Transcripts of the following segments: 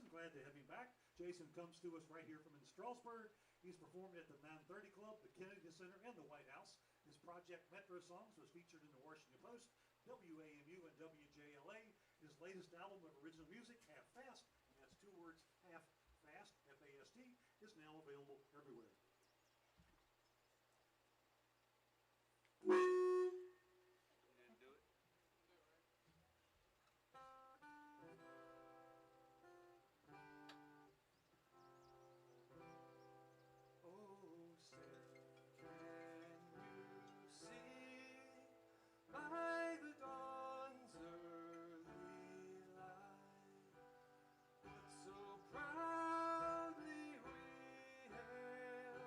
Glad to have him back. Jason comes to us right here from in Strasburg. He's performed at the 930 Club, the Kennedy Center, and the White House. His project Metro Songs was featured in the Washington Post, WAMU, and WJLA. His latest album of original music, Half Fast, and that's two words, Half Fast, F-A-S-T, is now available everywhere. Didn't do it. Oh, say, can you see by the dawn's early light what so proudly we hailed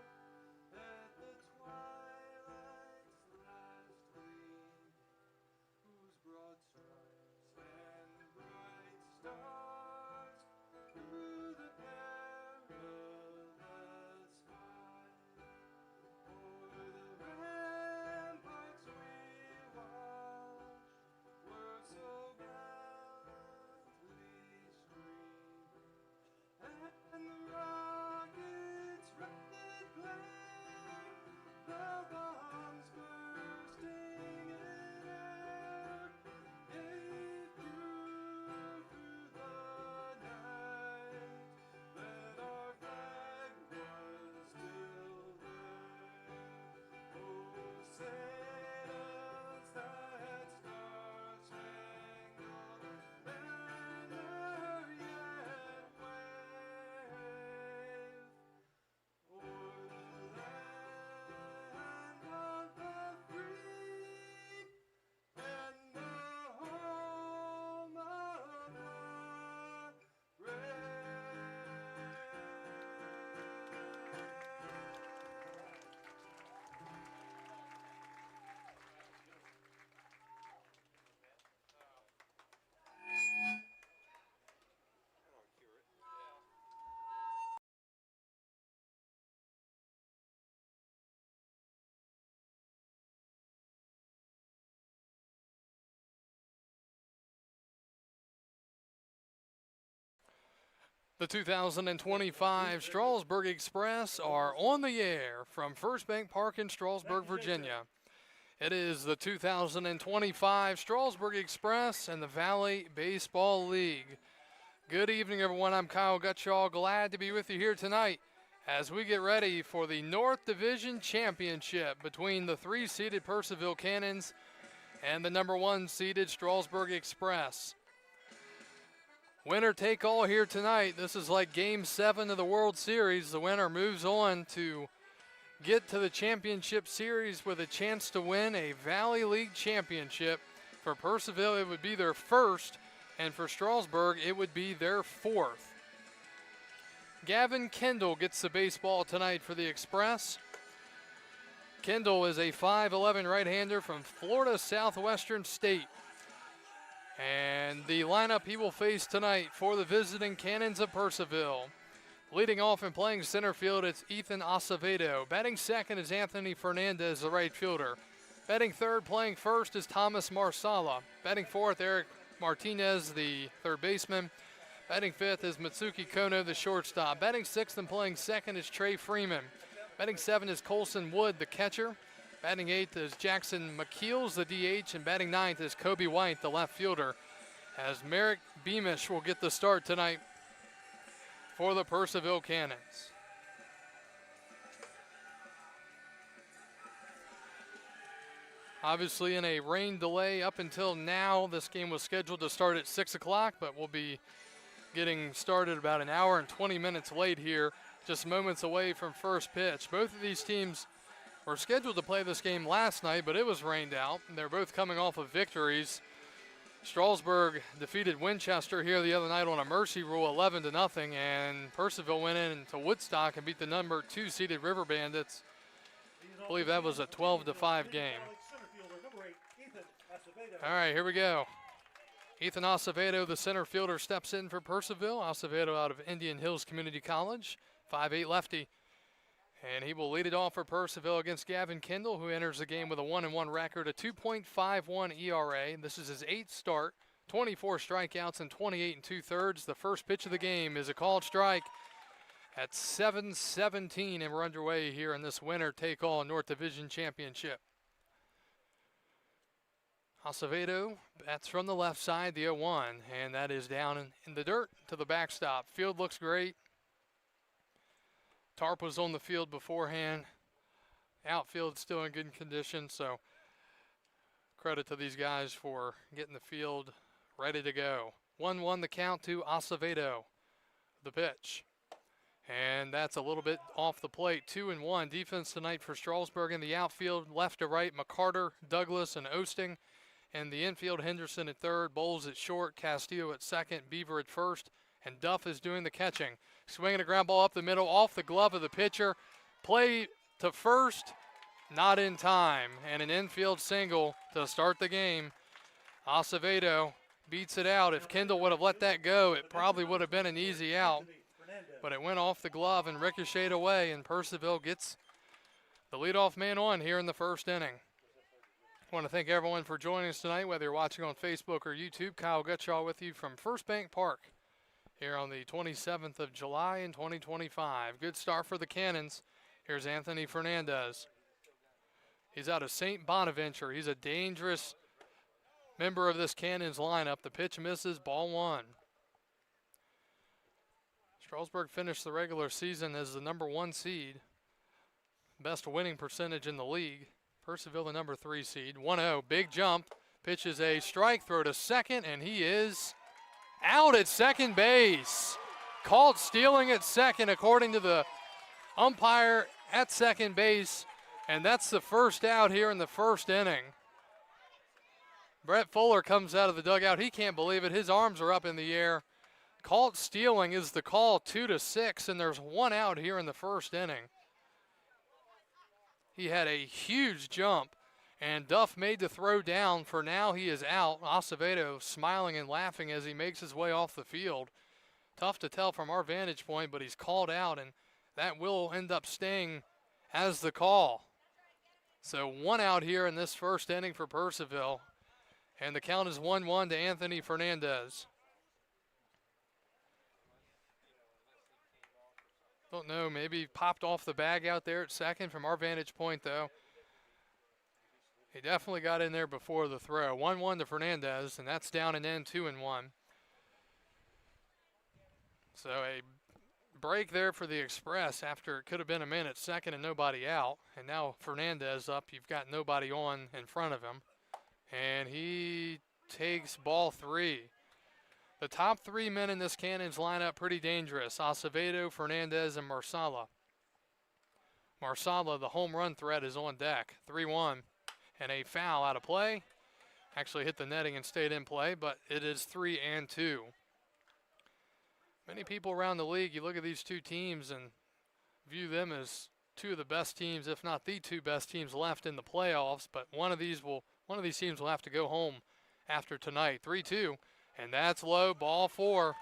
The 2025 Strasburg Express are on the air from First Bank Park in Strasburg, Virginia. It is the 2025 Strasburg Express and the Valley Baseball League. Good evening, everyone. I'm Kyle Gutschall. Glad to be with you here tonight as we get ready for the North Division Championship between the 3-seeded Purcellville Cannons and the number 1-seeded Strasburg Express. Winner take all here tonight. This is like Game 7 of the World Series. The winner moves on to get to the championship series with a chance to win a Valley League championship. For Purcellville, it would be their first, and for Strasburg, it would be their fourth. Gavin Kendall gets the baseball tonight for the Express. Kendall is a 5'11" right-hander from Florida Southwestern State. And the lineup he will face tonight for the visiting Cannons of Purcellville. Leading off and playing center field, it's Ethan Acevedo. Batting second is Anthony Fernandez, the right fielder. Batting third, playing first, is Thomas Marsala. Batting fourth, Eric Martinez, the third baseman. Batting fifth is Mitsuki Kono, the shortstop. Batting sixth and playing second is Trey Freeman. Batting seven is Colson Wood, the catcher. Batting eighth is Jackson McKeels, the DH, and batting ninth is Kobe White, the left fielder, as Merrick Beamish will get the start tonight for the Purcellville Cannons. Obviously in a rain delay up until now, this game was scheduled to start at 6 o'clock, but we'll be getting started about an hour and 20 minutes late here, just moments away from first pitch. Both of these teams were scheduled to play this game last night, but it was rained out. They're both coming off of victories. Strasburg defeated Winchester here the other night on a mercy rule, 11-0, and Purcellville went into Woodstock and beat the number 2-seeded River Bandits. I believe that was a 12-5 game. All right, here we go. Ethan Acevedo, the center fielder, steps in for Purcellville. Acevedo out of Indian Hills Community College, 5'8" lefty. And he will lead it off for Purcellville against Gavin Kendall, who enters the game with a 1-1 record, a 2.51 ERA. This is his 8th start, 24 strikeouts and 28 2/3. The first pitch of the game is a called strike at 7:17, and we're underway here in this winner-take-all North Division Championship. Acevedo bats from the left side, the 0-1, and that is down in the dirt to the backstop. Field looks great. Tarp was on the field beforehand. Outfield still in good condition, so credit to these guys for getting the field ready to go. 1-1 the count to Acevedo, the pitch. And that's a little bit off the plate. 2-1 defense tonight for Strasburg in the outfield. Left to right, McCarter, Douglas, and Osting. And the infield, Henderson at third, Bowles at short, Castillo at second, Beaver at first, and Duff is doing the catching. Swinging a ground ball up the middle, off the glove of the pitcher. Play to first, not in time, and an infield single to start the game. Acevedo beats it out. If Kendall would have let that go, it probably would have been an easy out, but it went off the glove and ricocheted away, and Purcellville gets the leadoff man on here in the first inning. I want to thank everyone for joining us tonight, whether you're watching on Facebook or YouTube. Kyle Gutschall with you from First Bank Park here on the 27th of July in 2025. Good start for the Cannons. Here's Anthony Fernandez. He's out of St. Bonaventure. He's a dangerous member of this Cannons lineup. The pitch misses, ball one. Strasburg finished the regular season as the number 1 seed. Best winning percentage in the league. Purcellville, the number 3 seed. 1-0, big jump. Pitches a strike, throw to second, and he is out at second base. Called stealing at second according to the umpire at second base, and that's the first out here in the first inning. Brett Fuller comes out of the dugout. He can't believe it. His arms are up in the air. Called stealing is the call, 2-6, and there's one out here in the first inning. He had a huge jump, and Duff made the throw down. For now, he is out. Acevedo smiling and laughing as he makes his way off the field. Tough to tell from our vantage point, but he's called out, and that will end up staying as the call. So one out here in this first inning for Purcellville, and the count is 1-1 to Anthony Fernandez. Don't know, maybe popped off the bag out there at second from our vantage point, though. He definitely got in there before the throw. 1-1 to Fernandez, and that's down and in, 2-1. So a break there for the Express after it could have been a man at second and nobody out. And now Fernandez up. You've got nobody on in front of him. And he takes ball 3. The top 3 men in this Cannons lineup pretty dangerous. Acevedo, Fernandez, and Marsala. Marsala, the home run threat, is on deck. 3-1. And a foul out of play. Actually hit the netting and stayed in play, but it is 3-2. Many people around the league, you look at these two teams and view them as two of the best teams, if not the two best teams left in the playoffs, but one of these teams will have to go home after tonight. 3-2, and that's low, ball 4.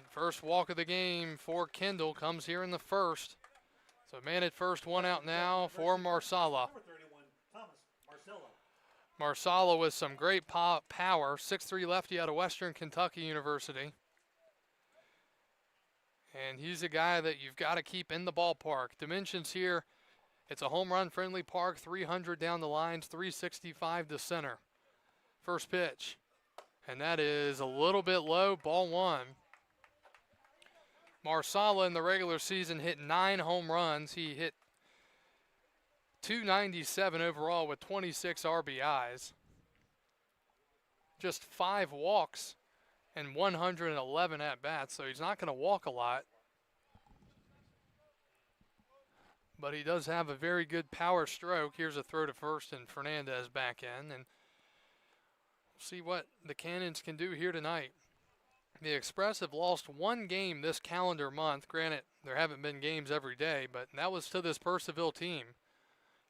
First walk of the game for Kendall comes here in the first. So man at first, 1 out now for Marsala. Marsala with some great power, 6'3" lefty out of Western Kentucky University. And he's a guy that you've got to keep in the ballpark. Dimensions here, it's a home run friendly park, 300 down the lines, 365 to center. First pitch, and that is a little bit low, ball 1. Marsala in the regular season hit 9 home runs. He hit 297 overall with 26 RBIs. Just 5 walks and 111 at-bats, so he's not going to walk a lot. But he does have a very good power stroke. Here's a throw to first and Fernandez back in. And we'll see what the Cannons can do here tonight. The Express have lost 1 game this calendar month. Granted, there haven't been games every day, but that was to this Purcellville team.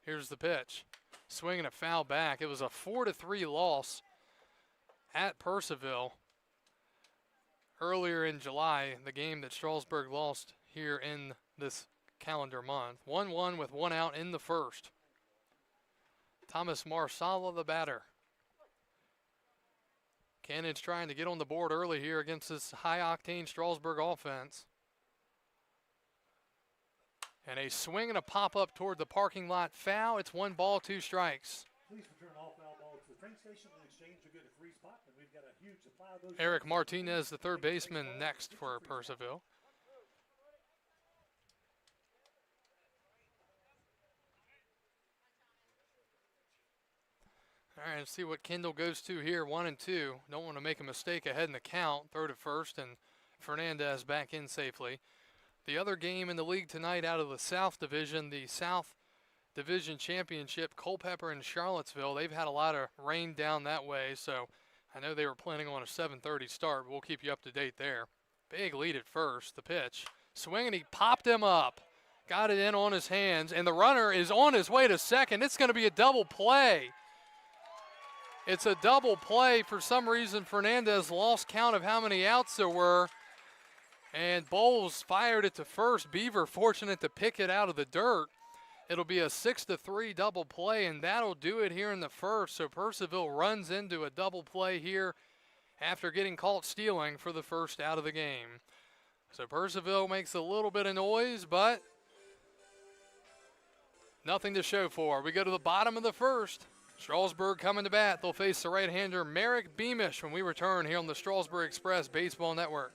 Here's the pitch. Swinging a foul back. It was a 4-3 loss at Purcellville earlier in July, the game that Strasburg lost here in this calendar month. 1-1 with 1 out in the first. Thomas Marsala, the batter. Cannons trying to get on the board early here against this high-octane Strasburg offense. And a swing and a pop-up toward the parking lot foul. It's 1 ball, 2 strikes. Please return all foul balls to the train station. In exchange, you'll get a free spot, and we've got a huge supply of those. Eric Martinez, the third baseman, next for Purcellville. All right, let's see what Kendall goes to here, 1-2. Don't want to make a mistake ahead in the count. Throw to first, and Fernandez back in safely. The other game in the league tonight out of the South Division, the South Division Championship, Culpeper and Charlottesville. They've had a lot of rain down that way, so I know they were planning on a 7:30 start, but we'll keep you up to date there. Big lead at first, the pitch. Swing, and he popped him up. Got it in on his hands, and the runner is on his way to second. It's going to be a double play. It's a double play. For some reason, Fernandez lost count of how many outs there were. And Bowles fired it to first. Beaver fortunate to pick it out of the dirt. It'll be a 6-3 double play, and that'll do it here in the first. So Purcellville runs into a double play here after getting caught stealing for the first out of the game. So Purcellville makes a little bit of noise, but nothing to show for. We go to the bottom of the first. Strasburg coming to bat. They'll face the right-hander Merrick Beamish when we return here on the Strasburg Express Baseball Network.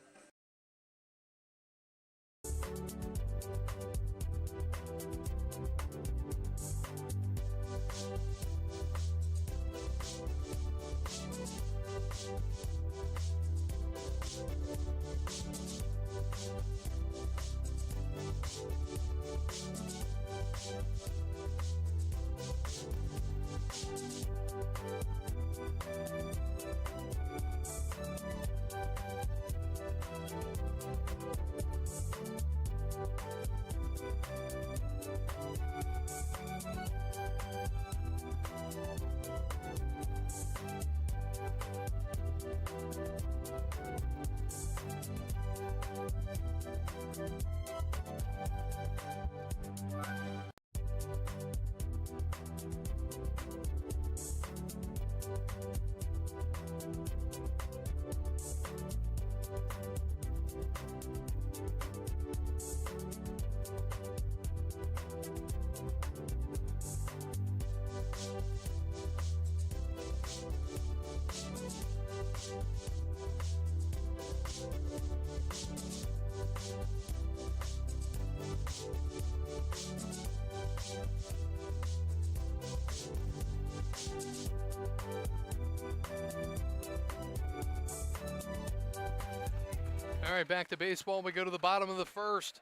All right, back to baseball. We go to the bottom of the first.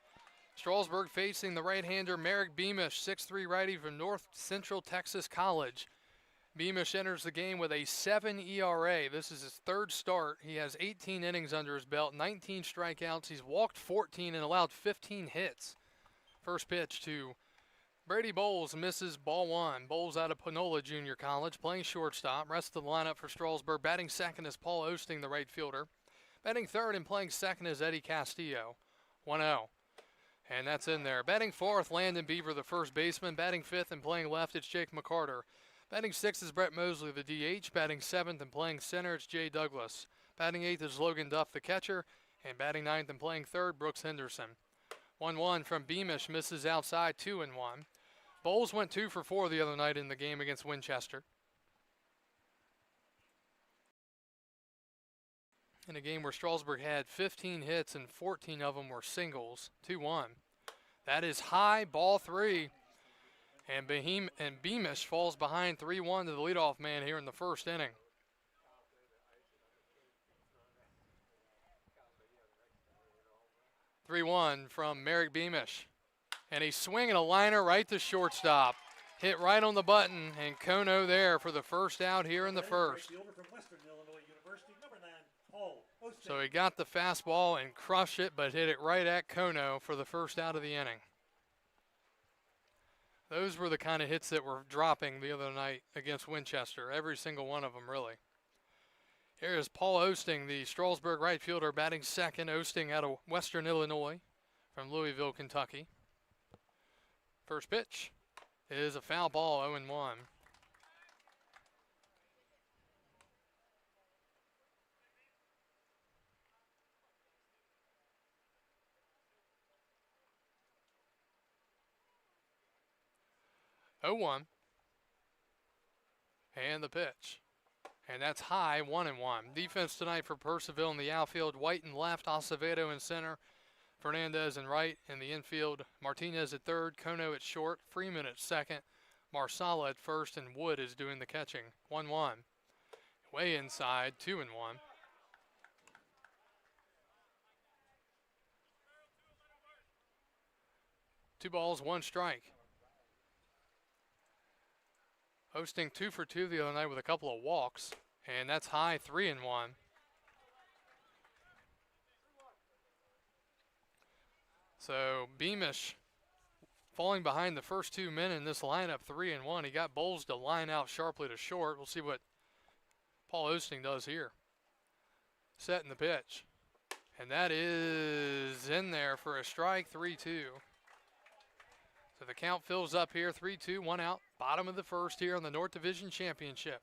Strasburg facing the right-hander Merrick Beamish, 6'3" righty from North Central Texas College. Beamish enters the game with a 7 ERA. This is his third start. He has 18 innings under his belt, 19 strikeouts. He's walked 14 and allowed 15 hits. First pitch to Brady Bowles, misses ball one. Bowles out of Panola Junior College, playing shortstop. Rest of the lineup for Strasburg. Batting second is Paul Osting, the right fielder. Batting third and playing second is Eddie Castillo. 1-0. And that's in there. Batting fourth, Landon Beaver, the first baseman. Batting fifth and playing left, it's Jake McCarter. Batting sixth is Brett Mosley, the DH. Batting seventh and playing center, it's Jay Douglas. Batting eighth is Logan Duff, the catcher. And batting ninth and playing third, Brooks Henderson. 1-1 from Beamish, misses outside, 2-1. Bowles went 2 for 4 the other night in the game against Winchester. In a game where Strasburg had 15 hits and 14 of them were singles. 2-1. That is high, ball 3. And Beamish falls behind 3-1 to the leadoff man here in the first inning. (3-1) from Merrick Beamish. And a swing and a liner right to shortstop. Hit right on the button, and Kono there for the first out here in the first. So he got the fastball and crushed it, but hit it right at Kono for the first out of the inning. Those were the kind of hits that were dropping the other night against Winchester, every single one of them, really. Here is Paul Osting, the Strasburg right fielder, batting second. Osting out of Western Illinois from Louisville, Kentucky. First pitch is a foul ball, 0-1. 0-1. And the pitch. And that's high, 1-1. Defense tonight for Purcellville in the outfield. White in left, Acevedo in center, Fernandez in right. In the infield, Martinez at third, Kono at short, Freeman at second, Marsala at first, and Wood is doing the catching. 1-1. Way inside, 2-1. Two balls, one strike. Osting 2 for 2 the other night with a couple of walks, and that's high, 3-1. So Beamish falling behind the first 2 men in this lineup, 3-1. He got Bowles to line out sharply to short. We'll see what Paul Osting does here. Setting the pitch, and that is in there for a strike, 3-2. So the count fills up here, 3-2, 1 out. Bottom of the first here on the North Division Championship.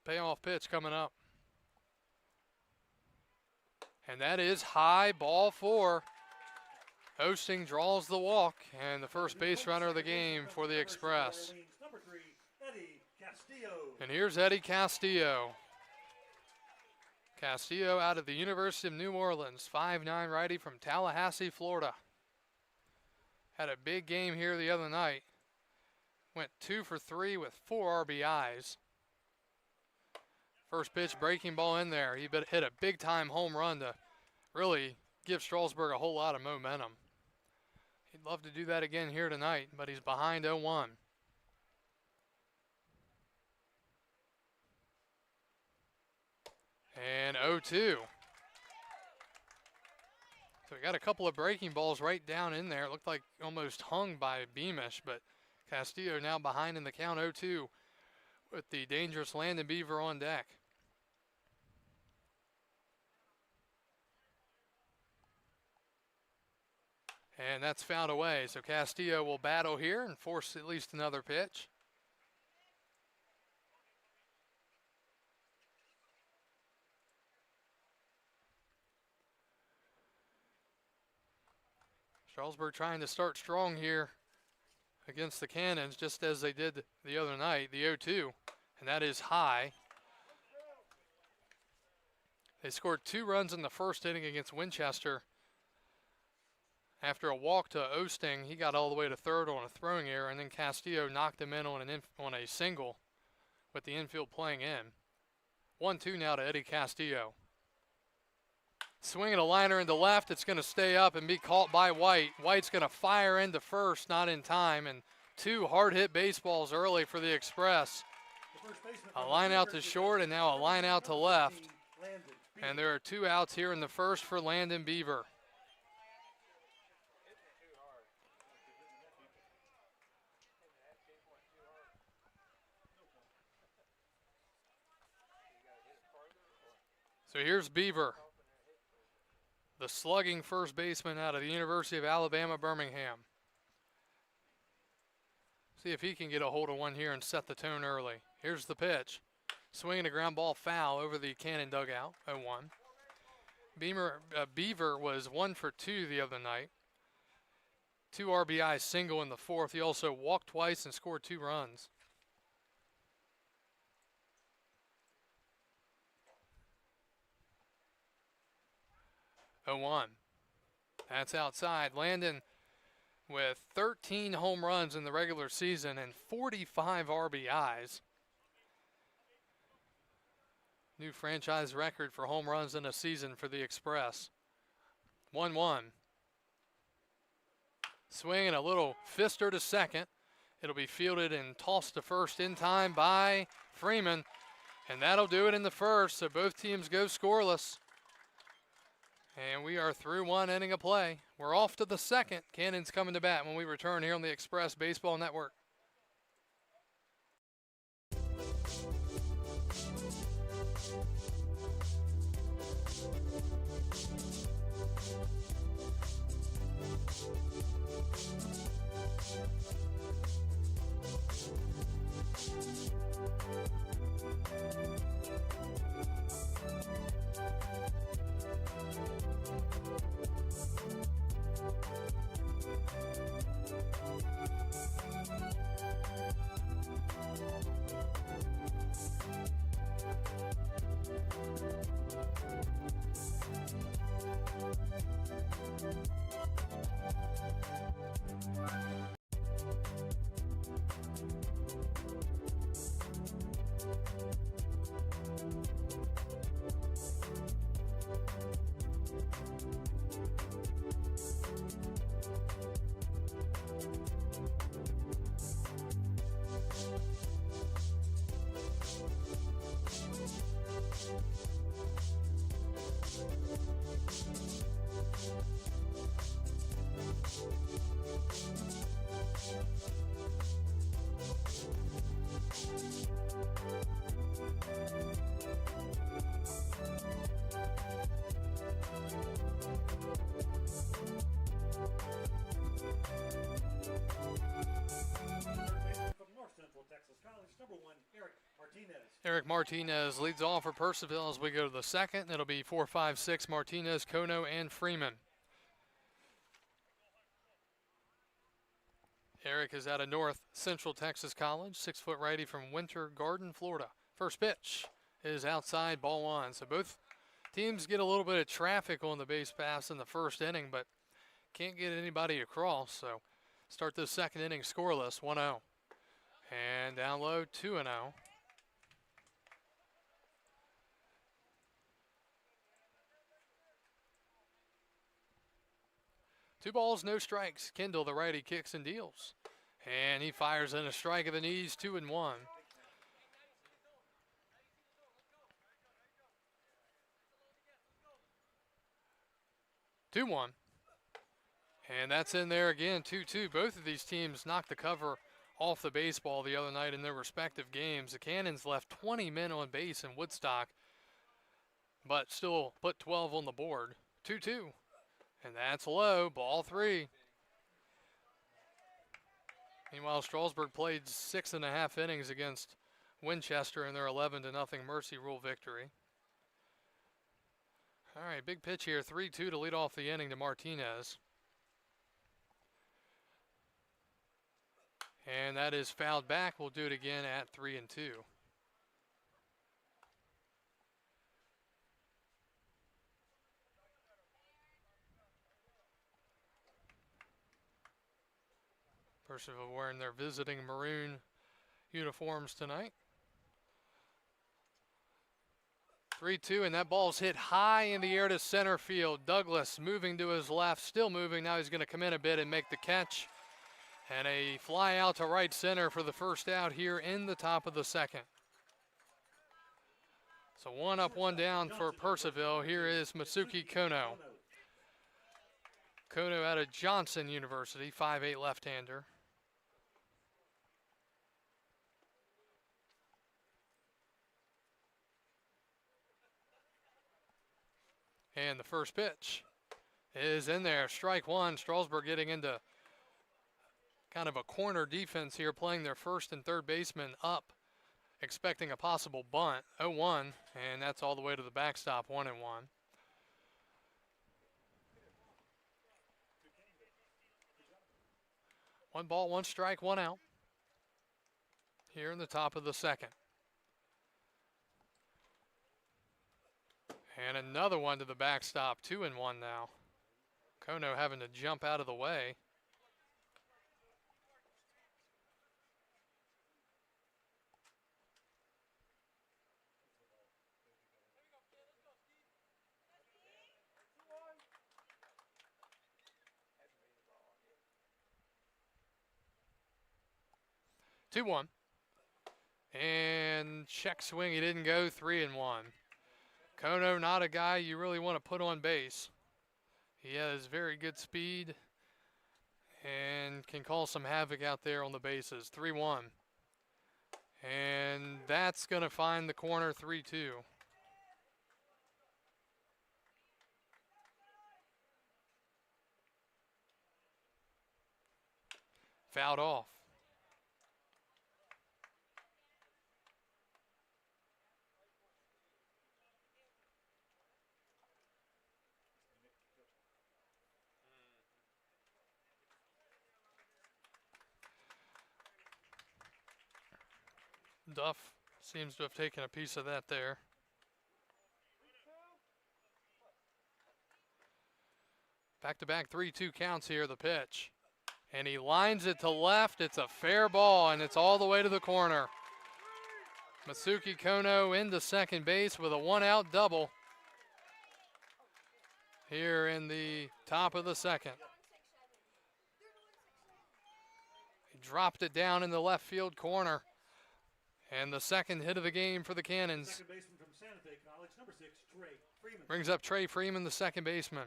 Payoff pitch coming up. And that is high, ball 4. Osting draws the walk, and the first base runner of the game for the Express. And here's Eddie Castillo. Castillo out of the University of New Orleans, 5'9" righty from Tallahassee, Florida. Had a big game here the other night. Went 2 for 3 with 4 RBIs. First pitch, breaking ball in there. He hit a big-time home run to really give Strasburg a whole lot of momentum. He'd love to do that again here tonight, but he's behind 0-1. And 0-2. So we got a couple of breaking balls right down in there. It looked like almost hung by Beamish, but Castillo now behind in the count, 0-2, with the dangerous Landon Beaver on deck. And that's fouled away. So Castillo will battle here and force at least another pitch. Strasburg trying to start strong here against the Cannons, just as they did the other night, the 0-2, and that is high. They scored 2 runs in the first inning against Winchester. After a walk to Osting, he got all the way to third on a throwing error, and then Castillo knocked him in on a single with the infield playing in. 1-2 now to Eddie Castillo. Swinging a liner into left. It's going to stay up and be caught by White. White's going to fire into first, not in time, and 2 hard-hit baseballs early for the Express. A line out to short and now a line out to left. And there are 2 outs here in the first for Landon Beaver. So here's Beaver, the slugging first baseman out of the University of Alabama, Birmingham. See if he can get a hold of one here and set the tone early. Here's the pitch. Swinging a ground ball foul over the Cannon dugout, 0-1. Beaver was 1 for 2 the other night. 2 RBI single in the fourth. He also walked twice and scored 2 runs. That's outside. Landon with 13 home runs in the regular season and 45 RBIs. New franchise record for home runs in a season for the Express. 1-1. Swinging a little fister to second. It'll be fielded and tossed to first in time by Freeman. And that'll do it in the first, so both teams go scoreless. And we are through 1 inning of play. We're off to the second. Cannon's coming to bat when we return here on the Express Baseball Network. Eric Martinez leads off for Purcellville as we go to the second. It'll be 4, 5, 6, Martinez, Kono, and Freeman. Eric is out of North Central Texas College, 6-foot righty from Winter Garden, Florida. First pitch is outside, ball 1. So both teams get a little bit of traffic on the base pass in the first inning, but can't get anybody across. So start this second inning scoreless, 1-0. And down low, 2-0. 2 balls, no strikes. Kendall, the righty, kicks and deals. And he fires in a strike of the knees, 2-1. And that's in there again, 2-2. Both of these teams knocked the cover off the baseball the other night in their respective games. The Cannons left 20 men on base in Woodstock, but still put 12 on the board. 2-2. And that's low, ball 3. Meanwhile, Strasburg played 6.5 innings against Winchester in their 11-0 Mercy Rule victory. All right, big pitch here, 3-2 to lead off the inning to Martinez. And that is fouled back. We'll do it again at 3-2. Purcellville wearing their visiting maroon uniforms tonight. 3-2, and that ball's hit high in the air to center field. Douglas moving to his left, still moving. Now he's going to come in a bit and make the catch. And a fly out to right center for the first out here in the top of the second. So 1 up, 1 down for Purcellville. Here is Masuki Kono. Kono out of Johnson University, 5'8" left-hander. And the first pitch is in there. Strike one. Strasburg getting into kind of a corner defense here, playing their first and third baseman up, expecting a possible bunt. 0-1, and that's all the way to the backstop, 1-1. 1 ball, 1 strike, 1 out. Here in the top of the second. And another one to the backstop, 2-1 now. Kono having to jump out of the way. Two one. And check swing, he didn't go, 3-1. Kono, not a guy you really want to put on base. He has very good speed and can cause some havoc out there on the bases. 3-1. And that's going to find the corner, 3-2. Fouled off. Duff seems to have taken a piece of that there. Back-to-back 3-2 counts here, the pitch. And he lines it to left. It's a fair ball, and it's all the way to the corner. Masuki Kono into second base with a 1-out double here in the top of the second. He dropped it down in the left field corner. And the second hit of the game for the Cannons. Second baseman from Santa Fe College, number 6, Trey Freeman. Brings up Trey Freeman, the second baseman.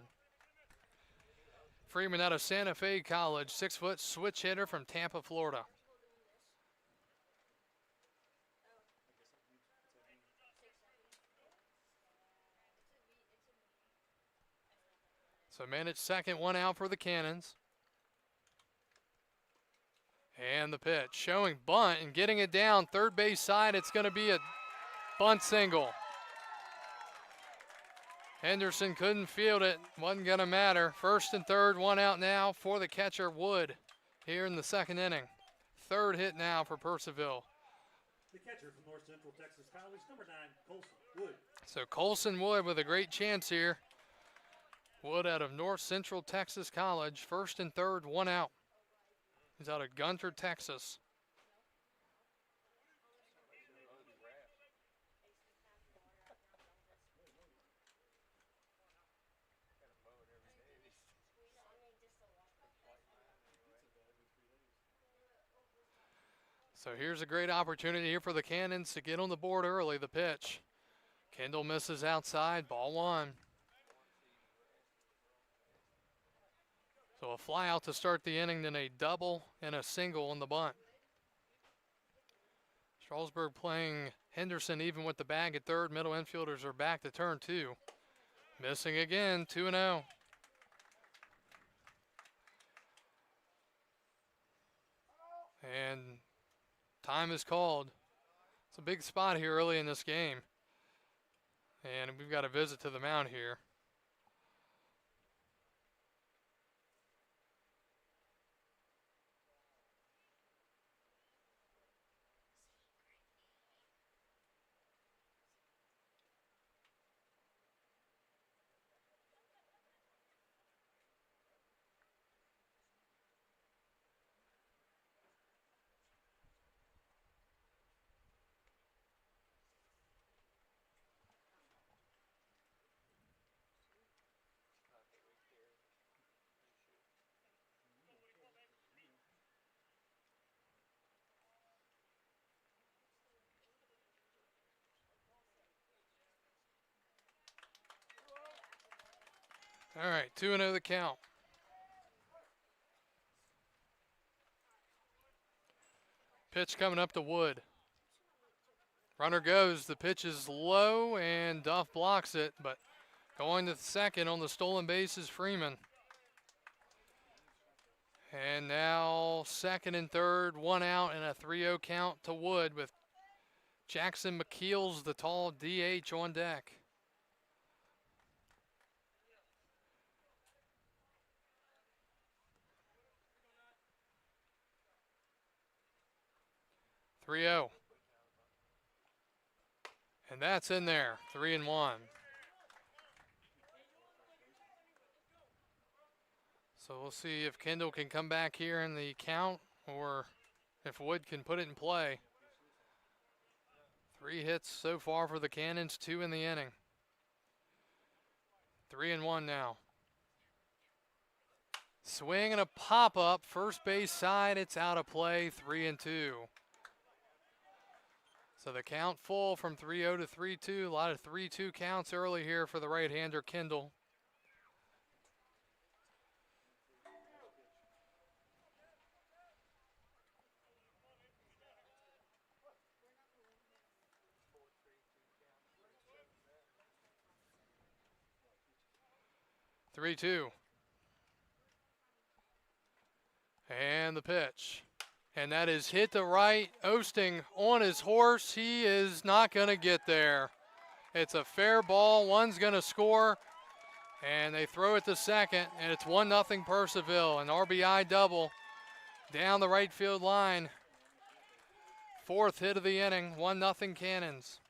Freeman out of Santa Fe College, 6-foot switch hitter from Tampa, Florida. So man at second, 1 out for the Cannons. And the pitch, showing bunt and getting it down third base side. It's going to be a bunt single. Henderson couldn't field it, wasn't going to matter. First and third, 1 out now for the catcher Wood here in the second inning. Third hit now for Purcellville. The catcher from North Central Texas College, number 9, Colson Wood. So Colson Wood with a great chance here. Wood out of North Central Texas College, first and third, 1 out. He's out of Gunter, Texas. So here's a great opportunity here for the Cannons to get on the board early. The pitch. Kendall misses outside, ball 1. So a fly out to start the inning, then a double and a single on the bunt. Strasburg playing Henderson even with the bag at third. Middle infielders are back to turn 2. Missing again, 2-0. And time is called. It's a big spot here early in this game. And we've got a visit to the mound here. All right, 2-0 the count. Pitch coming up to Wood. Runner goes. The pitch is low, and Duff blocks it, but going to the second on the stolen base is Freeman. And now second and third, one out, and a 3-0 count to Wood with Jackson McKeels, the tall DH, on deck. (3-0). And that's in there, 3-1. So we'll see if Kendall can come back here in the count or if Wood can put it in play. 3 hits so far for the Cannons, 2 in the inning. 3-1 now. Swing and a pop-up, first base side, it's out of play, 3-2. So the count full from 3-0 to 3-2. A lot of 3-2 counts early here for the right-hander Kendall. (3-2). And the pitch. And that is hit to right. Osting on his horse. He is not going to get there. It's a fair ball. One's going to score. And they throw it to second. And it's 1-0 Purcellville. An RBI double down the right field line. 4th hit of the inning. 1-0 Cannons.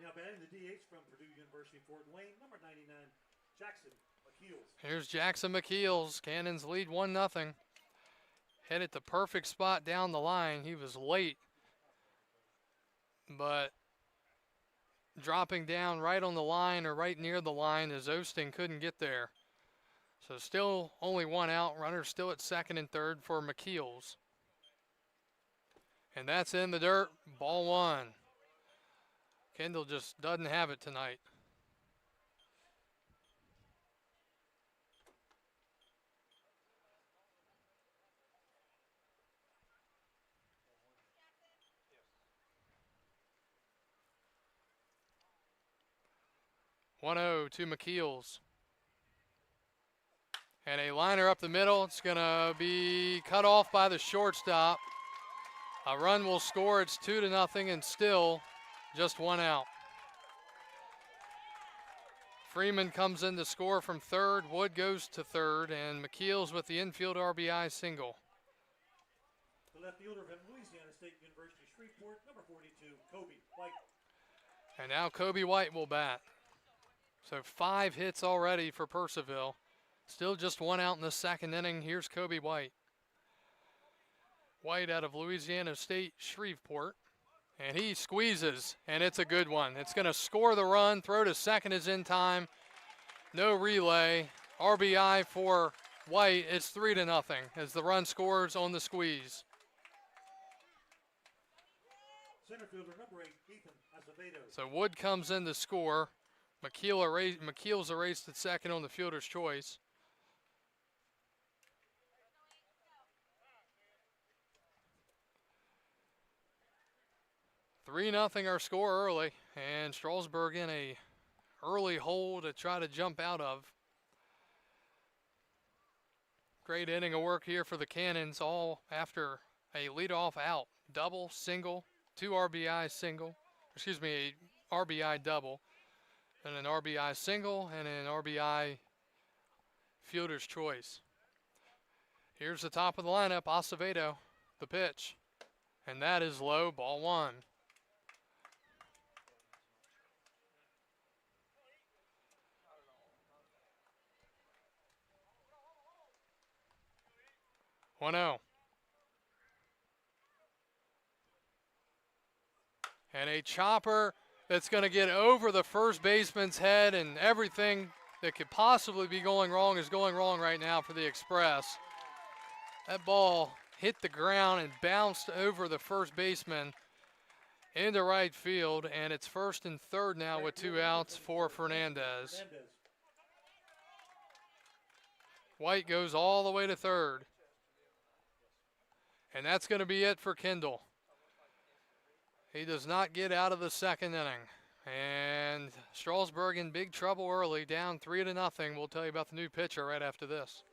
Now batting the DH from Purdue University Fort Wayne, number 99, Jackson McKeels. Here's Jackson McKeels. Cannons lead 1-0. Hit it the perfect spot down the line. He was late, but dropping down right on the line or right near the line as Osting couldn't get there. So still only 1 out. Runner still at second and third for McKeels. And that's in the dirt. Ball 1. Kendall just doesn't have it tonight. (1-0) to McKeels. And a liner up the middle. It's going to be cut off by the shortstop. A run will score. It's 2-0 and still just 1 out. Freeman comes in to score from third. Wood goes to third, and McKeels with the infield RBI single. The left fielder from Louisiana State University Shreveport, number 42, Kobe White. And now Kobe White will bat. So 5 hits already for Purcellville. Still just 1 out in the second inning. Here's Kobe White. White out of Louisiana State Shreveport. And he squeezes, and it's a good one. It's going to score the run. Throw to second is in time. No relay. RBI for White. It's 3-0 as the run scores on the squeeze. Center fielder number 8, Ethan Acevedo. So Wood comes in to score. McKeels erased at second on the fielder's choice. (3-0) our score early, and Strasburg in a early hole to try to jump out of. Great inning of work here for the Cannons, all after a leadoff out. Double, single, 2 RBI single, a RBI double, and an RBI single, and an RBI fielder's choice. Here's the top of the lineup, Acevedo, the pitch, and that is low, ball 1. (1-0). And a chopper that's going to get over the first baseman's head, and everything that could possibly be going wrong is going wrong right now for the Express. That ball hit the ground and bounced over the first baseman. into right field, and it's first and third now with 2 outs for Fernandez. White goes all the way to third. And that's going to be it for Kendall. He does not get out of the second inning. And Strasburg in big trouble early, down 3-0. We'll tell you about the new pitcher right after this.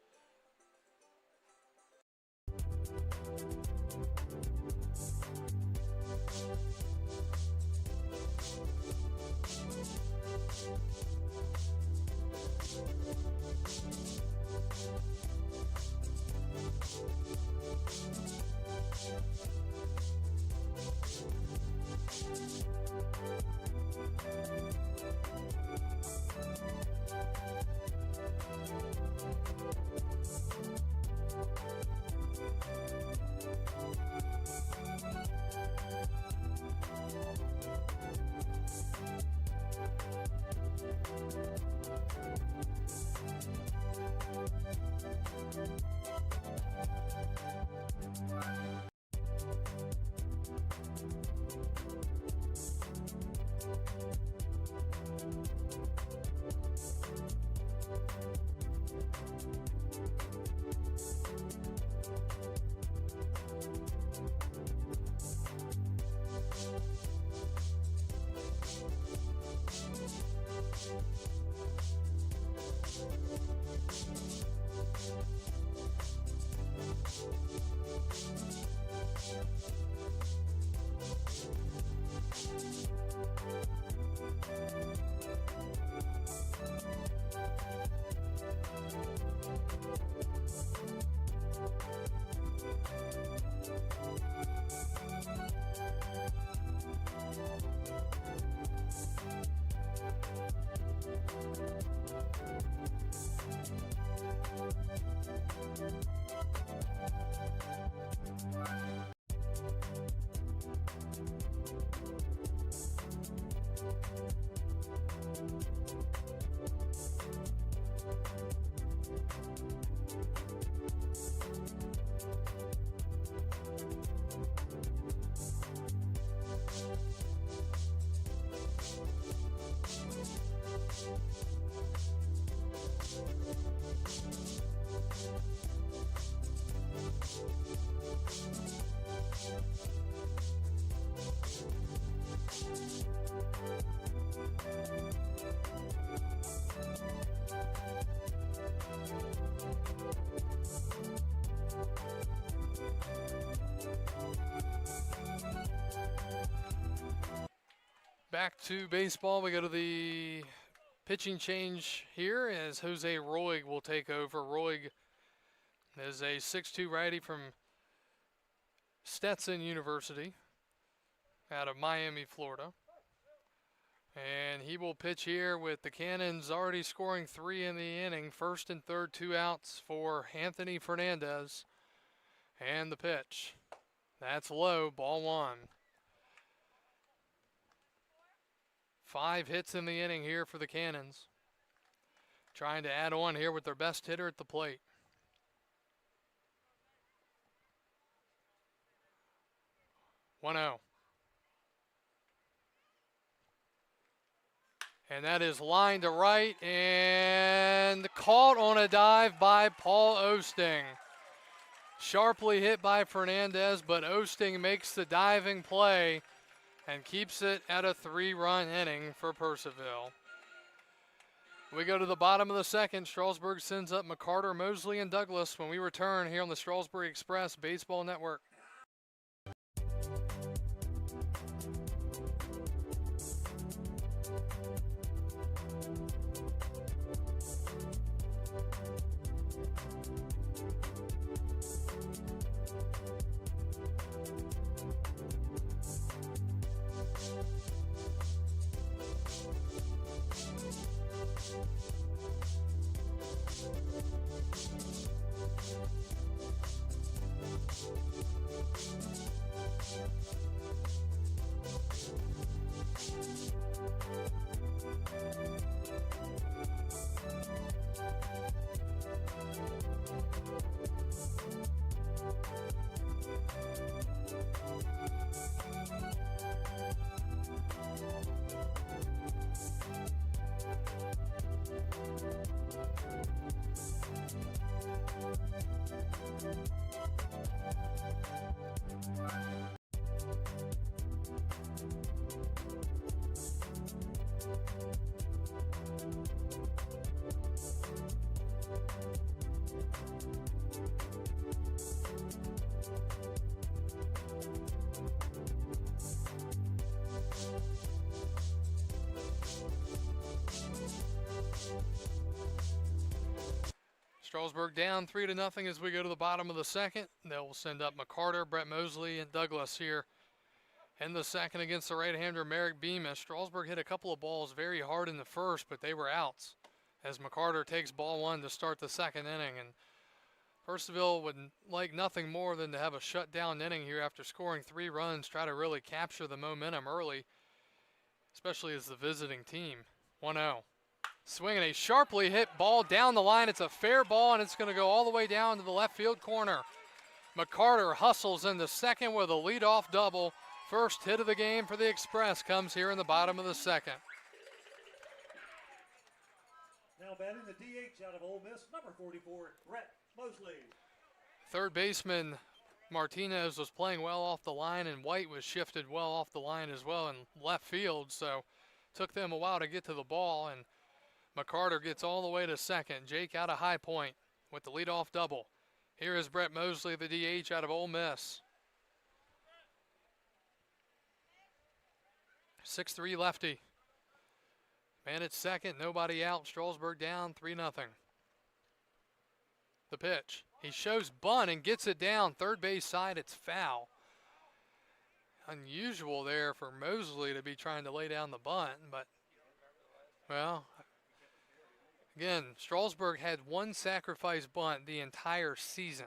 Back to baseball. We go to the pitching change here as Jose Roig will take over. Roig is a 6'2" righty from Stetson University out of Miami, Florida. And he will pitch here with the Cannons already scoring 3 in the inning. First and third, 2 outs for Anthony Fernandez. And the pitch. That's low, ball 1. 5 hits in the inning here for the Cannons. Trying to add on here with their best hitter at the plate. One 0. And that is line to right and caught on a dive by Paul Osting. Sharply hit by Fernandez, but Osting makes the diving play and keeps it at a 3-run inning for Purcellville. We go to the bottom of the second. Strasburg sends up McCarter, Mosley, and Douglas when we return here on the Strasburg Express Baseball Network. Strasburg down 3-0 as we go to the bottom of the second. They'll send up McCarter, Brett Mosley, and Douglas here in the second against the right-hander Merrick Bemis. Strasburg hit a couple of balls very hard in the first, but they were outs as McCarter takes ball one to start the second inning. And Purcellville would like nothing more than to have a shutdown inning here after scoring 3 runs, try to really capture the momentum early, especially as the visiting team. 1-0. Swinging a sharply hit ball down the line. It's a fair ball, and it's going to go all the way down to the left field corner. McCarter hustles into second with a leadoff double. First hit of the game for the Express comes here in the bottom of the second. Now batting the DH out of Ole Miss, number 44, Brett Mosley. Third baseman Martinez was playing well off the line, and White was shifted well off the line as well in left field, so took them a while to get to the ball, and McCarter gets all the way to second. Jake out of High Point with the leadoff double. Here is Brett Mosley, the DH out of Ole Miss. 6-3 lefty. Man at second, nobody out. Strasburg down 3-0. The pitch. He shows bunt and gets it down. Third base side, it's foul. Unusual there for Mosley to be trying to lay down the bunt, but, well, again, Strasburg had 1 sacrifice bunt the entire season.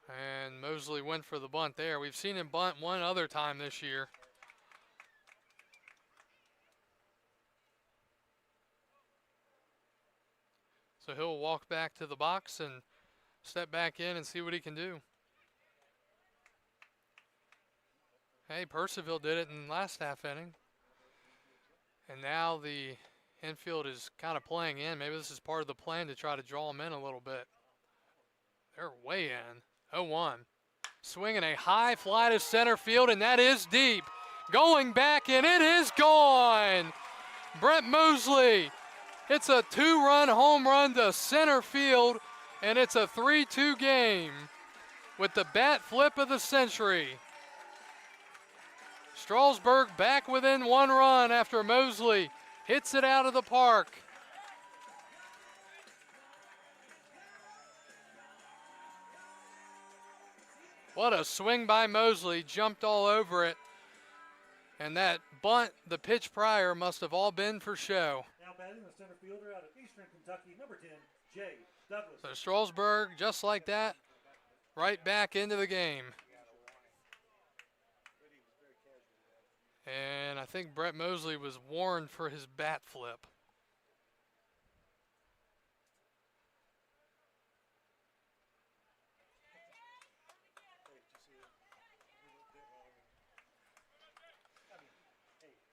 And Mosley went for the bunt there. We've seen him bunt one other time this year. So he'll walk back to the box and step back in and see what he can do. Hey, Purcellville did it in the last half inning. And now the infield is kind of playing in. Maybe this is part of the plan to try to draw them in a little bit. They're way in. 0-1. Swinging a high fly to center field, and that is deep. Going back, and it is gone. Brett Mosley. It's a 2-run home run to center field, and it's a 3-2 game with the bat flip of the century. Strasburg back within 1 run after Mosley hits it out of the park. What a swing by Mosley, jumped all over it. And that bunt, the pitch prior, must have all been for show. Now batting the center fielder out of Eastern Kentucky, number 10, Jay Douglas. So Strasburg, just like that, right back into the game. And I think Brett Mosley was warned for his bat flip.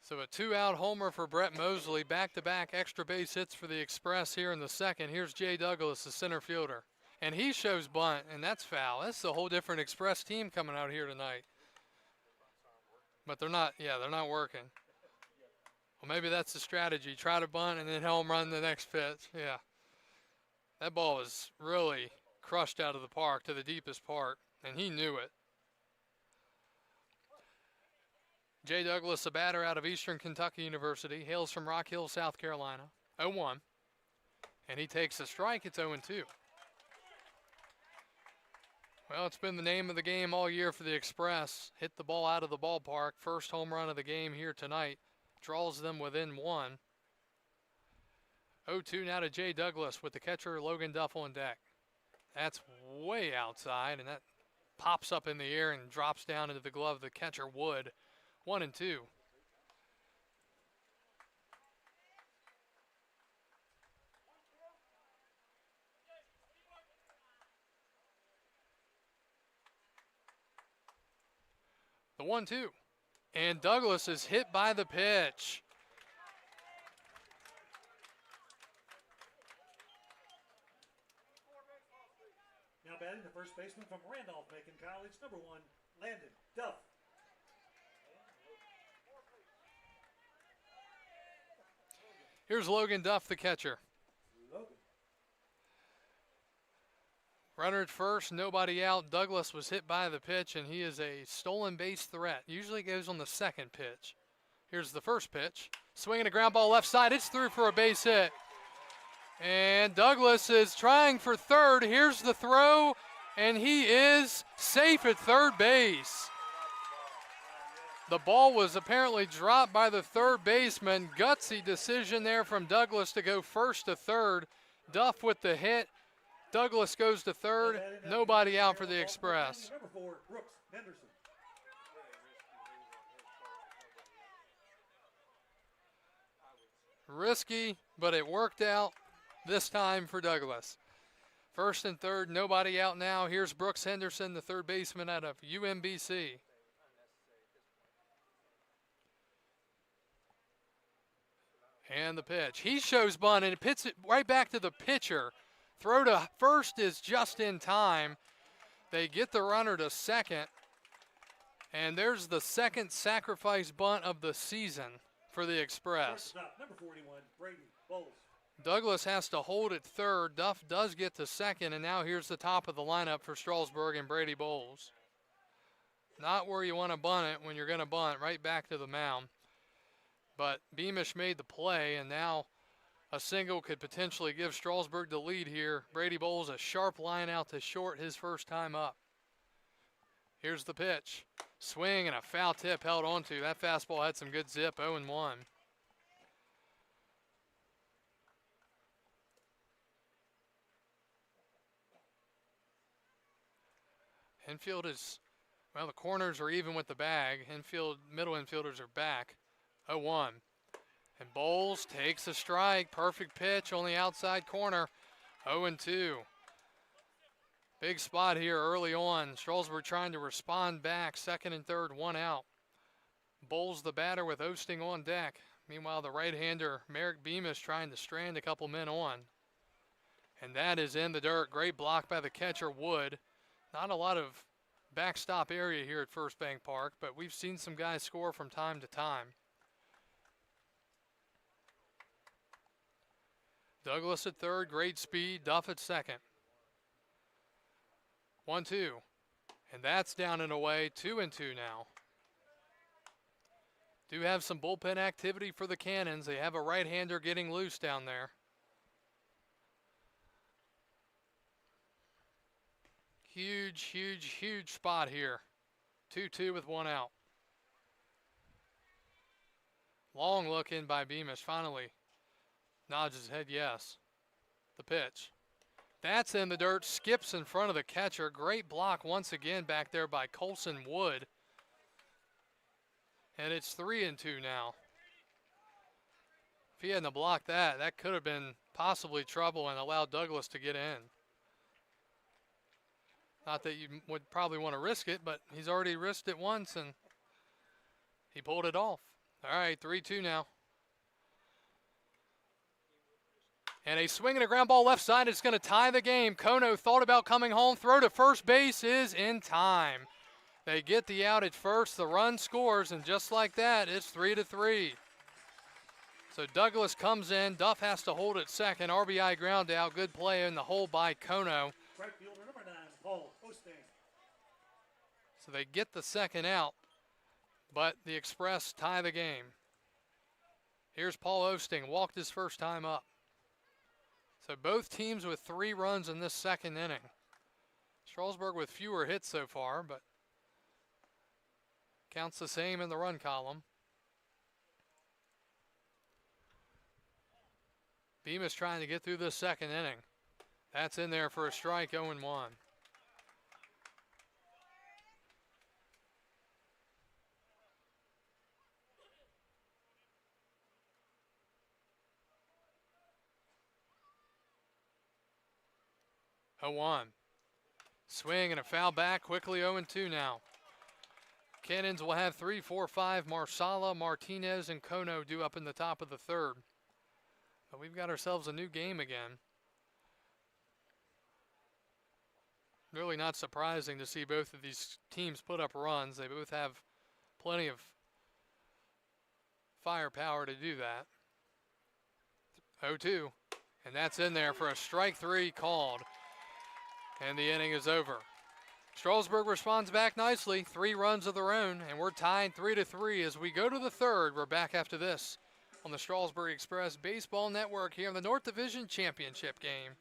So a 2-out homer for Brett Mosley, back-to-back extra base hits for the Express here in the second. Here's Jay Douglas, the center fielder. And he shows bunt, and that's foul. That's a whole different Express team coming out here tonight. But they're not working. Well, maybe that's the strategy. Try to bunt and then home run the next pitch. Yeah. That ball was really crushed out of the park to the deepest part, and he knew it. Jay Douglas, a batter out of Eastern Kentucky University, hails from Rock Hill, South Carolina. 0-1. And he takes a strike. It's 0-2. Well, it's been the name of the game all year for the Express. Hit the ball out of the ballpark. First home run of the game here tonight. Draws them within 1. 0-2 now to Jay Douglas with the catcher Logan Duff on deck. That's way outside, and that pops up in the air and drops down into the glove of the catcher Wood. 1-2. The 1-2. And Douglas is hit by the pitch. Now batting the first baseman from Randolph-Macon College, number 1, Landon Duff. Here's Logan Duff, the catcher. Logan. Runner at first, nobody out. Douglas was hit by the pitch, and he is a stolen base threat. Usually goes on the second pitch. Here's the first pitch. Swinging a ground ball left side. It's through for a base hit. And Douglas is trying for third. Here's the throw, and he is safe at third base. The ball was apparently dropped by the third baseman. Gutsy decision there from Douglas to go first to third. Duff with the hit. Douglas goes to third. Nobody out for the Express. Number 4, Brooks Henderson. Risky, but it worked out this time for Douglas. First and third, nobody out now. Here's Brooks Henderson, the third baseman out of UMBC. And the pitch. He shows bunt, and it hits it right back to the pitcher. Throw to first is just in time. They get the runner to second. And there's the second sacrifice bunt of the season for the Express. Number 41, Brady Bowles. Douglas has to hold at third. Duff does get to second, and now here's the top of the lineup for Strasburg and Brady Bowles. Not where you want to bunt it when you're going to bunt, right back to the mound. But Beamish made the play, and now a single could potentially give Strasburg the lead here. Brady Bowles, a sharp line out to short his first time up. Here's the pitch. Swing and a foul tip held onto. That fastball had some good zip, 0-1. Infield is, well, the corners are even with the bag. Middle infielders are back. 0-1. And Bowles takes a strike. Perfect pitch on the outside corner. 0-2. Big spot here early on. Strasburg trying to respond back. Second and third, one out. Bowles the batter with Osting on deck. Meanwhile, the right-hander, Merrick Beamish, trying to strand a couple men on. And that is in the dirt. Great block by the catcher, Wood. Not a lot of backstop area here at First Bank Park, but we've seen some guys score from time to time. Douglas at third, great speed. Duff at second. 1-2. And that's down and away. 2-2 now. Do have some bullpen activity for the Cannons. They have a right-hander getting loose down there. Huge, huge, huge spot here. 2-2 with one out. Long look in by Beamish. Finally nods his head yes. The pitch. That's in the dirt. Skips in front of the catcher. Great block once again back there by Colson Wood. And it's 3-2 now. If he hadn't blocked that, that could have been possibly trouble and allowed Douglas to get in. Not that you would probably want to risk it, but he's already risked it once and he pulled it off. All right, 3-2 now. And a swing and a ground ball left side is going to tie the game. Kono thought about coming home. Throw to first base is in time. They get the out at first. The run scores, and just like that, it's 3-3. So Douglas comes in. Duff has to hold at second. RBI ground out. Good play in the hole by Kono. Right fielder number 9, Paul Osting. So they get the second out, but the Express tie the game. Here's Paul Osting. Walked his first time up. So both teams with 3 runs in this second inning. Strasburg with fewer hits so far, but counts the same in the run column. Beamish trying to get through this second inning. That's in there for a strike, 0-1. 0-1. Swing and a foul back. Quickly 0-2 now. Cannons will have 3, 4, 5. Marsala, Martinez, and Kono due up in the top of the third. But we've got ourselves a new game again. Really not surprising to see both of these teams put up runs. They both have plenty of firepower to do that. 0-2. And that's in there for a strike 3 called. And the inning is over. Strasburg responds back nicely. 3 runs of their own, and we're tied 3-3 as we go to the third. We're back after this on the Strasburg Express Baseball Network here in the North Division Championship game.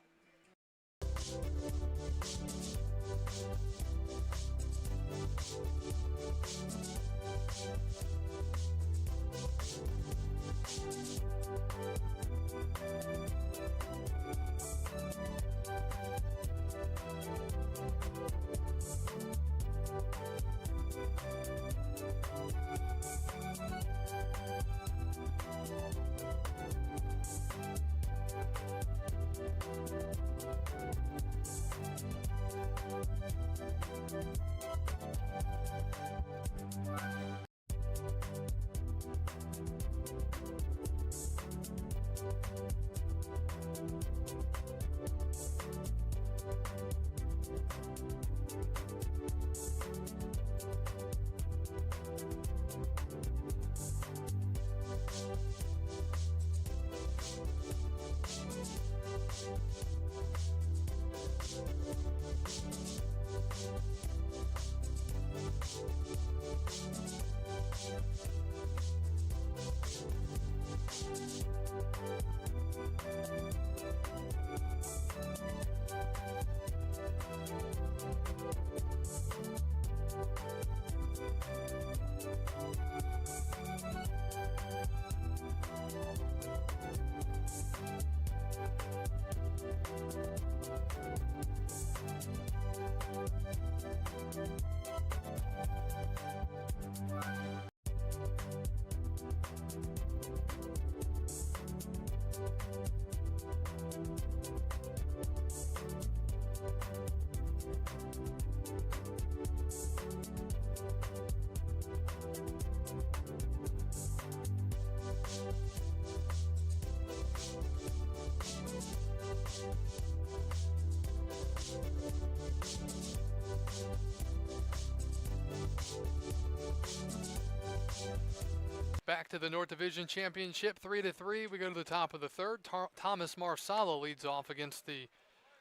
Back to the North Division Championship, 3-3. We go to the top of the third. Thomas Marsala leads off against the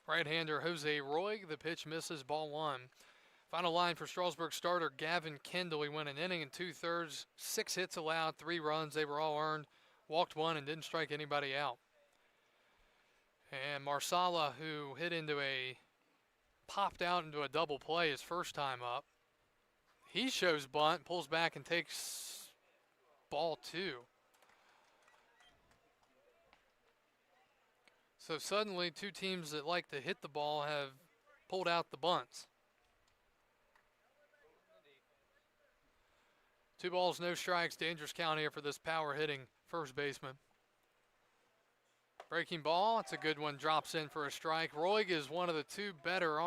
right-hander Jose Roig. The pitch misses, ball one. Final line for Strasburg starter Gavin Kendall. He went an inning and 2/3, 6 hits allowed, 3 runs. They were all earned. Walked one and didn't strike anybody out. And Marsala, who popped out into a double play his first time up. He shows bunt, pulls back and takes ball 2. So suddenly 2 teams that like to hit the ball have pulled out the bunts. 2 balls, no strikes, dangerous count here for this power hitting first baseman. Breaking ball, it's a good one, drops in for a strike. Roig is one of the 2 better,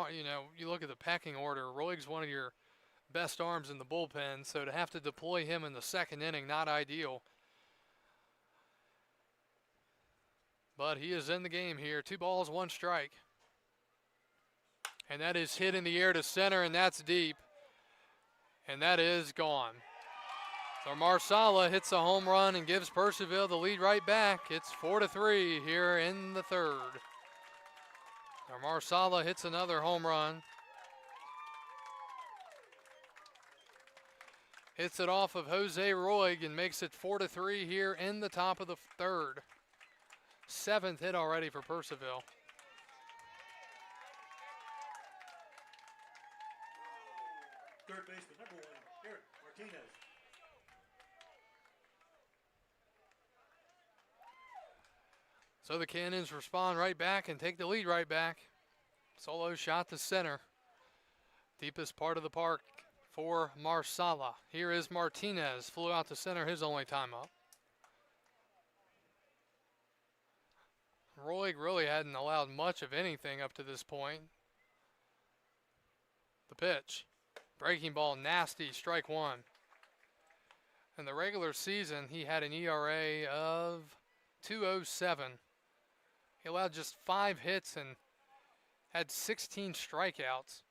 you look at the pecking order, Roig's one of your best arms in the bullpen, so to have to deploy him in the second inning, not ideal. But he is in the game here. 2 balls, 1 strike. And that is hit in the air to center, and that's deep. And that is gone. So Marsala hits a home run and gives Purcellville the lead right back. It's 4-3 here in the third. Now Marsala hits another home run. Hits it off of Jose Roig and makes it 4-3 here in the top of the third. 7th hit already for Purcellville. Third baseman, number 1, Eric Martinez. So the Cannons respond right back and take the lead right back. Solo shot to center. Deepest part of the park for Marsala. Here is Martinez. Flew out to center his only time up. Roig really hadn't allowed much of anything up to this point. The pitch. Breaking ball, nasty, strike 1. In the regular season, he had an ERA of 2.07. He allowed just 5 hits and had 16 strikeouts.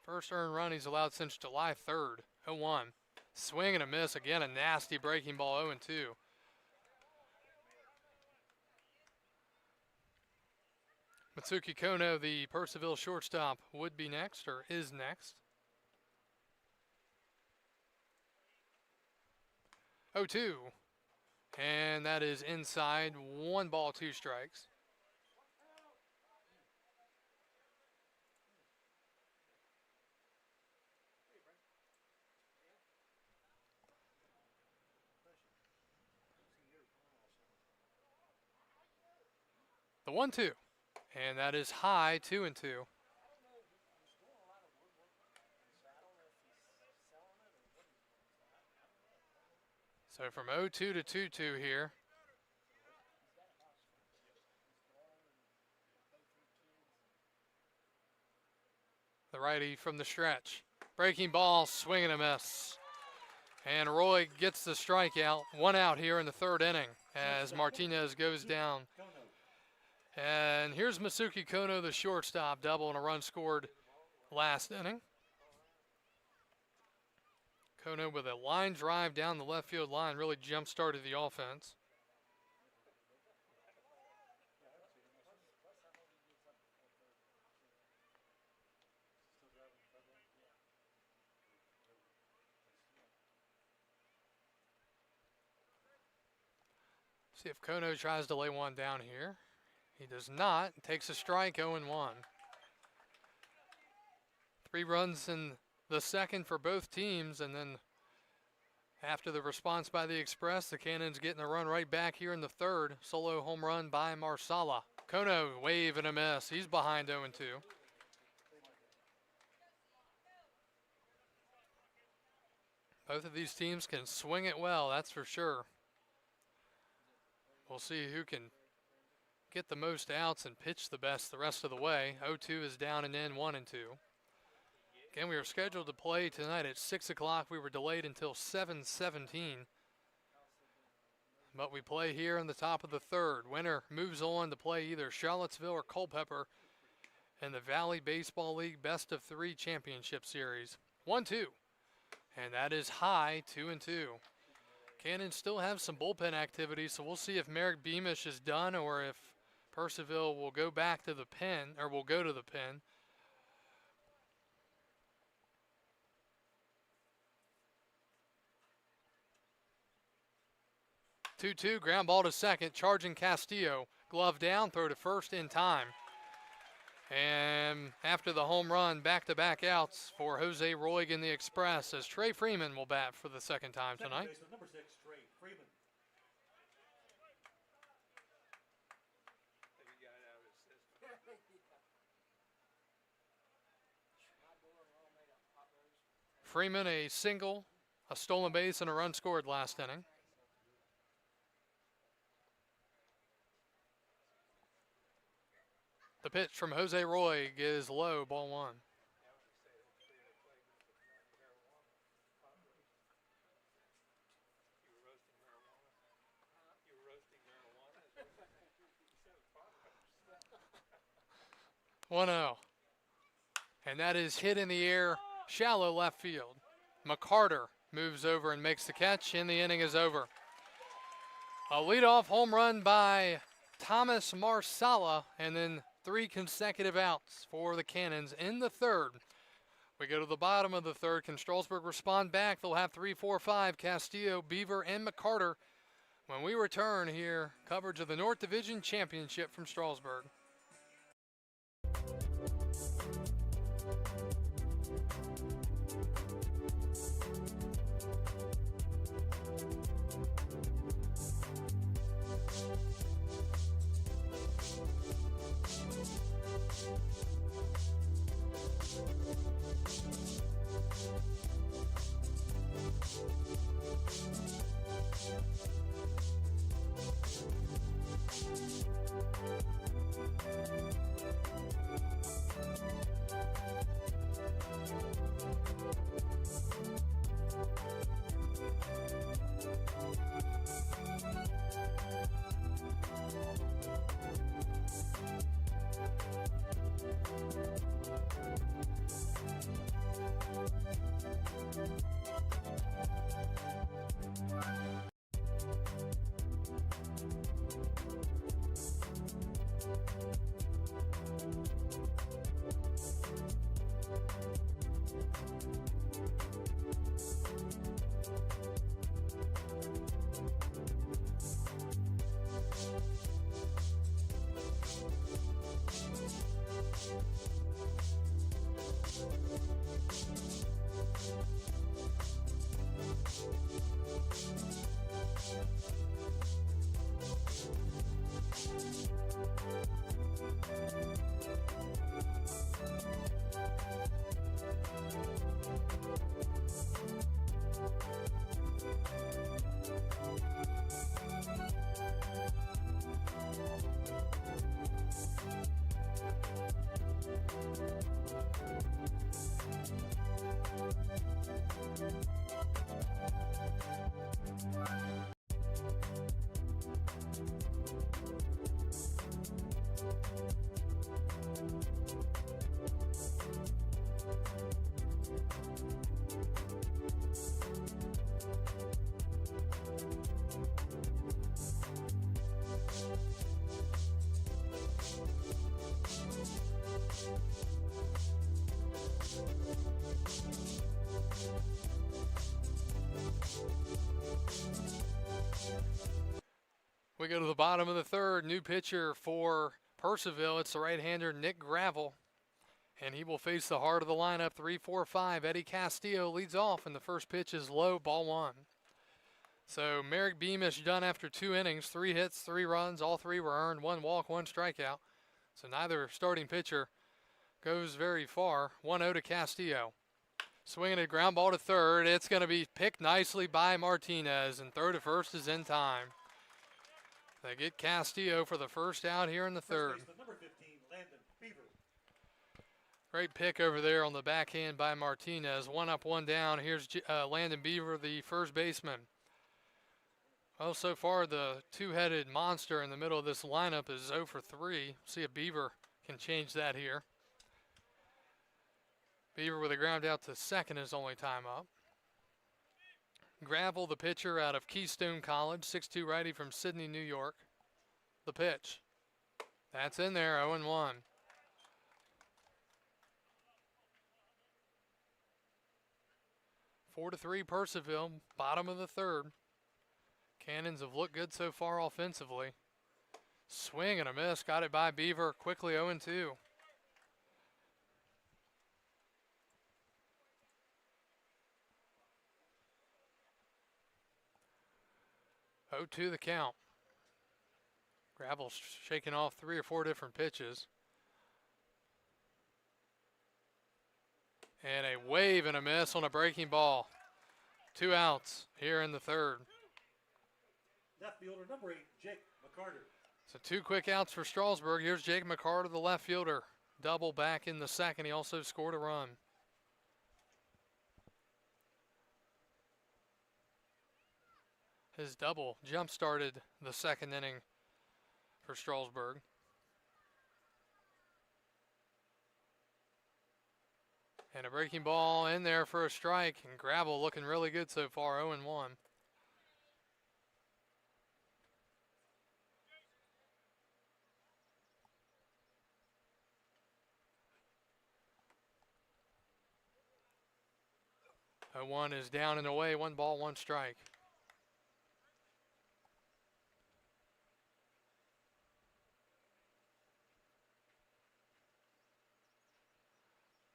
First earned run he's allowed since July 3rd, 0-1. Swing and a miss, again a nasty breaking ball, 0-2. Mitsuki Kono, the Purcellville shortstop, would be next, or is next. 0-2. And that is inside. 1 ball, 2 strikes. The 1-2. And that is high, 2-2. So from 0-2 to 2-2 here. The righty from the stretch. Breaking ball, swing and a miss. And Roy gets the strikeout. 1 out here in the 3rd inning as Martinez goes down. And here's Masuki Kono, the shortstop, double and a run scored last inning. Kono with a line drive down the left field line really jump-started the offense. See if Kono tries to lay one down here. He does not. Takes a strike, 0-1. 3 runs in the 2nd for both teams, and then after the response by the Express, the Cannons getting a run right back here in the 3rd. Solo home run by Marsala. Kono, wave and a miss. He's behind 0-2. Both of these teams can swing it well, that's for sure. We'll see who can get the most outs and pitch the best the rest of the way. 0-2 is down and in, 1-2. Again, we were scheduled to play tonight at 6 o'clock. We were delayed until 7:17. But we play here in the top of the 3rd. Winner moves on to play either Charlottesville or Culpeper in the Valley Baseball League Best of 3 Championship Series. 1-2. And that is high, 2-2. Cannons still have some bullpen activity, so we'll see if Merrick Beamish is done or if Purcellville will go back to the pen, or will go to the pen. 2-2, ground ball to second, charging Castillo. Glove down, throw to first in time. And after the home run, back-to-back outs for Jose Roig in the Express as Trey Freeman will bat for the 2nd time tonight. Number 6, Trey Freeman. Freeman a single, a stolen base, and a run scored last inning. The pitch from Jose Roig is low, ball 1. One 0. And that is hit in the air, shallow left field. McCarter moves over and makes the catch, and the inning is over. A leadoff home run by Thomas Marsala, and then 3 consecutive outs for the Cannons in the 3rd. We go to the bottom of the 3rd. Can Strasburg respond back? They'll have 3, 4, 5, Castillo, Beaver, and McCarter when we return here. Coverage of the North Division Championship from Strasburg. We go to the bottom of the third. New pitcher for Purcellville. It's the right-hander Nick Gravel. And he will face the heart of the lineup, 3-4-5. Eddie Castillo leads off, and the first pitch is low, ball one. So Merrick Beamish done after 2 innings, 3 hits, 3 runs. All 3 were earned, 1 walk, 1 strikeout. So neither starting pitcher goes very far. 1-0 to Castillo. Swinging a ground ball to third. It's going to be picked nicely by Martinez, and throw to first is in time. They get Castillo for the first out here in the third. First baseman, number 15, Landon Beaver. Great pick over there on the backhand by Martinez. 1 up, 1 down. Here's Landon Beaver, the first baseman. Well, so far the two-headed monster in the middle of this lineup is 0 for 3. See if Beaver can change that here. Beaver with a ground out to second is only time up. Gravel, the pitcher out of Keystone College, 6'2" righty from Sydney, New York. The pitch. That's in there, 0-1. Four to 3 Purcellville, bottom of the third. Cannons have looked good so far offensively. Swing and a miss, got it by Beaver, quickly 0-2. 0-2 the count. Gravel's shaking off 3 or 4 different pitches. And a wave and a miss on a breaking ball. 2 outs here in the third. Left fielder, number 8, Jake McCarter. So 2 quick outs for Strasburg. Here's Jake McCarter, the left fielder. Double back in the second. He also scored a run. His double jump-started the second inning for Strasburg. And a breaking ball in there for a strike. And Gravel looking really good so far, 0-1. 0-1 is down and away, 1 ball, 1 strike.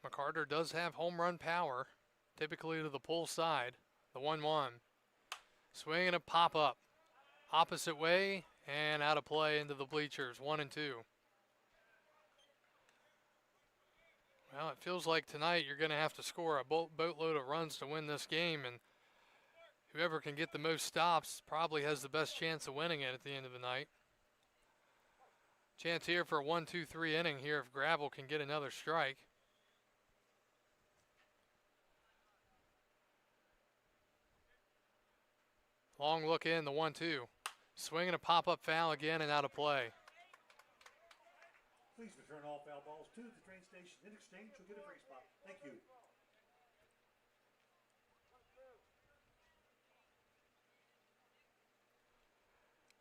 McCarter does have home run power, typically to the pull side. The 1-1. Swing and a pop-up. Opposite way and out of play into the bleachers, 1-2. Well, it feels like tonight you're going to have to score a boatload of runs to win this game, and whoever can get the most stops probably has the best chance of winning it at the end of the night. Chance here for a 1-2-3 inning here if Gravel can get another strike. Long look in, the 1-2. Swing and a pop-up foul again and out of play. Please return all foul balls to the train station. In exchange, you'll get a free spot. Thank you.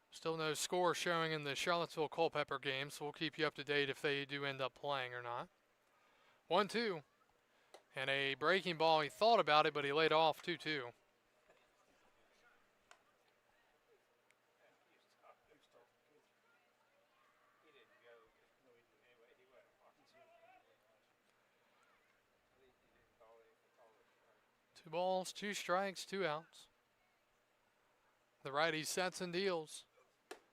Still no score showing in the Charlottesville Culpeper game, so we'll keep you up to date if they do end up playing or not. 1-2. And a breaking ball. He thought about it, but he laid off 2-2. Two balls, 2 strikes, 2 outs. The righty sets and deals.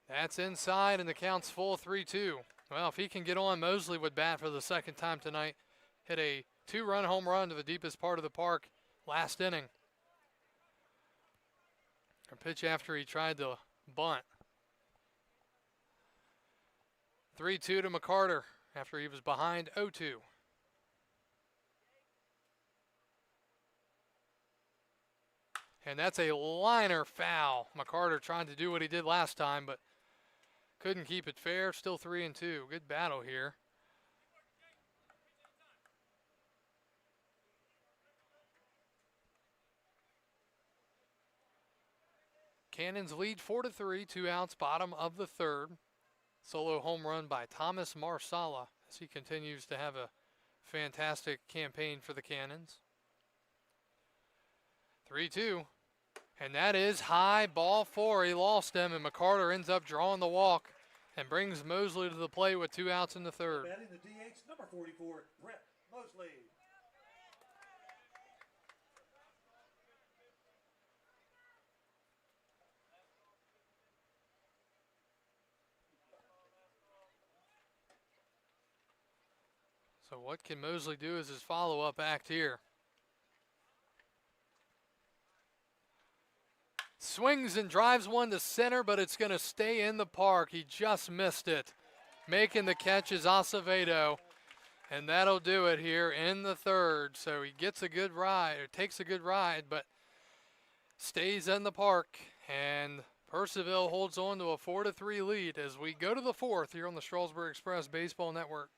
That's inside, and the count's full, 3-2. Well, if he can get on, Mosley would bat for the second time tonight. Hit a 2-run home run to the deepest part of the park last inning. A pitch after he tried to bunt. 3-2 to McCarter. after he was behind 0-2. And that's a liner foul. McCarter trying to do what he did last time, but couldn't keep it fair. Still 3-2. Good battle here. Cannons lead 4-3, 2 outs, bottom of the third. Solo home run by Thomas Marsala as he continues to have a fantastic campaign for the Cannons. 3-2, and that is high, ball 4. He lost him, and McCarter ends up drawing the walk and brings Mosley to the plate with 2 outs in the third. Batting the DH, number 44, Brett Mosley. So what can Mosley do as his follow-up act here? Swings and drives one to center, but it's going to stay in the park. He just missed it. Making the catch is Acevedo, and that'll do it here in the third. So he gets a good ride, or takes a good ride, but stays in the park, and Purcellville holds on to a 4-3 lead as we go to the fourth here on the Strasburg Express Baseball Network.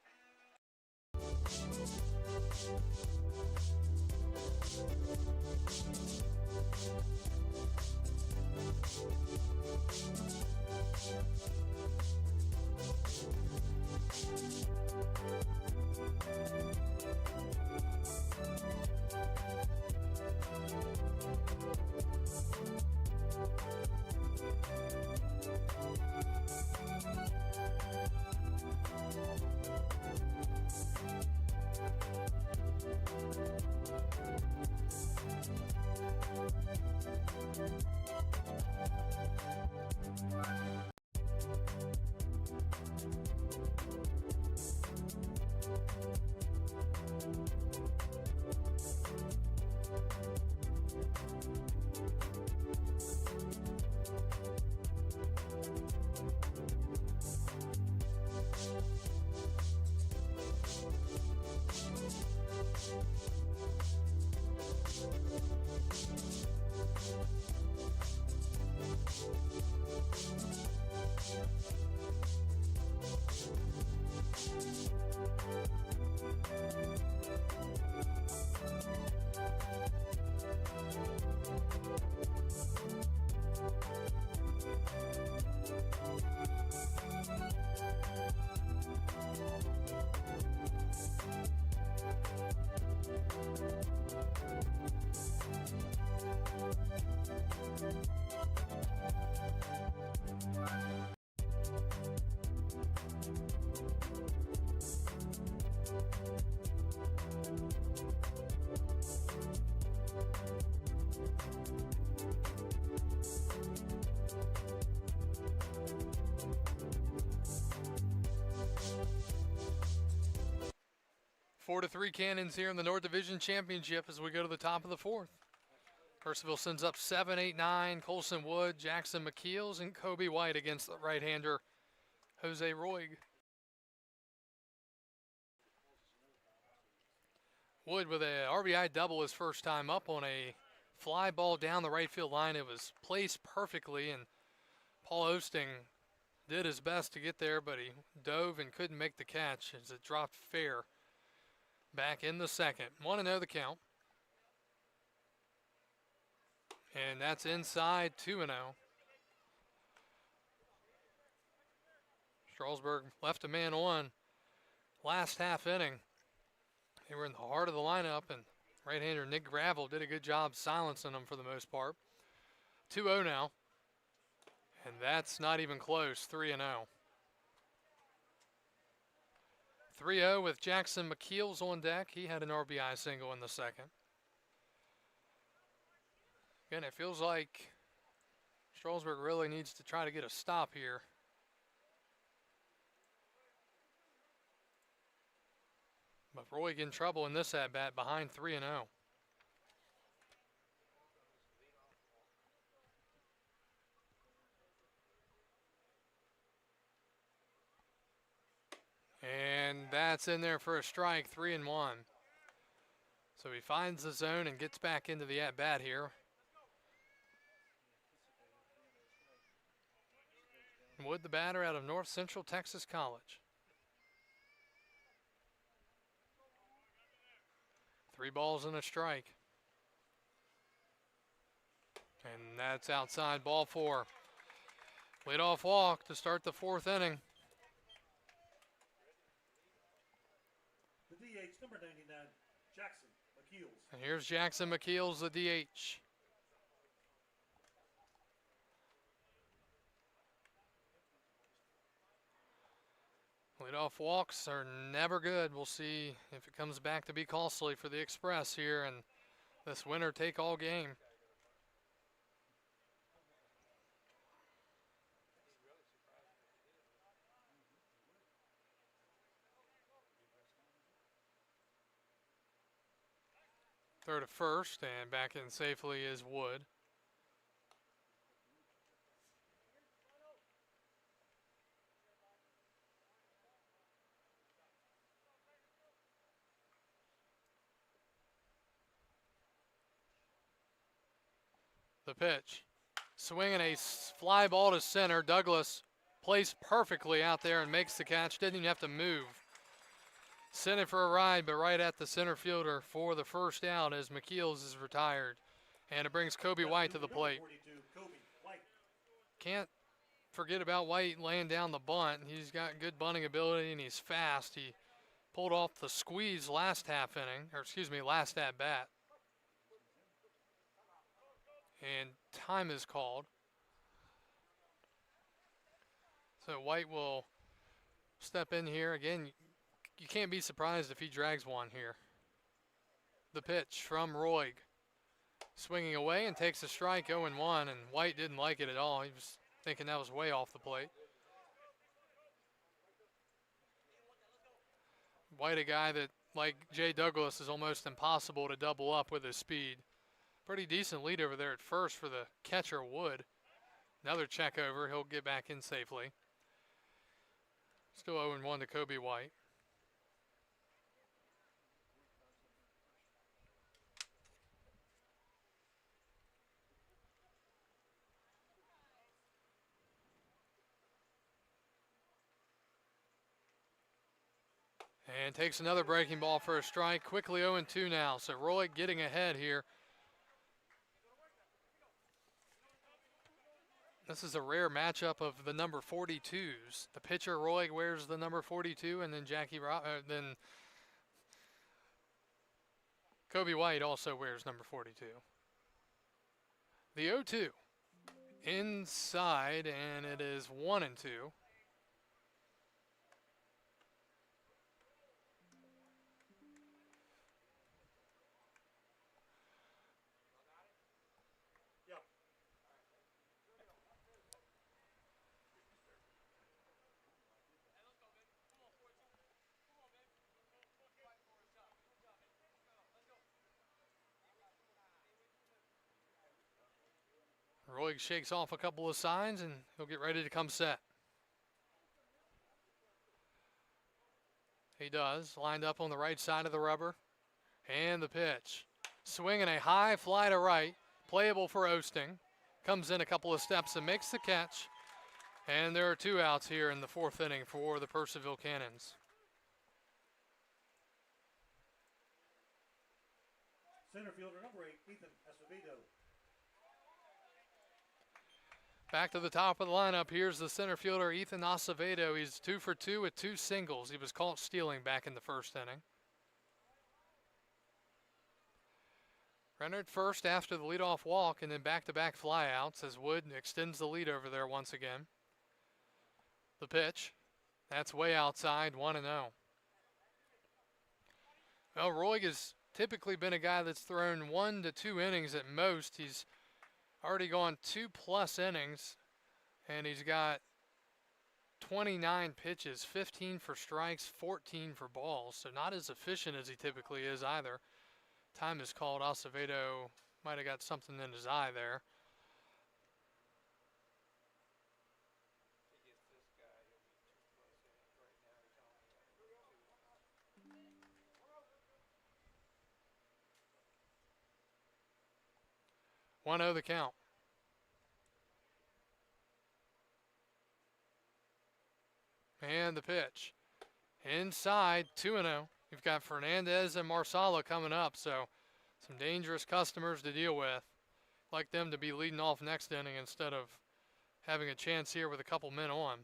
Four to three Cannons here in the North Division Championship as we go to the top of the fourth. Purcellville sends up 7, 8, 9. Colson Wood, Jackson McKeels, and Kobe White against the right-hander Jose Roig. Wood with a RBI double his first time up on a fly ball down the right field line. It was placed perfectly, and Paul Osting did his best to get there, but he dove and couldn't make the catch as it dropped fair. Back in the second. 1-0 the count. And that's inside 2-0. Strasburg left a man on last half inning. They were in the heart of the lineup, and right-hander Nick Gravel did a good job silencing them for the most part. 2-0 now. And that's not even close. 3-0. 3-0 with Jackson McKeels on deck. He had an RBI single in the second. Again, it feels like Strasburg really needs to try to get a stop here. But Roig in trouble in this at-bat behind 3-0. And and that's in there for a strike, 3-1. So he finds the zone and gets back into the at-bat here. Wood, the batter out of North Central Texas College. 3 balls and a strike. And that's outside, ball 4. Leadoff walk to start the 4th inning. The DH, number 99, Jackson McKeels. And here's Jackson McKeels, the DH. Leadoff walks are never good. We'll see if it comes back to be costly for the Express here in this winner-take-all game. Throw to first, and back in safely is Wood. The pitch. Swinging a fly ball to center. Douglas placed perfectly out there and makes the catch. Didn't even have to move. Sent it for a ride, but right at the center fielder for the first out as McKeels is retired. And it brings Kobe White to the plate. 42, Kobe White. Can't forget about White laying down the bunt. He's got good bunting ability and he's fast. He pulled off the squeeze last half inning, or excuse me, last at bat. And time is called. So White will step in here. Again, you can't be surprised if he drags one here. The pitch from Roig. Swinging away and takes a strike, 0-1, and White didn't like it at all. He was thinking that was way off the plate. White, a guy that, like Jay Douglas, is almost impossible to double up with his speed. Pretty decent lead over there at first for the catcher, Wood. Another check over. He'll get back in safely. Still 0-1 to Kobe White. And takes another breaking ball for a strike. Quickly 0-2 now. So Roy getting ahead here. This is a rare matchup of the number 42s. The pitcher, Roy, wears the number 42, and then then Kobe White also wears number 42. The 0-2 inside, and it is 1-2. Roy shakes off a couple of signs and he'll get ready to come set. He does, lined up on the right side of the rubber. And the pitch. Swinging a high fly to right, playable for Oasting. Comes in a couple of steps and makes the catch. And there are 2 outs here in the 4th inning for the Purcellville Cannons. Center fielder number 8, Ethan Acevedo. Back to the top of the lineup. Here's the center fielder, Ethan Acevedo. He's 2 for 2 with 2 singles. He was caught stealing back in the 1st inning. Runner at first after the leadoff walk and then back-to-back flyouts as Wood extends the lead over there once again. The pitch. That's way outside, 1-0. Well, Roy has typically been a guy that's thrown 1 to 2 innings at most. He's already gone 2+ innings, and he's got 29 pitches, 15 for strikes, 14 for balls, so not as efficient as he typically is either. Time is called. Acevedo might have got something in his eye there. 1-0 the count. And the pitch. Inside, 2-0. You've got Fernandez and Marsala coming up, so some dangerous customers to deal with. Like them to be leading off next inning instead of having a chance here with a couple men on.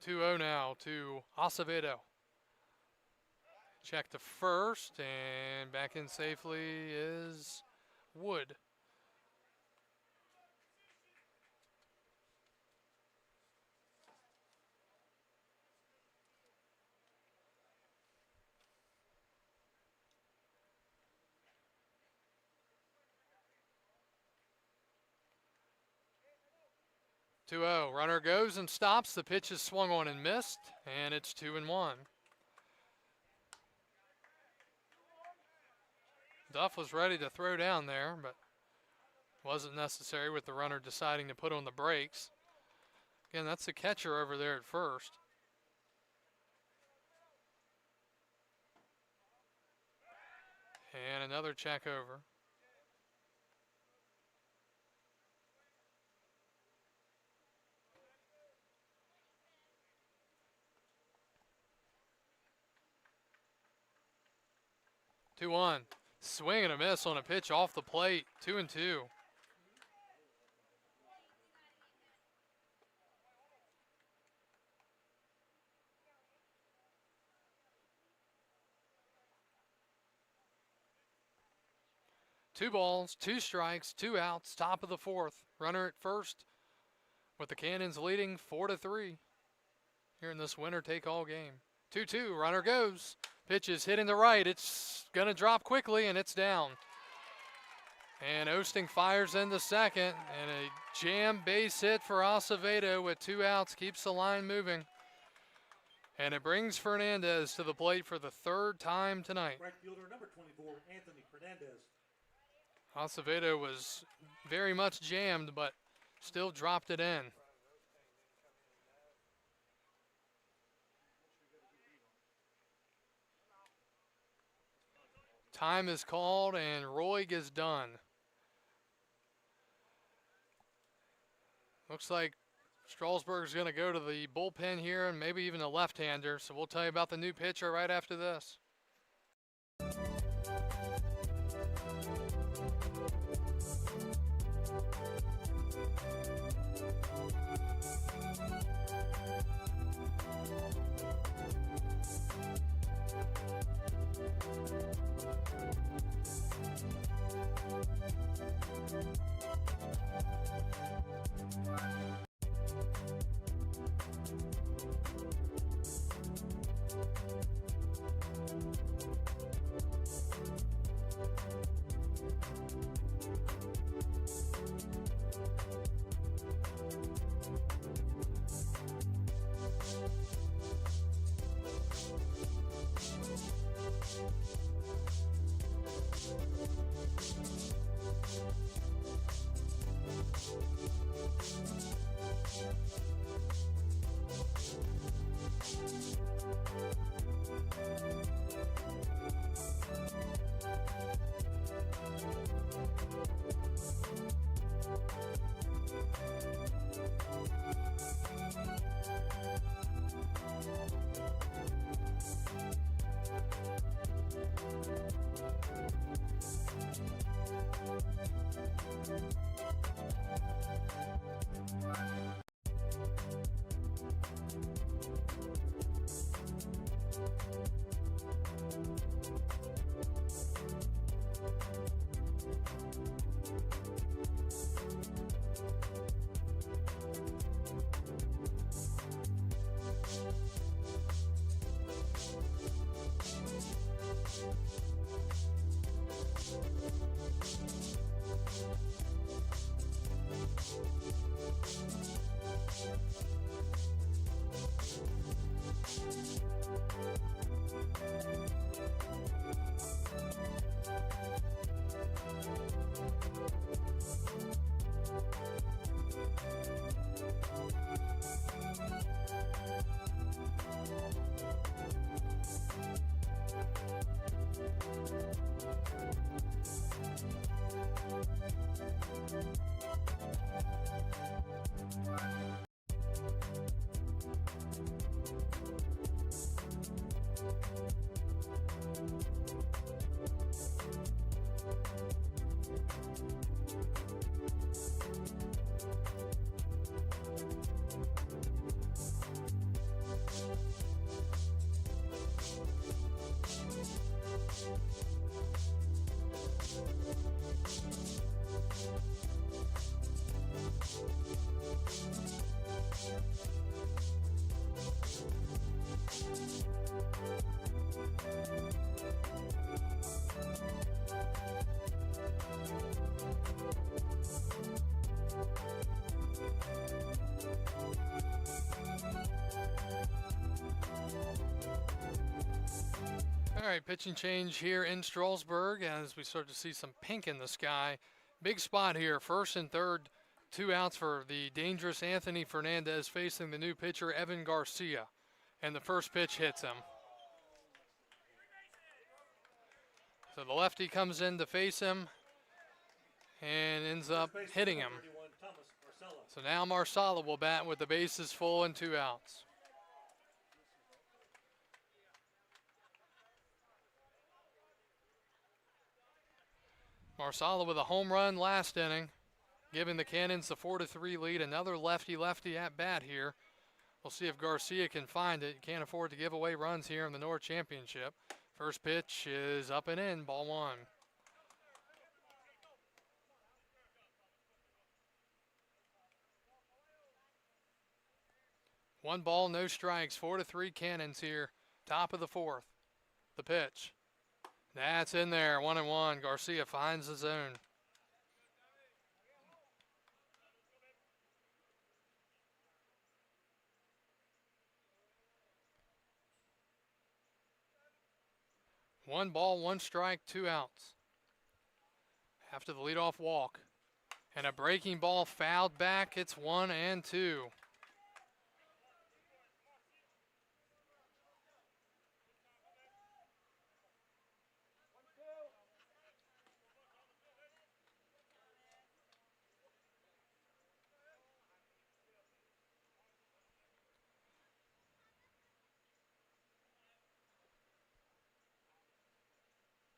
2-0 now to Acevedo. Check to first, and back in safely is Wood. Runner goes and stops. The pitch is swung on and missed, and it's 2-1. Duff was ready to throw down there, but wasn't necessary with the runner deciding to put on the brakes. Again, that's the catcher over there at first. And another check over. Two-one. Swing and a miss on a pitch off the plate. 2-2. Two balls, 2 strikes, 2 outs, top of the 4th. Runner at first with the Cannons leading 4-3 here in this winner-take-all game. 2-2, runner goes. Pitch is hitting the right. It's going to drop quickly, and it's down. And Osting fires into second, and a jam base hit for Acevedo with 2 outs keeps the line moving. And it brings Fernandez to the plate for the 3rd time tonight. Right fielder number 24, Anthony Fernandez. Acevedo was very much jammed, but still dropped it in. Time is called, and Roig is done. Looks like Strasburg's going to go to the bullpen here and maybe even a left-hander. So we'll tell you about the new pitcher right after this. All right, pitching change here in Strasburg as we start to see some pink in the sky. Big spot here, first and third, 2 outs for the dangerous Anthony Fernandez facing the new pitcher Evan Garcia. And the first pitch hits him. So the lefty comes in to face him and ends up hitting him. So now Marsala will bat with the bases full and 2 outs. Marsala with a home run last inning, giving the Cannons the 4-3 lead. Another lefty-lefty at bat here. We'll see if Garcia can find it. Can't afford to give away runs here in the North Championship. First pitch is up and in, ball 1. One ball, no strikes, 4-3 Cannons here. Top of the 4th. The pitch. That's in there, 1-1. Garcia finds the zone. One ball, 1 strike, 2 outs. After the leadoff walk. And a breaking ball fouled back. It's 1-2.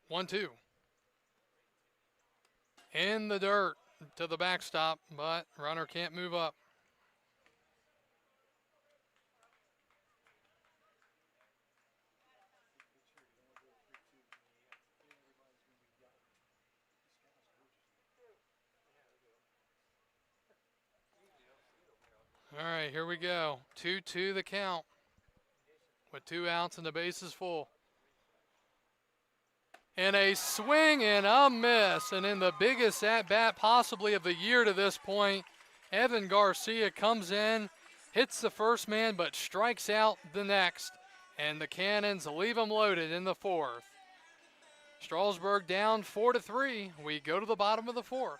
One, 2. In the dirt to the backstop, but runner can't move up. All right, here we go. 2-2 the count with 2 outs and the bases full. And a swing and a miss. And in the biggest at-bat possibly of the year to this point, Evan Garcia comes in, hits the first man, but strikes out the next. And the Cannons leave them loaded in the 4th. Strasburg down 4-3. We go to the bottom of the 4th.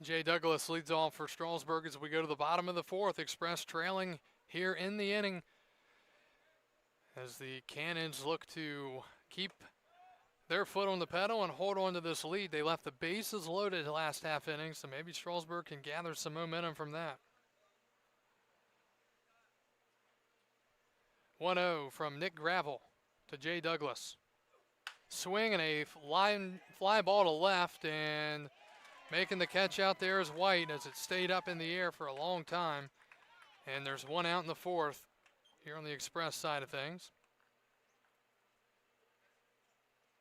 Jay Douglas leads off for Strasburg as we go to the bottom of the 4th. Express trailing here in the inning as the Cannons look to keep their foot on the pedal and hold on to this lead. They left the bases loaded last half inning, so maybe Strasburg can gather some momentum from that. 1-0 from Nick Gravel to Jay Douglas. Swing and a fly ball to left, and Making the catch out there is White as it stayed up in the air for a long time. And there's one out in the fourth here on the Express side of things.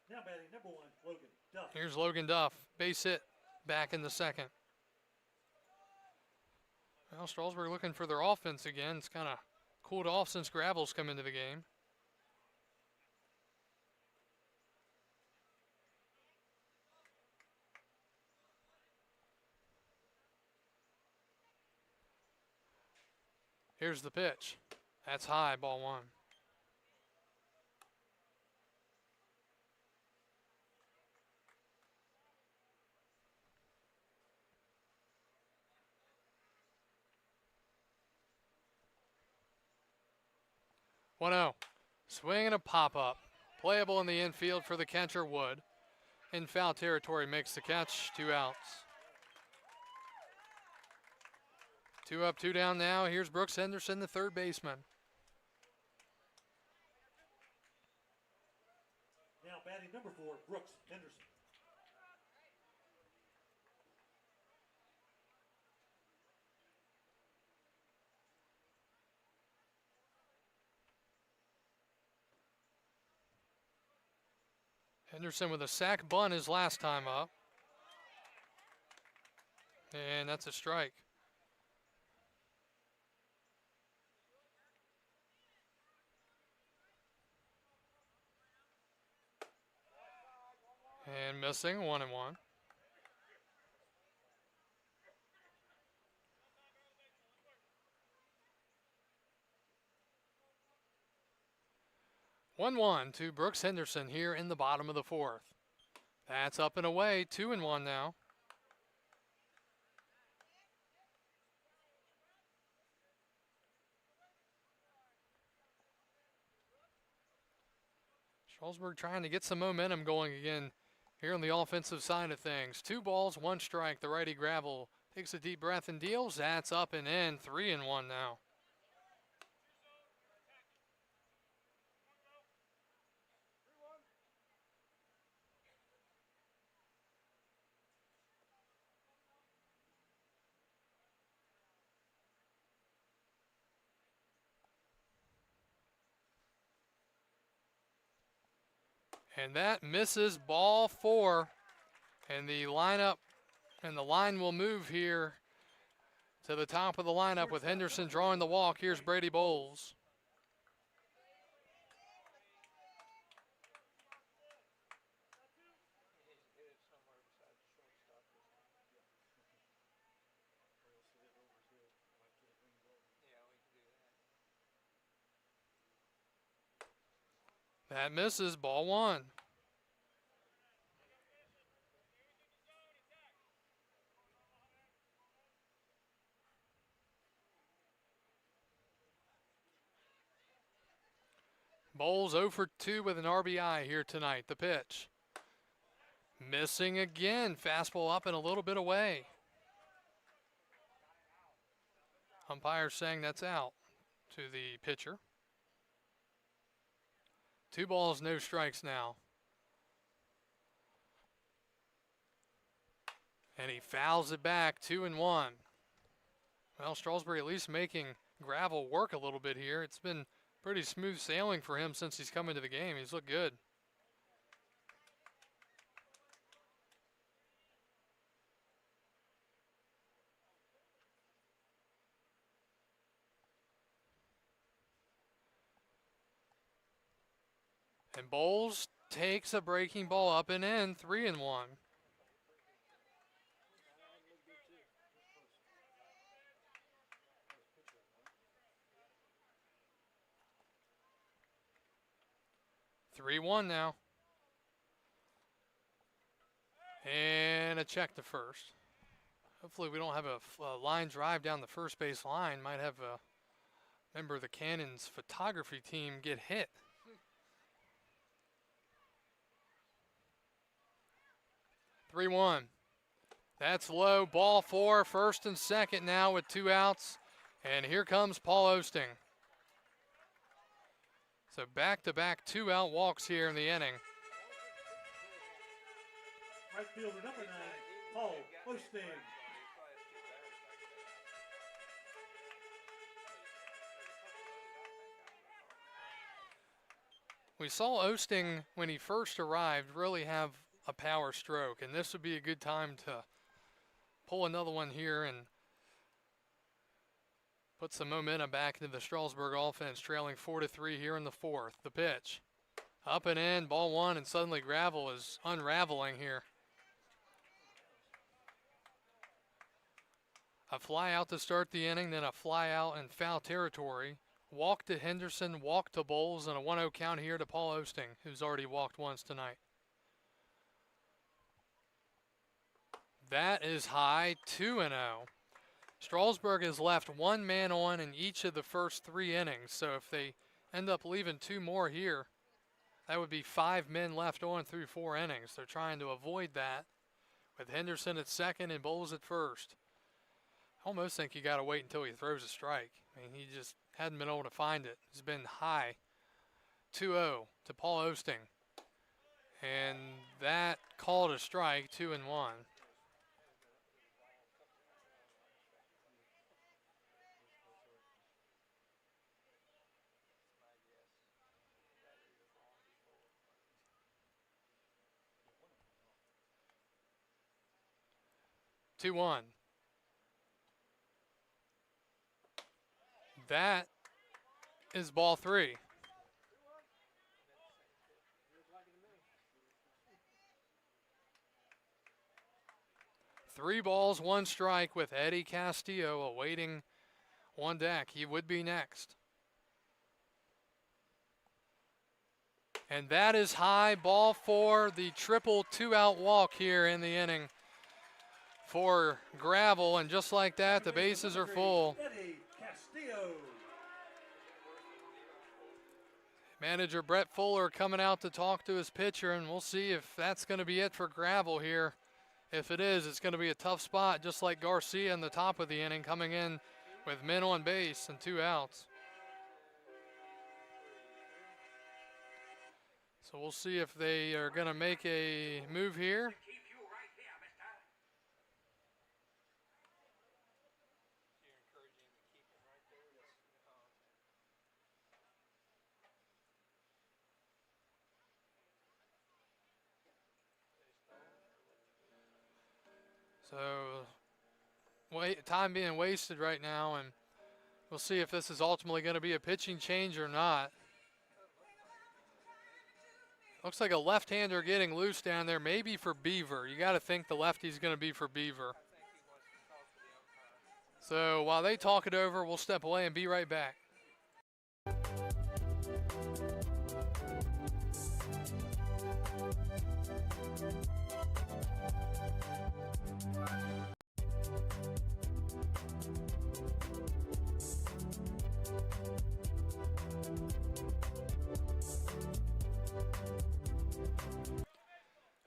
Now batting number 1, Logan Duff. Here's Logan Duff, base hit, back in the second. Well, Strasburg looking for their offense again. It's kind of cooled off since Gravel's come into the game. Here's the pitch. That's high, ball 1. One 0. Swing and a pop-up. Playable in the infield for the catcher, Wood. In foul territory, makes the catch, 2 outs. 2 up, 2 down now. Here's Brooks Henderson, the third baseman. Now batting number 4, Brooks Henderson. Henderson with a sac bunt his last time up. And that's a strike. And missing, 1-1. One to Brooks Henderson here in the bottom of the fourth. That's up and away, 2-1 now. Strasburg trying to get some momentum going again here on the offensive side of things. 2 balls, 1 strike. The righty Gravel takes a deep breath and deals. That's up and in, 3-1 now. And that misses, ball 4. And the lineup and the line will move here to the top of the lineup with Henderson drawing the walk. Here's Brady Bowles. That misses, ball 1. Bowles 0 for 2 with an RBI here tonight. The pitch. Missing again. Fastball up and a little bit away. Umpire saying that's out to the pitcher. 2 balls, no strikes now. And he fouls it back, 2-1. Well, Strasburg at least making Gravel work a little bit here. It's been pretty smooth sailing for him since he's come into the game. He's looked good. And Bowles takes a breaking ball up and in, 3-1. Three-one now. And a check to first. Hopefully we don't have a line drive down the first base line. Might have a member of the Cannons photography team get hit. 3-1. That's low. Ball 4, first and second now with 2 outs. And here comes Paul Osting. So back-to-back 2-out walks here in the inning. Right fielder number 9, Paul Osting. We saw Osting, when he first arrived, really have a power stroke, and this would be a good time to pull another one here and put some momentum back into the Strasburg offense, trailing 4-3 here in the fourth. The pitch. Up and in, ball one, and suddenly Gravel is unraveling here. A fly out to start the inning, then a fly out in foul territory. Walk to Henderson, walk to Bowles, and a 1-0 count here to Paul Osting, who's already walked once tonight. That is high, 2-0. Strasburg has left one man on in each of the first 3 innings, so if they end up leaving 2 more here, that would be 5 men left on through 4 innings. They're trying to avoid that with Henderson at second and Bowles at first. I almost think you got to wait until he throws a strike. I mean, he just hadn't been able to find it. He's been high. 2-0 to Paul Osting. And that called a strike, 2-1. That is ball 3. Three balls, 1 strike with Eddie Castillo awaiting on deck. He would be next. And that is high, ball 4, the triple 2-out walk here in the inning for Gravel, and just like that, the bases are full. Eddie Castillo. Manager Brett Fuller coming out to talk to his pitcher, and we'll see if that's going to be it for Gravel here. If it is, it's going to be a tough spot, just like Garcia in the top of the inning, coming in with men on base and 2 outs. So we'll see if they are going to make a move here. So time being wasted right now, and we'll see if this is ultimately going to be a pitching change or not. Looks like a left-hander getting loose down there, maybe for Beaver. You got to think the lefty's going to be for Beaver. So while they talk it over, we'll step away and be right back.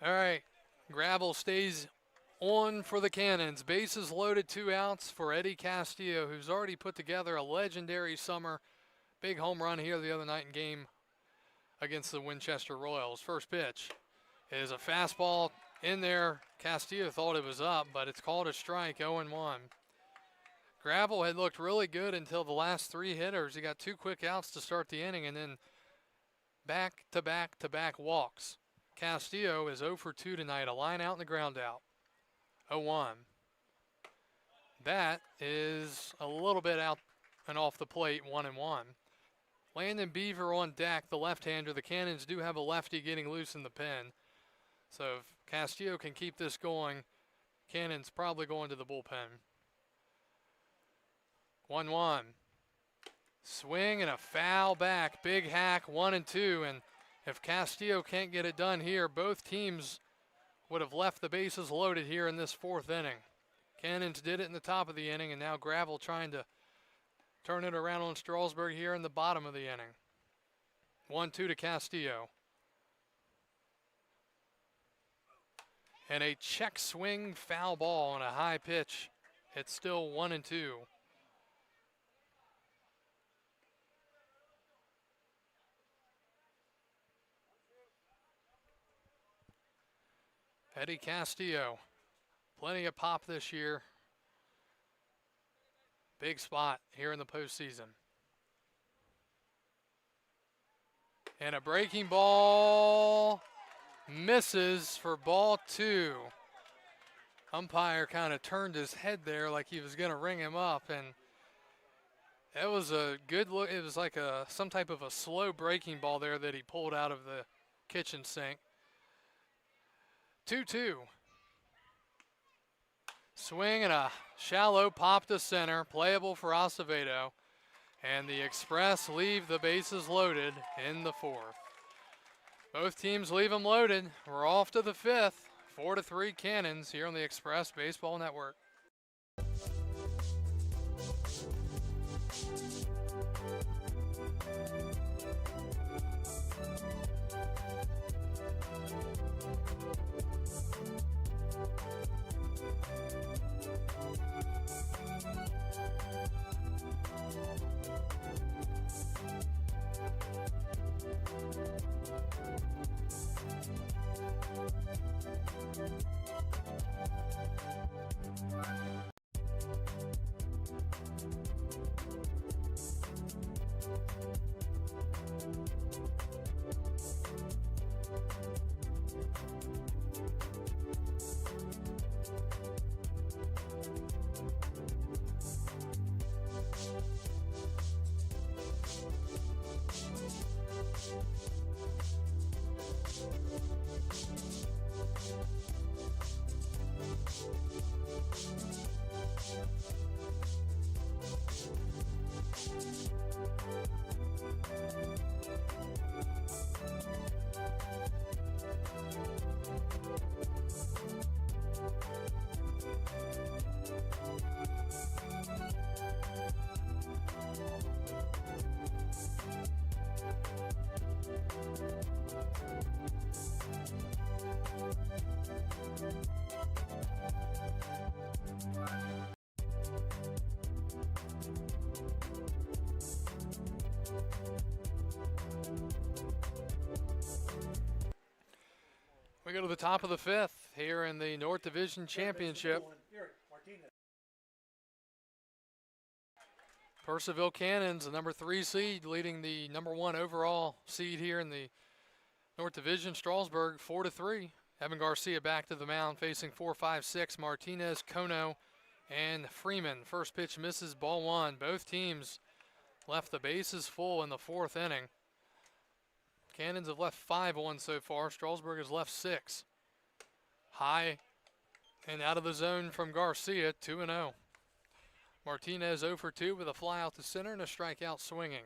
All right, Gravel stays on for the Cannons. Bases loaded, 2 outs for Eddie Castillo, who's already put together a legendary summer. Big home run here the other night in game against the Winchester Royals. First pitch is a fastball in there. Castillo thought it was up, but it's called a strike, 0-1. Gravel had looked really good until the last 3 hitters. He got 2 quick outs to start the inning, and then back-to-back walks. Castillo is 0 for 2 tonight, a line out and a ground out. 0-1. That is a little bit out and off the plate, 1-1. Landon Beaver on deck, the left-hander. The Cannons do have a lefty getting loose in the pen. So if Castillo can keep this going, Cannons probably going to the bullpen. 1-1. Swing and a foul back. Big hack, 1-2. And if Castillo can't get it done here, both teams would have left the bases loaded here in this 4th inning. Cannons did it in the top of the inning, and now Gravel trying to turn it around on Strasburg here in the bottom of the inning. 1-2 to Castillo. And a check swing foul ball on a high pitch. It's still 1-2. Eddie Castillo Plenty of pop this year. Big spot here in the postseason. And a breaking ball misses for ball 2. Umpire kind of turned his head there like he was going to ring him up, and that was a good look. It was like some type of a slow breaking ball there that he pulled out of the kitchen sink. 2-2. Swing and a shallow pop to center, playable for Acevedo, and the Express leave the bases loaded in the 4th. Both teams leave them loaded. We're off to the 5th. 4-3 Cannons here on the Express Baseball Network. We go to the top of the 5th here in the North Division Championship. Purcellville Cannons, the number 3 seed, leading the number 1 overall seed here in the North Division. Strasburg 4-3. Evan Garcia back to the mound, facing 4-5-6 Martinez, Kono, and Freeman. First pitch misses, ball 1. Both teams left the bases full in the 4th inning. Cannons have left 5 on so far. Strasburg has left 6. High and out of the zone from Garcia, 2-0. Martinez 0 for 2 with a fly out to center and a strikeout swinging.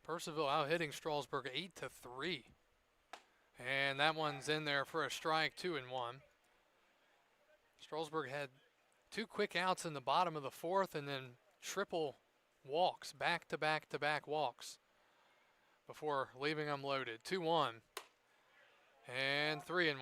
Purcellville out hitting Strasburg 8-3. And that one's in there for a strike, 2-1. Strasburg had 2 quick outs in the bottom of the 4th and then triple walks, back-to-back walks before leaving them loaded. 2-1 and 3-1.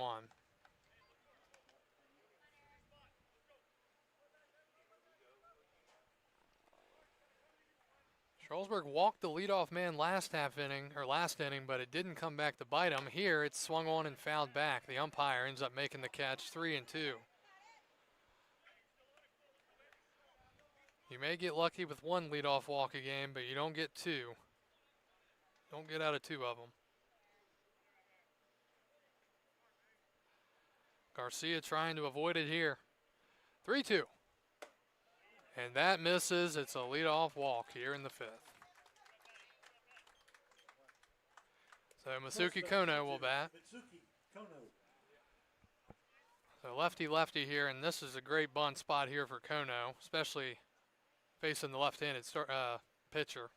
Strasburg walked the leadoff man last inning, but it didn't come back to bite him. Here, it's swung on and fouled back. The umpire ends up making the catch, 3-2. You may get lucky with 1 leadoff walk a game, but you don't get 2. Don't get out of 2 of them. Garcia trying to avoid it here. 3-2. And that misses. It's a leadoff walk here in the 5th. So Masuki Kono will bat. So lefty here, and this is a great bunt spot here for Kono, especially facing the left-handed pitcher.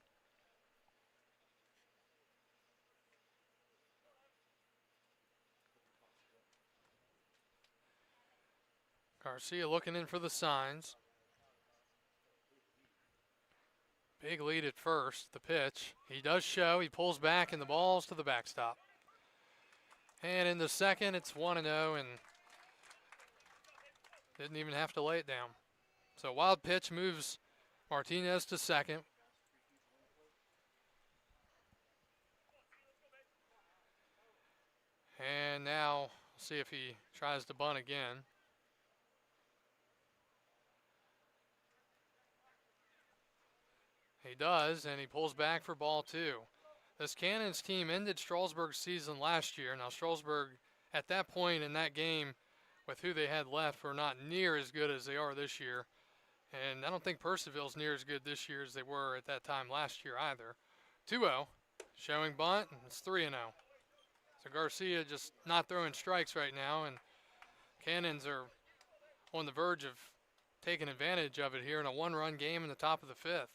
Garcia looking in for the signs. Big lead at first, the pitch. He does show, he pulls back, and the ball's to the backstop. And in the second, it's 1-0, and didn't even have to lay it down. So wild pitch moves Martinez to second. And now see if he tries to bunt again. He does, and he pulls back for ball 2. This Cannons team ended Strasburg's season last year. Now Strasburg, at that point in that game, with who they had left, were not near as good as they are this year. And I don't think Purcellville's near as good this year as they were at that time last year either. 2-0, showing bunt, and it's 3-0. So Garcia just not throwing strikes right now, and Cannons are on the verge of taking advantage of it here in a one-run game in the top of the 5th.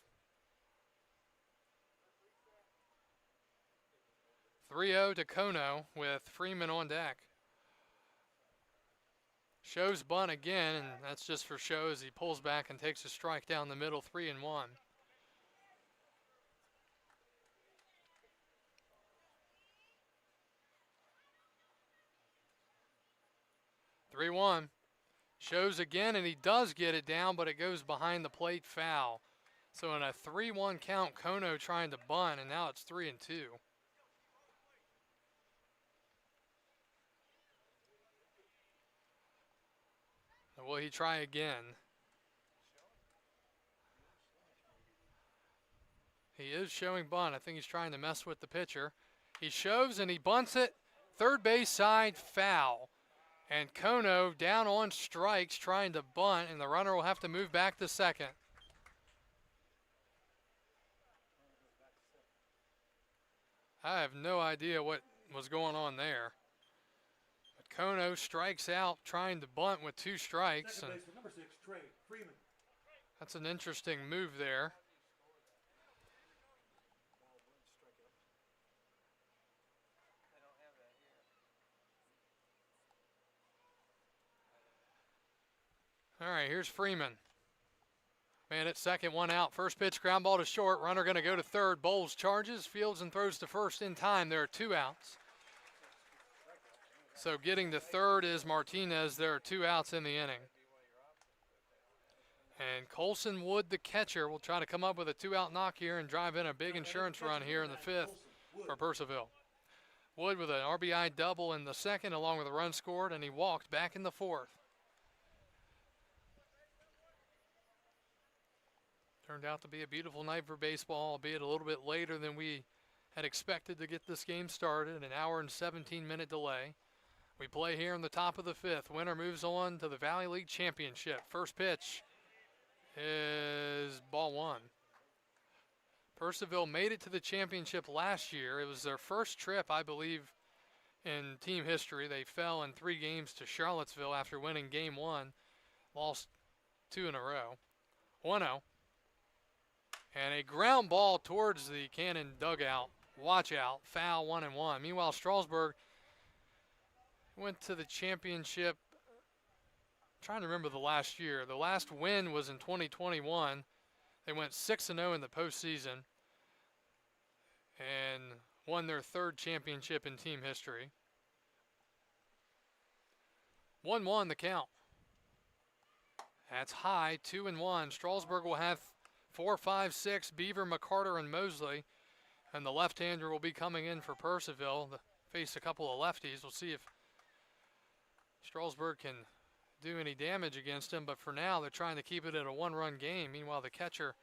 3-0 to Kono with Freeman on deck. Shows bunt again, and that's just for show as he pulls back and takes a strike down the middle, 3-1. 3-1. Shows again, and he does get it down, but it goes behind the plate foul. So in a 3-1 count, Kono trying to bunt, and now it's 3-2. Will he try again? He is showing bunt. I think he's trying to mess with the pitcher. He shoves and he bunts it. Third base side foul. And Kono down on strikes trying to bunt, and the runner will have to move back to second. I have no idea what was going on there. But Kono strikes out trying to bunt with 2 strikes. Second And baseman, number 6, Trey Freeman. that's an interesting move there. They don't have that here. All right, here's Freeman. Man at second, 1 out. First pitch, ground ball to short. Runner going to go to third. Bowles charges, fields, and throws to first in time. There are 2 outs. So getting to third is Martinez. There are 2 outs in the inning. And Colson Wood, the catcher, will try to come up with a 2-out knock here and drive in a big insurance run here in the 5th for Purcellville. Wood with an RBI double in the 2nd along with a run scored, and he walked back in the 4th. Turned out to be a beautiful night for baseball, albeit a little bit later than we had expected to get this game started, an hour and 17-minute delay. We play here in the top of the 5th. Winner moves on to the Valley League Championship. First pitch is ball 1. Purcellville made it to the championship last year. It was their first trip, I believe, in team history. They fell in 3 games to Charlottesville after winning game 1. Lost 2 in a row. 1-0. And a ground ball towards the Cannon dugout. Watch out. Foul, 1-1. Meanwhile, Strasburg went to the championship. I'm trying to remember the last year. The last win was in 2021. They went 6-0 in the postseason and won their 3rd championship in team history. 1-1 the count. That's high, 2-1. Strasburg will have 4, 5, 6, Beaver, McCarter, and Mosley. And the left-hander will be coming in for Purcellville to face a couple of lefties. We'll see if Strasburg can do any damage against him. But for now, they're trying to keep it at a 1-run game. Meanwhile, the catcher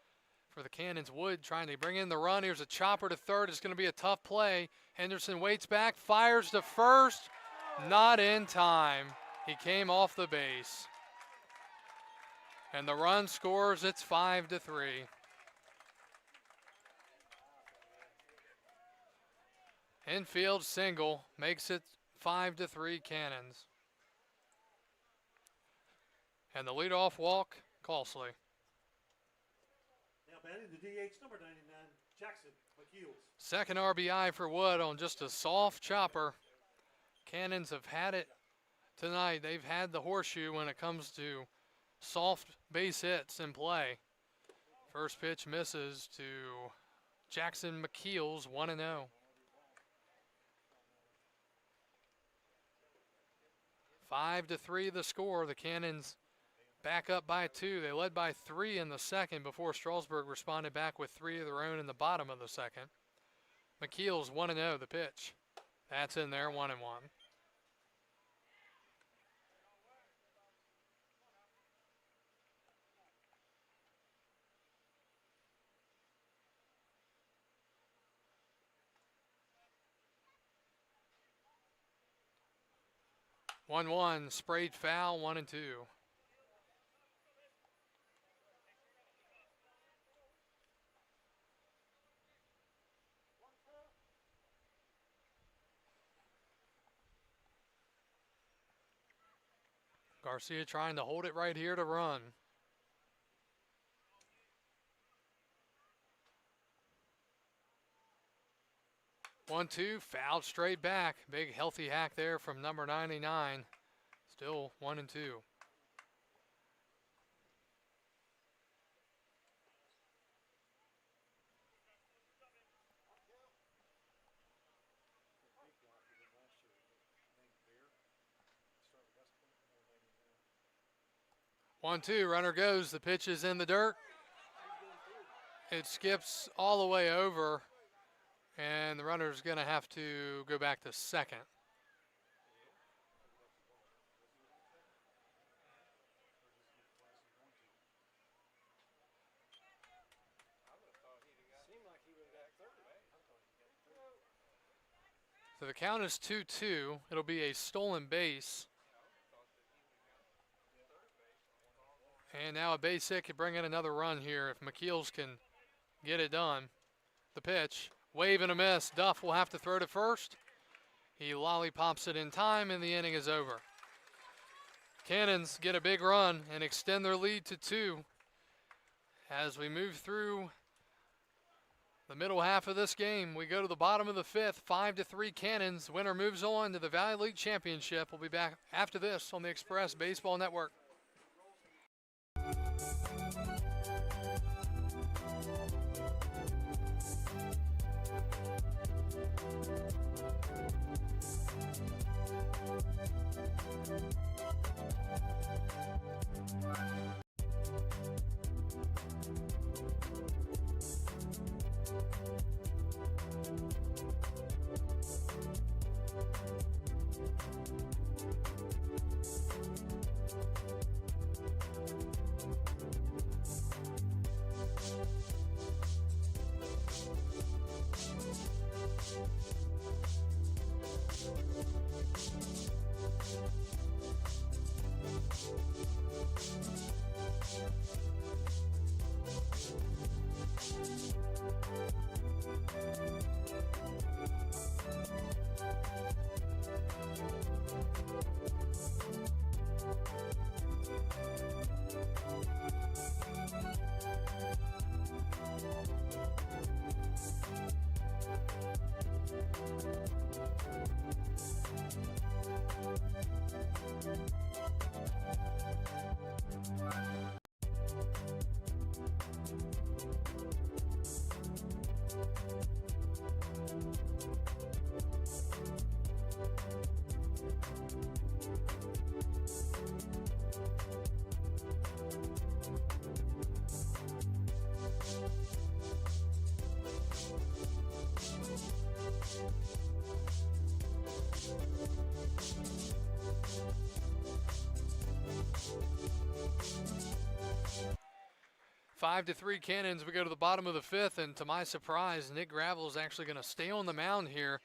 for the Cannons, Wood, trying to bring in the run. Here's a chopper to third. It's going to be a tough play. Henderson waits back, fires to first. Not in time. He came off the base. And the run scores. It's 5-3. Infield single makes it 5-3 Cannons. And the leadoff walk, costly. Now batting the DH, number 99, Jackson McKeels. Second RBI for Wood on just a soft chopper. Cannons have had it tonight. They've had the horseshoe when it comes to soft base hits in play. First pitch misses to Jackson McKeels, 1-0. 5-3 the score. The Cannons back up by 2. They led by 3 in the 2nd before Strasburg responded back with 3 of their own in the bottom of the 2nd. McKeels 1-0 the pitch. That's in there, 1-1. 1-1, sprayed foul, 1-2. Garcia trying to hold it right here to run. One, two, fouled straight back. Big healthy hack there from number 99. Still 1-2. One, two, runner goes. The pitch is in the dirt. It skips all the way over, and the runner's going to have to go back to second. So the count is 2-2. It'll be a stolen base. And now a base hit could bring in another run here if McKeels can get it done. The pitch, wave and a miss. Duff will have to throw to first. He lollipops it in time, and the inning is over. Cannons get a big run and extend their lead to 2. As we move through the middle half of this game, we go to the bottom of the 5th, 5-3 Cannons. Winner moves on to the Valley League Championship. We'll be back after this on the Express Baseball Network. Five to 3 Cannons. We go to the bottom of the 5th, and to my surprise, Nick Gravel is actually going to stay on the mound here.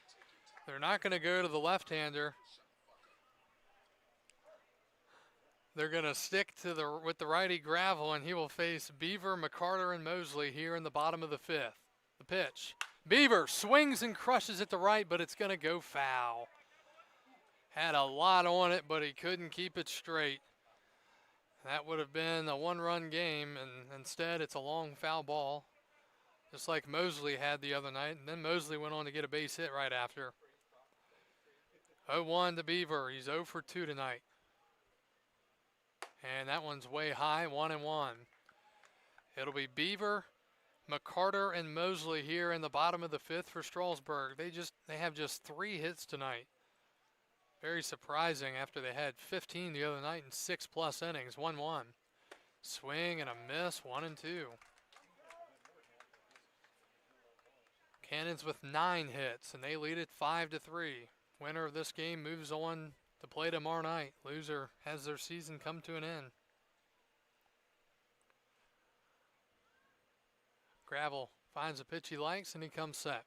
They're not going to go to the left-hander. They're going to stick to with the righty Gravel, and he will face Beaver, McCarter, and Mosley here in the bottom of the 5th. The pitch. Beaver swings and crushes it to right, but it's going to go foul. Had a lot on it, but he couldn't keep it straight. That would have been a one-run game, and instead it's a long foul ball, just like Mosley had the other night. And then Mosley went on to get a base hit right after. 0-1 to Beaver. He's 0 for 2 tonight. And that one's way high, 1-1. It'll be Beaver, McCarter, and Mosley here in the bottom of the 5th for Strasburg. They have just 3 hits tonight. Very surprising after they had 15 the other night in 6+ innings. 1-1. Swing and a miss, 1-2. Cannons with 9 hits, and they lead it 5-3. Winner of this game moves on to play tomorrow night. Loser has their season come to an end. Gravel finds a pitch he likes, and he comes set.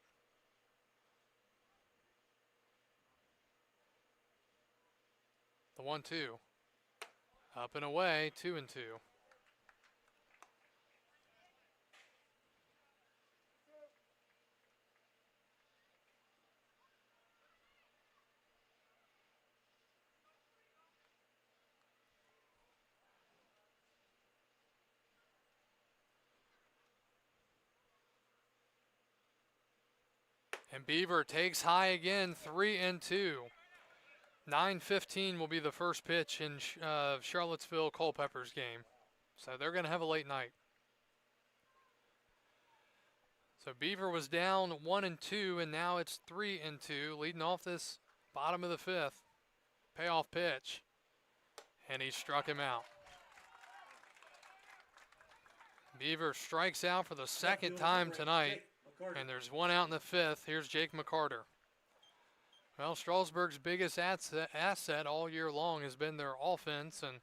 The 1-2. Up and away, 2-2. And Beaver takes high again, 3-2. 9:15 will be the first pitch in Charlottesville Culpeper's game. So they're going to have a late night. So Beaver was down 1-2, and now it's 3-2, leading off this bottom of the fifth. Payoff pitch. And he struck him out. Beaver strikes out for the second time tonight. And there's one out in the fifth. Here's Jake McCarter. Well, Strasburg's biggest asset all year long has been their offense. And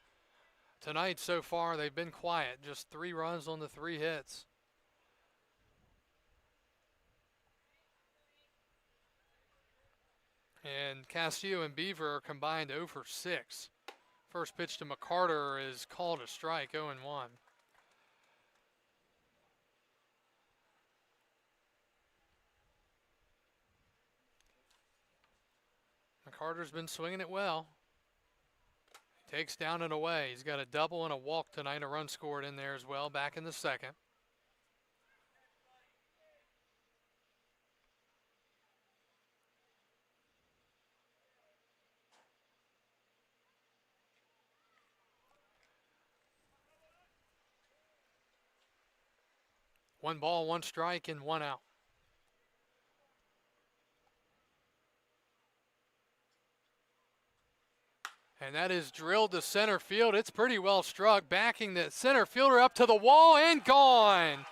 tonight so far they've been quiet. Just 3 runs on the 3 hits. And Castillo and Beaver are combined 0 for 6. First pitch to McCarter is called a strike, 0-1. McCarter's been swinging it well. He takes down and away. He's got a double and a walk tonight, a run scored in there as well, back in the second. One ball, 1 strike, and 1 out. And that is drilled to center field. It's pretty well struck, backing the center fielder up to the wall and gone.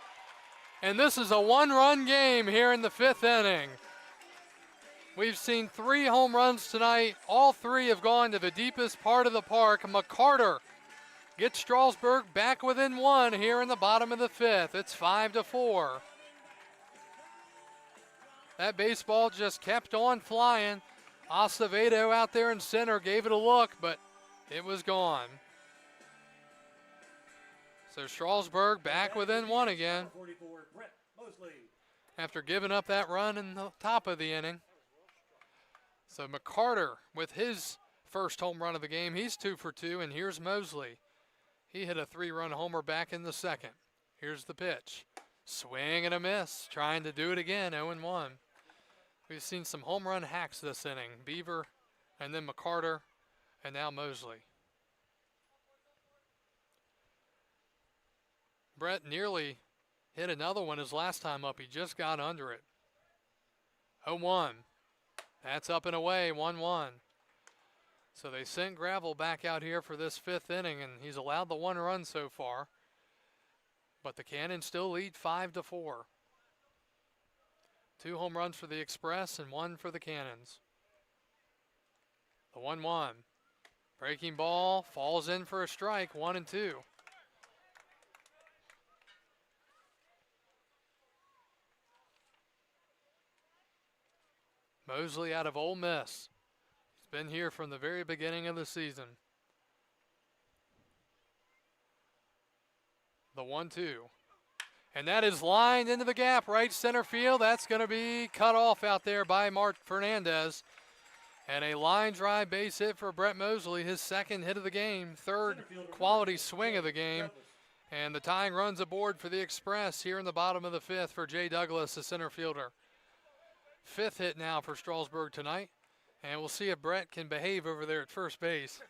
And this is a 1-run game here in the 5th inning. We've seen 3 home runs tonight. All 3 have gone to the deepest part of the park. McCarter gets Strasburg back within 1 here in the bottom of the 5th. It's 5-4. That baseball just kept on flying. Acevedo out there in center gave it a look, but it was gone. So Strasburg back within 1 again after giving up that run in the top of the inning. So McCarter with his first home run of the game. He's 2 for 2, and here's Mosley. He hit a 3-run homer back in the second. Here's the pitch. Swing and a miss, trying to do it again, 0-1. We've seen some home run hacks this inning. Beaver, and then McCarter, and now Mosley. Brett nearly hit another one his last time up. He just got under it. 0-1. That's up and away, 1-1. So they sent Gravel back out here for this 5th inning, and he's allowed the 1 run so far. But the Cannons still lead 5-4. 2 home runs for the Express and 1 for the Cannons. The 1-1. Breaking ball falls in for a strike, 1-2. Mosley out of Ole Miss. He's been here from the very beginning of the season. The 1-2. And that is lined into the gap, right center field. That's going to be cut off out there by Mark Fernandez. And a line drive base hit for Brett Mosley, his 2nd hit of the game, 3rd quality swing of the game. And the tying runs aboard for the Express here in the bottom of the 5th for Jay Douglas, the center fielder. 5th hit now for Strasburg tonight. And we'll see if Brett can behave over there at first base.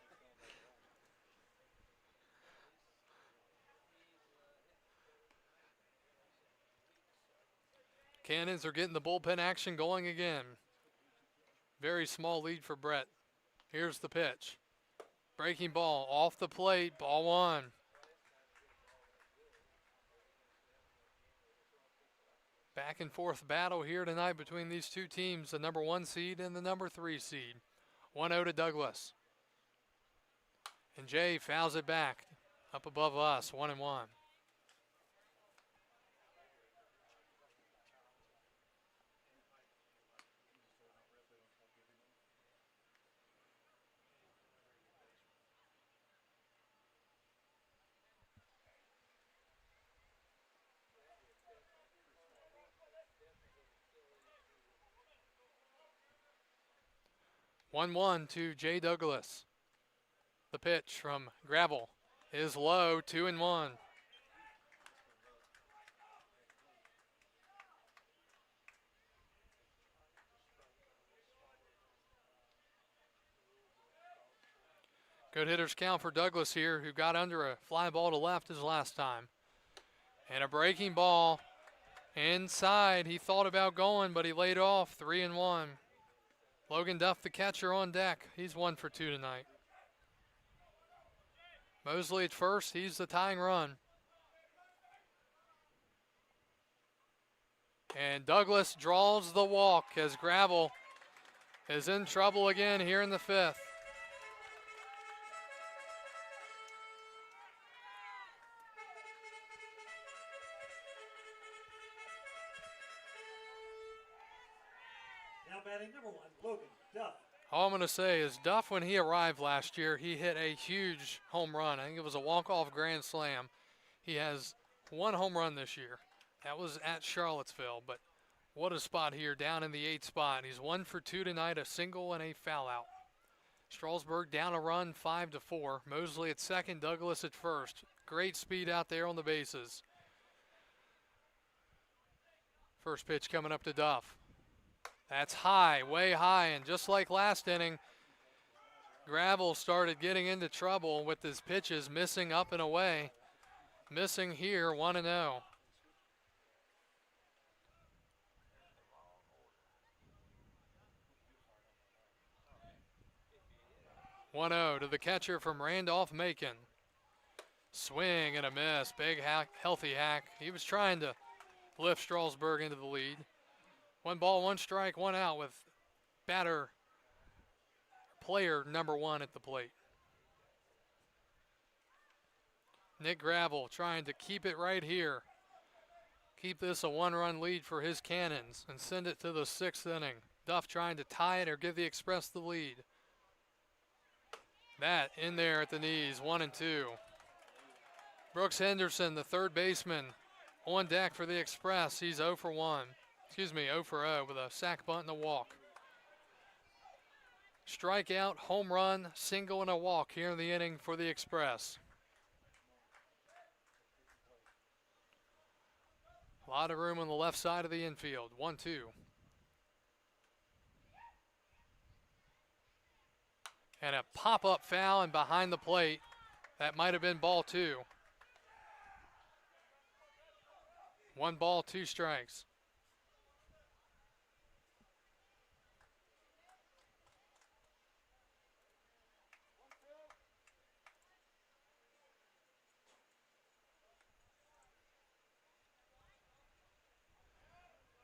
Cannons are getting the bullpen action going again. Very small lead for Brett. Here's the pitch. Breaking ball off the plate, ball 1. Back and forth battle here tonight between these 2 teams, the number 1 seed and the number 3 seed. 1-0 to Douglas. And Jay fouls it back up above us, 1-1. 1-1 to Jay Douglas. The pitch from Gravel is low, 2-1. Good hitters count for Douglas here, who got under a fly ball to left his last time. And a breaking ball inside. He thought about going, but he laid off, 3-1. Logan Duff, the catcher, on deck. He's 1 for 2 tonight. Mosley at first. He's the tying run. And Douglas draws the walk as Gravel is in trouble again here in the 5th. Now batting number 1, Logan Duff. All I'm going to say is Duff, when he arrived last year, he hit a huge home run. I think it was a walk-off grand slam. He has 1 home run this year. That was at Charlottesville, but what a spot here down in the 8th spot. He's 1 for 2 tonight, a single and a foul out. Strasburg down a run, 5-4. Mosley at second, Douglas at first. Great speed out there on the bases. First pitch coming up to Duff. That's high, way high, and just like last inning, Gravel started getting into trouble with his pitches, missing up and away. Missing here, 1-0. 1-0 to the catcher from Randolph Macon. Swing and a miss, big hack, healthy hack. He was trying to lift Strasburg into the lead. 1 ball, 1 strike, 1 out with player number 1 at the plate. Nick Gravel trying to keep it right here. Keep this a 1-run lead for his Cannons and send it to the 6th inning. Duff trying to tie it or give the Express the lead. That in there at the knees, 1-2. Brooks Henderson, the third baseman, on deck for the Express. He's 0 for 0 with a sac bunt and a walk. Strikeout, home run, single, and a walk here in the inning for the Express. A lot of room on the left side of the infield. 1-2. And a pop-up foul and behind the plate. That might have been ball 2. 1 ball, 2 strikes.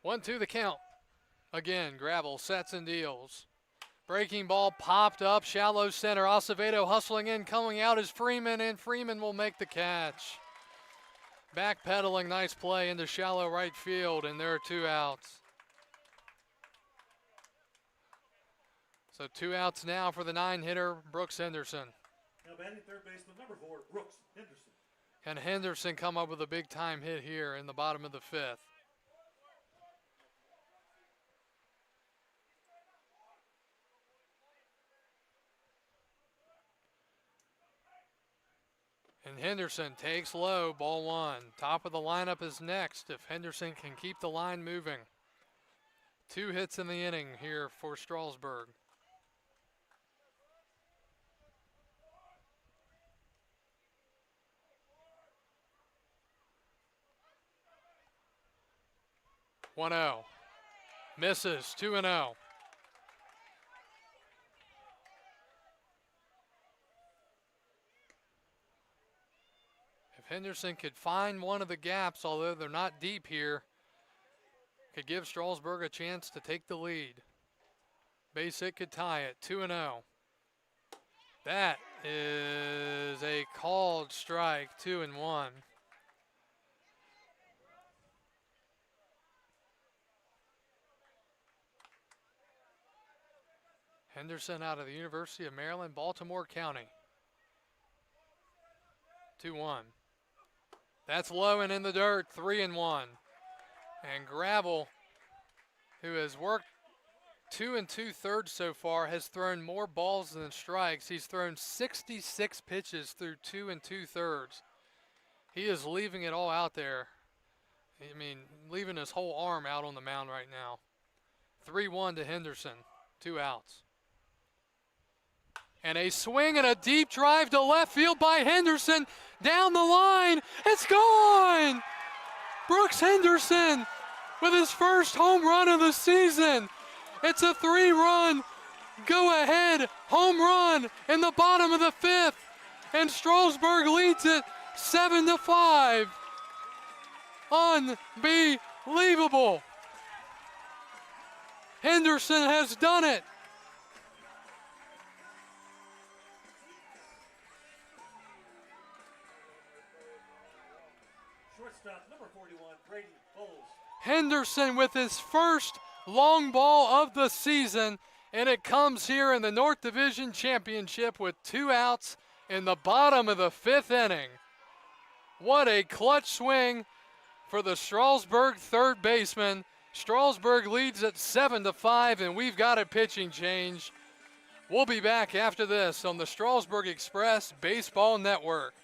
One, two, the count. Again, Gravel sets and deals. Breaking ball popped up, shallow center. Acevedo hustling in, coming out is Freeman, and Freeman will make the catch. Backpedaling, nice play into shallow right field, and there are 2 outs. So 2 outs now for the 9-hitter, Brooks Henderson. Now batting third baseman number 4, Brooks Henderson. Can Henderson come up with a big-time hit here in the bottom of the 5th? And Henderson takes low, ball 1. Top of the lineup is next if Henderson can keep the line moving. 2 hits in the inning here for Strasburg. One 0. Misses, 2-0. Henderson could find one of the gaps, although they're not deep here. Could give Strasburg a chance to take the lead. Base hit could tie it, 2-0. That is a called strike, 2-1. Henderson out of the University of Maryland, Baltimore County. 2-1. That's low and in the dirt, 3-1. And Gravel, who has worked 2 2/3 so far, has thrown more balls than strikes. He's thrown 66 pitches through 2 2/3. He is leaving it all out there. I mean, leaving his whole arm out on the mound right now. 3-1 to Henderson, 2 outs. And a swing and a deep drive to left field by Henderson. Down the line, it's gone! Brooks Henderson with his first home run of the season. It's a 3-run go-ahead home run in the bottom of the 5th. And Strasburg leads it 7-5. Unbelievable. Henderson has done it. Shortstop number 41, Brady Bowles. Henderson with his first long ball of the season, and it comes here in the North Division Championship with 2 outs in the bottom of the 5th inning. What a clutch swing for the Strasburg third baseman. Strasburg leads at 7-5, and we've got a pitching change. We'll be back after this on the Strasburg Express Baseball Network.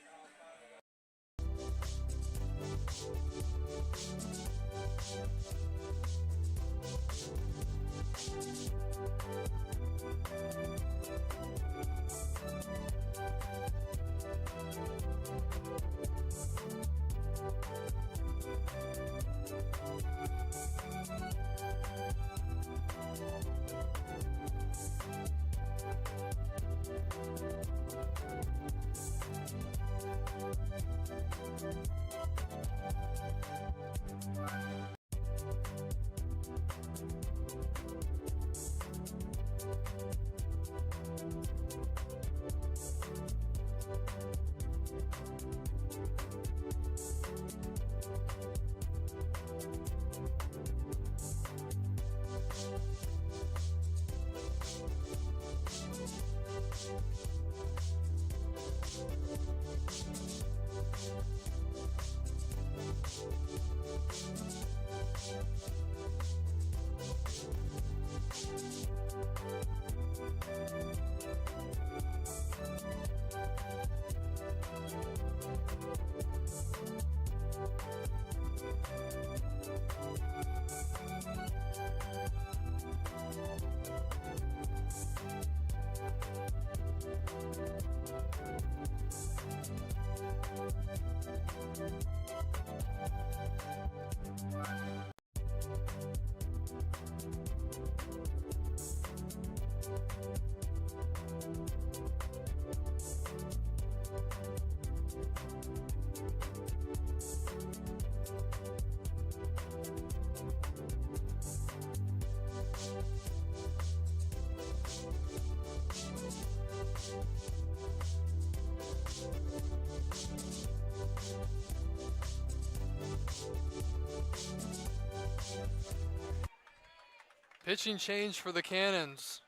Pitching change for the Cannons.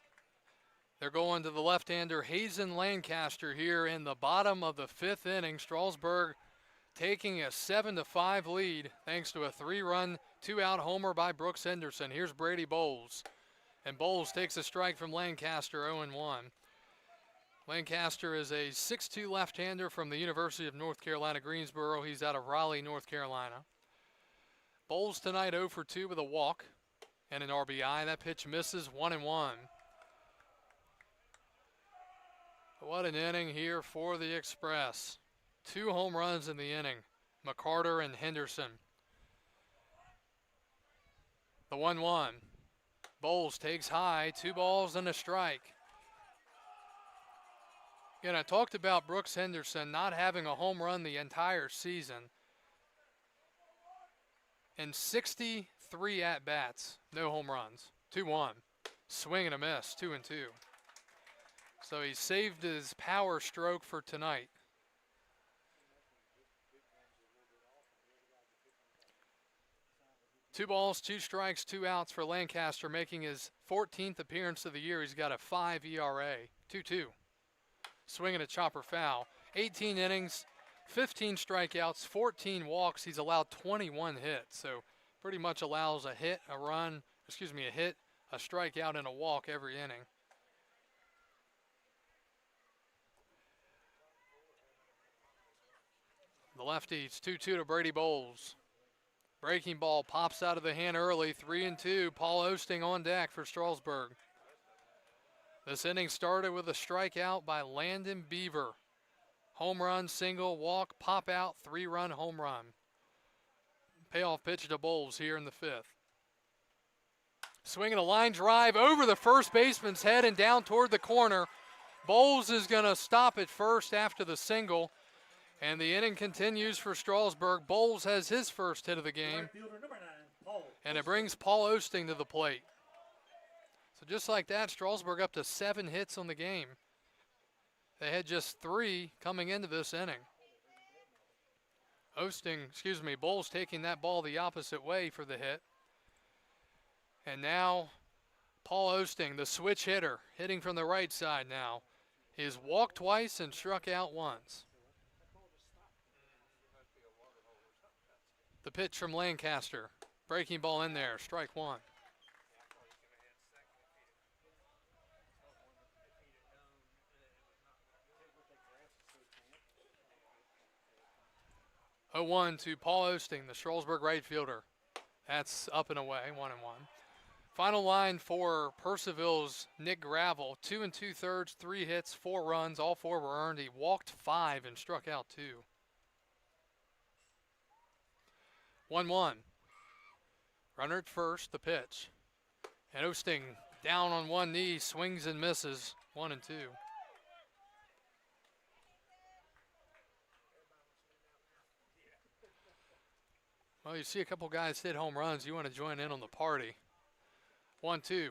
They're going to the left-hander Hazen Lancaster here in the bottom of the 5th inning. Strasburg taking a 7-5 lead thanks to a 3-run, 2-out homer by Brooks Henderson. Here's Brady Bowles. And Bowles takes a strike from Lancaster, 0-1. Lancaster is a 6'2 left-hander from the University of North Carolina, Greensboro. He's out of Raleigh, North Carolina. Bowles tonight 0 for 2 with a walk and an RBI. That pitch misses, 1-1. What an inning here for the Express. 2 home runs in the inning, McCarter and Henderson. The 1-1. Bowles takes high, 2 balls and a strike. Again, I talked about Brooks Henderson not having a home run the entire season. In 63 at-bats, no home runs, 2-1. Swing and a miss, 2-2. So he saved his power stroke for tonight. Two balls, 2 strikes, 2 outs for Lancaster, making his 14th appearance of the year. He's got a 5 ERA, 2-2. Swinging a chopper foul. 18 innings, 15 strikeouts, 14 walks. He's allowed 21 hits, so pretty much allows a hit, a strikeout and a walk every inning. The lefties, 2-2 to Brady Bowles. Breaking ball pops out of the hand early, 3-2. Paul Osting on deck for Strasburg. This inning started with a strikeout by Landon Beaver. Home run, single, walk, pop out, 3-run home run. Payoff pitch to Bowles here in the 5th. Swinging a line drive over the first baseman's head and down toward the corner. Bowles is going to stop at first after the single. And the inning continues for Strasburg. Bowles has his first hit of the game. Right fielder, number 9, Paul. And it brings Paul Osting to the plate. So just like that, Strasburg up to 7 hits on the game. They had just 3 coming into this inning. Bowles taking that ball the opposite way for the hit. And now Paul Osting, the switch hitter, hitting from the right side now. He's walked twice and struck out once. The pitch from Lancaster. Breaking ball in there, strike 1. 0-1 to Paul Osting, the Strasburg right fielder. That's up and away, 1-1. Final line for Purcellville's Nick Gravel, 2 2/3, 3 hits, 4 runs, all 4 were earned. He walked 5 and struck out 2. 1-1. Runner at first, the pitch. And Osting down on one knee, swings and misses, 1-2. Well, you see a couple guys hit home runs, you want to join in on the party. 1-2.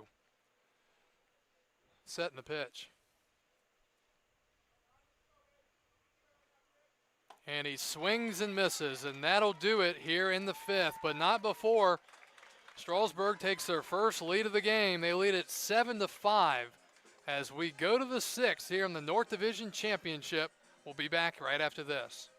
Setting the pitch. And he swings and misses, and that'll do it here in the 5th, but not before Strasburg takes their first lead of the game. They lead it 7-5 as we go to the 6th here in the North Division Championship. We'll be back right after this.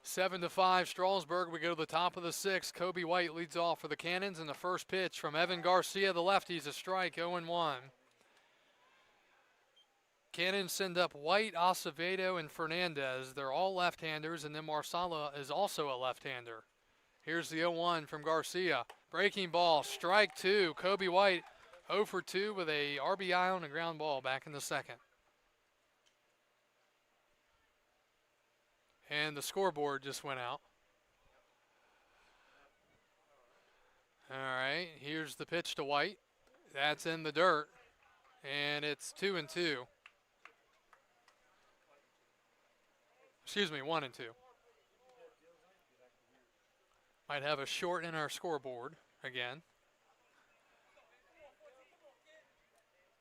Seven to 5, Strasburg. We go to the top of the 6th. Kobe White leads off for the Cannons, and the first pitch from Evan Garcia, the lefties, a strike, 0-1. Cannons send up White, Acevedo, and Fernandez. They're all left-handers, and then Marsala is also a left-hander. Here's the 0-1 from Garcia. Breaking ball, strike 2. Kobe White 0 for 2 with a RBI on a ground ball back in the 2nd. And the scoreboard just went out. All right, here's the pitch to White. That's in the dirt. and it's 2-2. Excuse me, 1-2. Might have a short in our scoreboard again.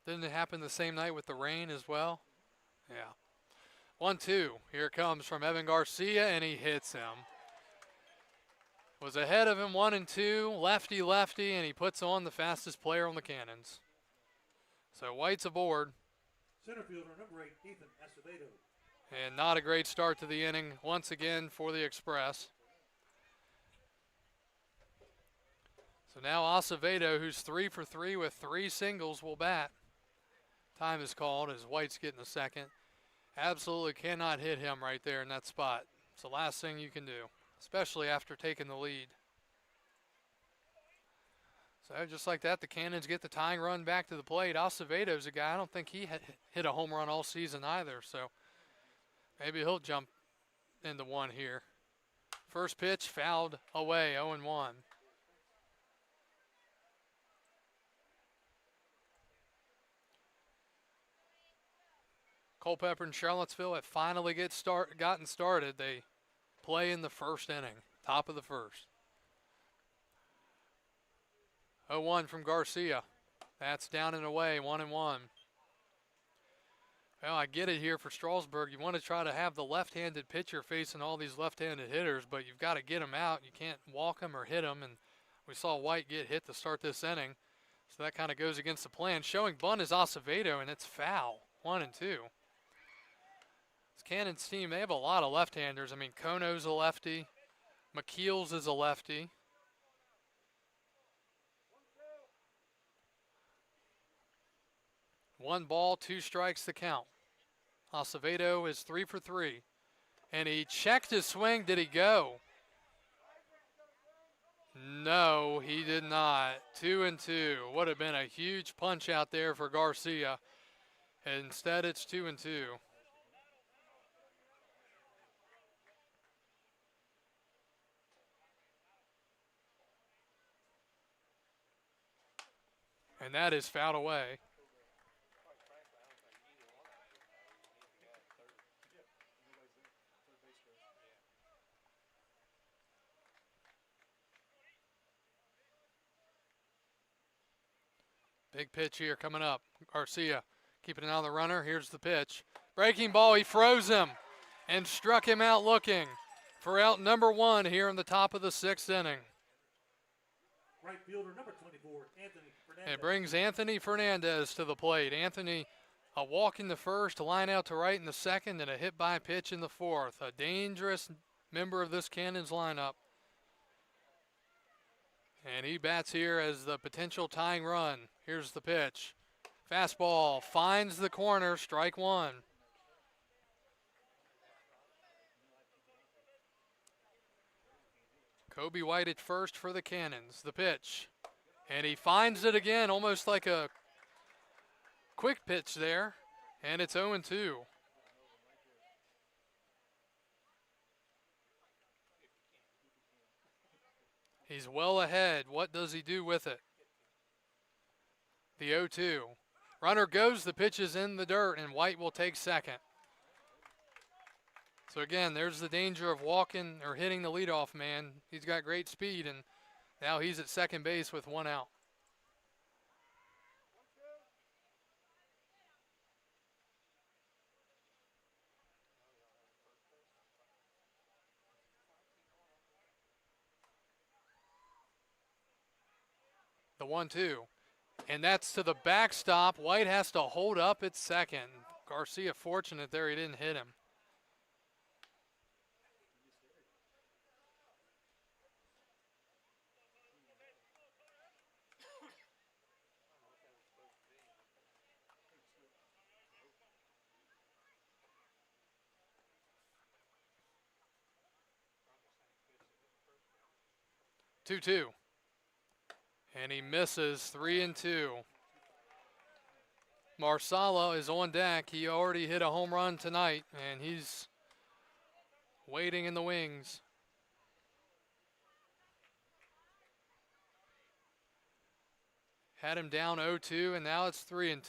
Didn't it happen the same night with the rain as well? Yeah. 1-2. Here it comes from Evan Garcia, and he hits him. Was ahead of him 1-2, lefty, and he puts on the fastest player on the Cannons. So White's aboard. Center fielder number 8, Ethan Acevedo. And not a great start to the inning once again for the Express. So now Acevedo, who's 3 for 3 with 3 singles, will bat. Time is called as White's getting a second. Absolutely cannot hit him right there in that spot. It's the last thing you can do, especially after taking the lead. So just like that, the Cannons get the tying run back to the plate. Acevedo's a guy, I don't think he had hit a home run all season either, so maybe he'll jump into one here. First pitch fouled away, 0-1. Culpeper and Charlottesville have finally gotten started. They play in the first inning, top of the first. 0-1 from Garcia. That's down and away, 1-1. Well, I get it here for Strasburg. You want to try to have the left-handed pitcher facing all these left-handed hitters, but you've got to get them out. You can't walk them or hit them, and we saw White get hit to start this inning. So that kind of goes against the plan. Showing bunt is Acevedo, and it's foul, 1-2. This Cannons team, they have a lot of left-handers. I mean, Kono's a lefty. McKeels is a lefty. One ball, 2 strikes to count. Acevedo is 3 for 3. And he checked his swing. Did he go? No, he did not. 2-2. Would have been a huge punch out there for Garcia. Instead, it's 2-2. And that is fouled away. Big pitch here coming up. Garcia keeping an eye on the runner. Here's the pitch. Breaking ball, he froze him and struck him out looking for out number 1 here in the top of the 6th inning. Right fielder number 24, Anthony Fernandez. It brings Anthony Fernandez to the plate. Anthony, a walk in the first, a line out to right in the second, and a hit by pitch in the 4th. A dangerous member of this Cannons lineup. And he bats here as the potential tying run. Here's the pitch. Fastball finds the corner, strike 1. Kobe White at first for the Cannons. The pitch. And he finds it again, almost like a quick pitch there. And it's 0-2. He's well ahead. What does he do with it? The 0-2. Runner goes, the pitch is in the dirt, and White will take second. So again, there's the danger of walking or hitting the leadoff man. He's got great speed, and now he's at second base with 1 out. The 1-2. And that's to the backstop. White has to hold up at second. Garcia fortunate there, he didn't hit him. Two-two. And he misses, 3-2. Marsala is on deck. He already hit a home run tonight, and he's waiting in the wings. Had him down 0-2, and now it's 3-2.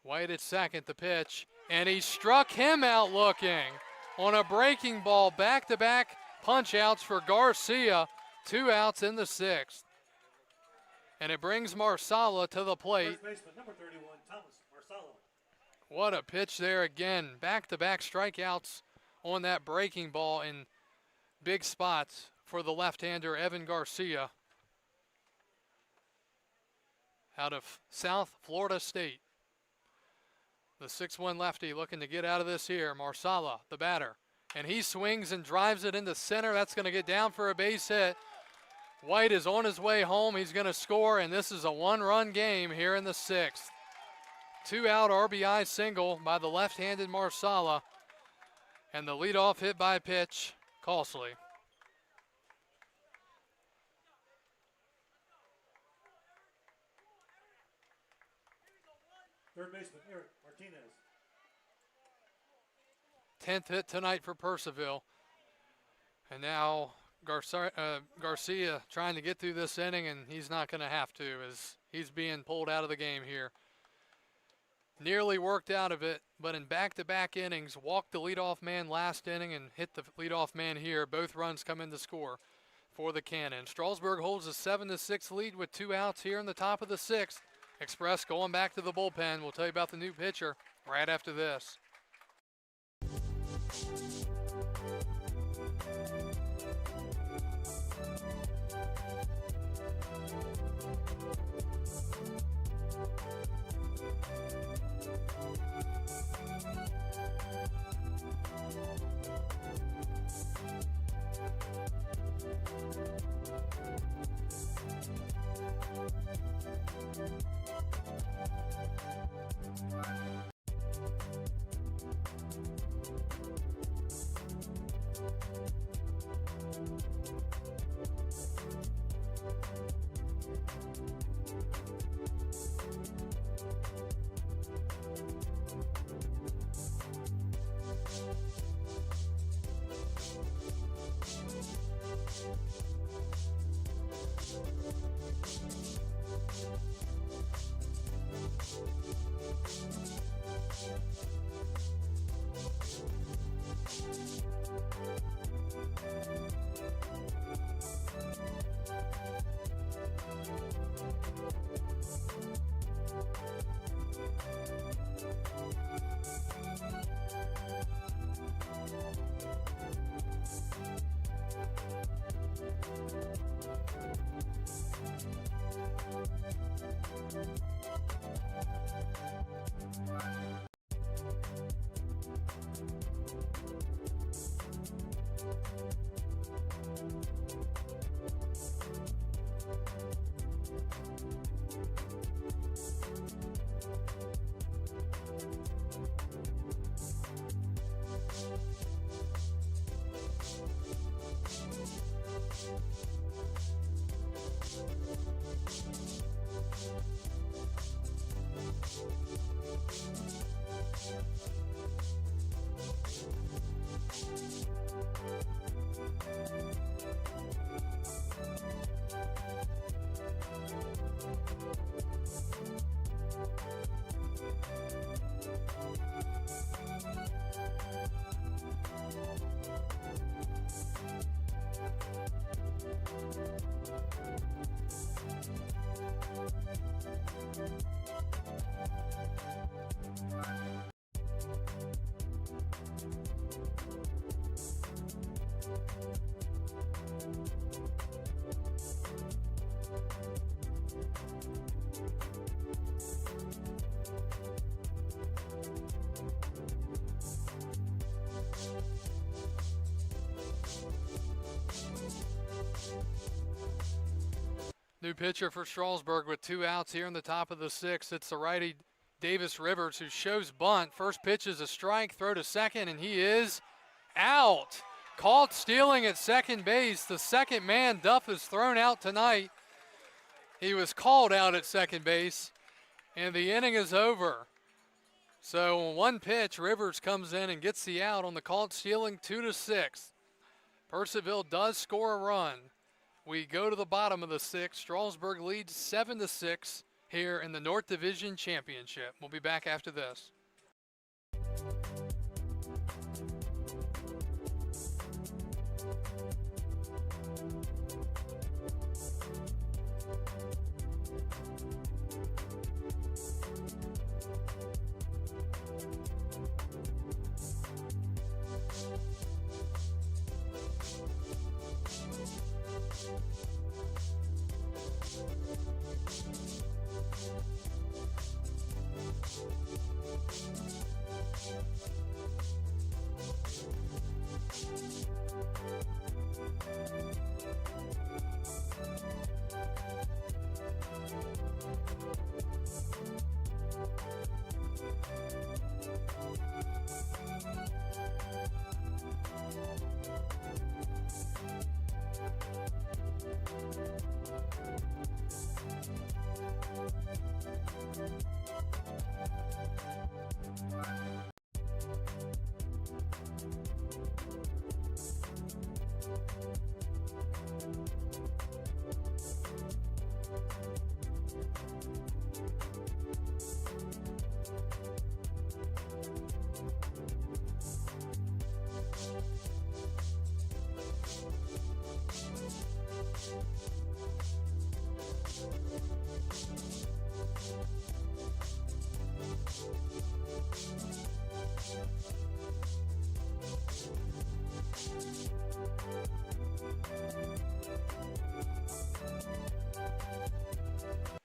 White at second, the pitch, and he struck him out looking on a breaking ball. Back-to-back punch-outs for Garcia. 2 outs in the 6th. And it brings Marsala to the plate. First baseman, number 31, Thomas Marsala. What a pitch there again. Back-to-back strikeouts on that breaking ball in big spots for the left-hander Evan Garcia out of South Florida State. The 6'1 lefty looking to get out of this here. Marsala, the batter. And he swings and drives it into center. That's going to get down for a base hit. White is on his way home. He's going to score, and this is a 1-run game here in the 6th. 2-out RBI single by the left-handed Marsala. And the leadoff hit by pitch, Costley. Third baseman, Eric Martinez. 10th hit tonight for Purcellville. And now Garcia trying to get through this inning, and he's not going to have to as he's being pulled out of the game here. Nearly worked out of it, but in back-to-back innings, walked the leadoff man last inning and hit the leadoff man here. Both runs come in to score for the Cannon. Strasburg holds a 7-6 lead with 2 outs here in the top of the 6th. Express going back to the bullpen. We'll tell you about the new pitcher right after this. New pitcher for Strasburg with 2 outs here in the top of the 6th. It's the righty Davis Rivers who shows bunt. First pitch is a strike, throw to second, and he is out. Caught stealing at second base. The second man, Duff, is thrown out tonight. He was called out at second base, and the inning is over. So one pitch, Rivers comes in and gets the out on the caught stealing 2-6. Purcellville does score a run. We go to the bottom of the 6th. Strasburg leads 7-6 here in the North Division Championship. We'll be back after this.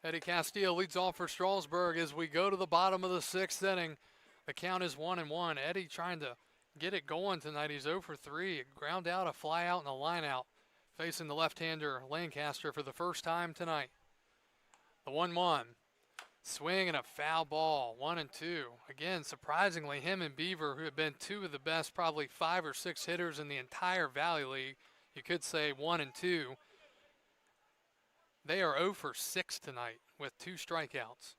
Eddie Castillo leads off for Strasburg as we go to the bottom of the 6th inning. The count is 1-1. Eddie trying to get it going tonight. He's 0 for 3. Ground out, a fly out, and a line out. Facing the left-hander Lancaster for the first time tonight. The 1-1. Swing and a foul ball. 1-2. Again, surprisingly, him and Beaver, who have been two of the best, probably 5 or 6 hitters in the entire Valley League. You could say 1 and 2. They are 0 for 6 tonight with 2 strikeouts.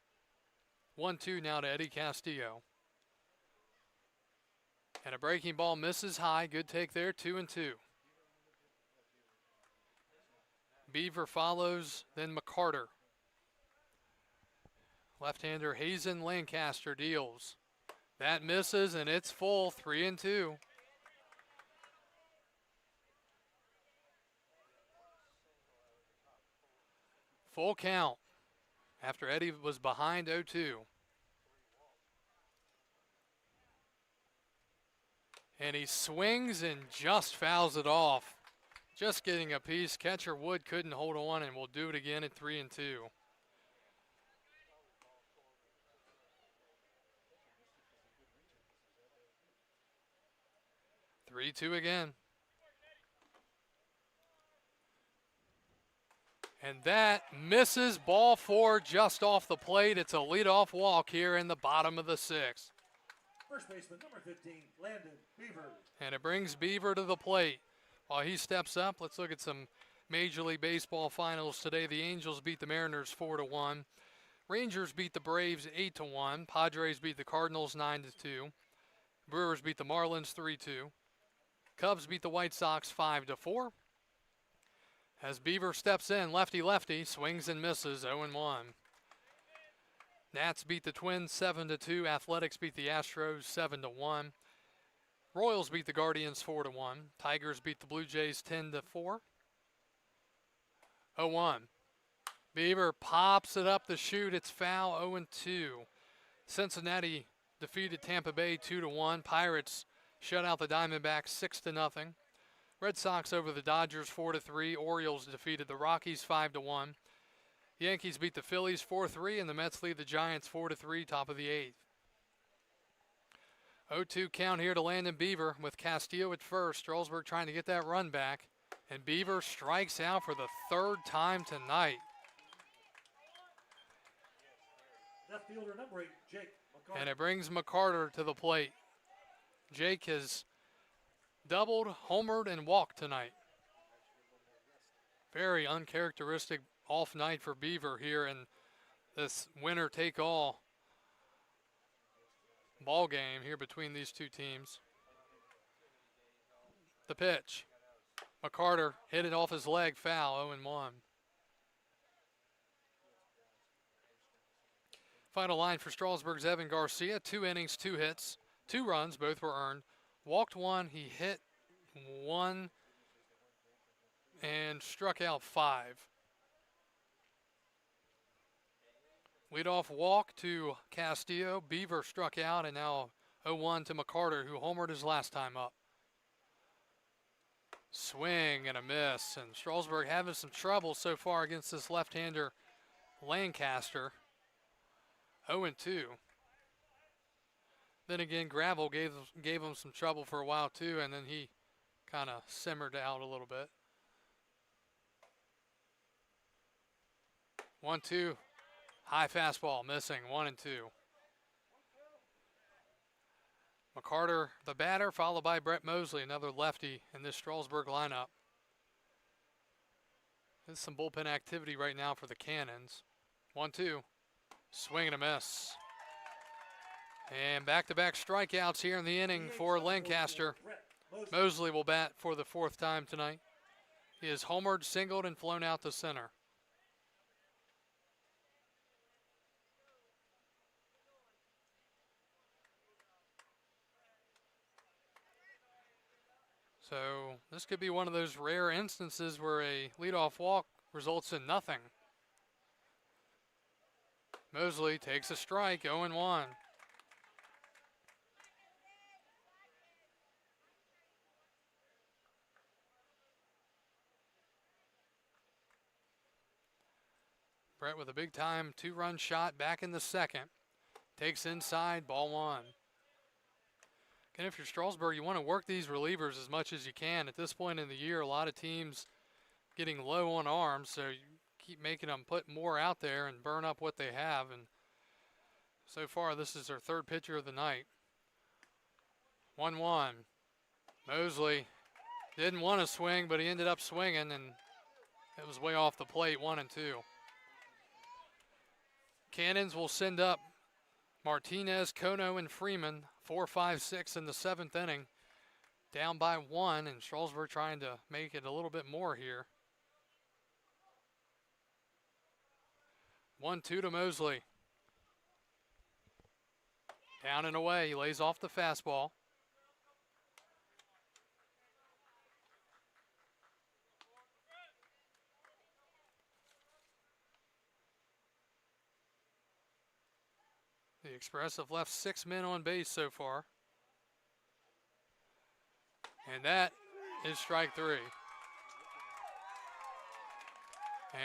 1-2 now to Eddie Castillo. And a breaking ball misses high. Good take there, 2-2. Beaver follows, then McCarter. Left-hander Hazen Lancaster deals. That misses, and it's full, 3-2. Full count after Eddie was behind 0-2. And he swings and just fouls it off. Just getting a piece. Catcher Wood couldn't hold on, and we'll do it again at 3-2. 3-2 again. And that misses, ball 4 just off the plate. It's a leadoff walk here in the bottom of the 6th. First baseman, number 15, Landon Beaver. And it brings Beaver to the plate. While he steps up, let's look at some Major League Baseball finals today. The Angels beat the Mariners 4-1. Rangers beat the Braves 8-1. Padres beat the Cardinals 9-2. Brewers beat the Marlins 3-2. Cubs beat the White Sox 5-4. As Beaver steps in, lefty-lefty, swings and misses, 0-1. Nats beat the Twins 7-2. Athletics beat the Astros 7-1. Royals beat the Guardians 4-1. Tigers beat the Blue Jays 10-4. 0-1. Beaver pops it up the chute. It's foul, 0-2. Cincinnati defeated Tampa Bay 2-1. Pirates shut out the Diamondbacks 6-0. Red Sox over the Dodgers 4-3. Orioles defeated the Rockies 5-1. Yankees beat the Phillies 4-3, and the Mets lead the Giants 4-3, top of the 8th. 0-2 count here to Landon Beaver with Castillo at first. Strasburg trying to get that run back, and Beaver strikes out for the 3rd time tonight. Left fielder number 8, Jake McCarter. And it brings McCarter to the plate. Jake has doubled, homered, and walked tonight. Very uncharacteristic off night for Beaver here in this winner-take-all ball game here between these two teams. The pitch. McCarter hit it off his leg, foul, 0-1. Final line for Strasburg's Evan Garcia, 2 innings, 2 hits, 2 runs, both were earned. Walked 1, he hit 1, and struck out 5. Leadoff walk to Castillo. Beaver struck out, and now 0-1 to McCarter, who homered his last time up. Swing and a miss, and Strasburg having some trouble so far against this left-hander Lancaster. 0-2. Then again, Gravel gave him some trouble for a while too, and then he kind of simmered out a little bit. 1-2. High fastball missing, 1-2. McCarter, the batter, followed by Brett Mosley, another lefty in this Strasburg lineup. There's some bullpen activity right now for the Cannons. 1-2. Swing and a miss. And back-to-back strikeouts here in the inning for Lancaster. Mosley will bat for the 4th time tonight. He has homered, singled, and flown out to center. So this could be one of those rare instances where a leadoff walk results in nothing. Mosley takes a strike, 0-1. Brett with a big-time 2-run shot back in the 2nd. Takes inside, ball 1. And if you're Strasburg, you want to work these relievers as much as you can. At this point in the year, a lot of teams getting low on arms, so you keep making them put more out there and burn up what they have. And so far, this is their 3rd pitcher of the night. 1-1. Mosley didn't want to swing, but he ended up swinging, and it was way off the plate, 1-2. Cannons will send up Martinez, Kono, and Freeman, 4, 5, 6 in the 7th inning. Down by 1, and Strasburg trying to make it a little bit more here. 1-2 to Mosley. Down and away, he lays off the fastball. The Express have left 6 men on base so far. And that is strike 3.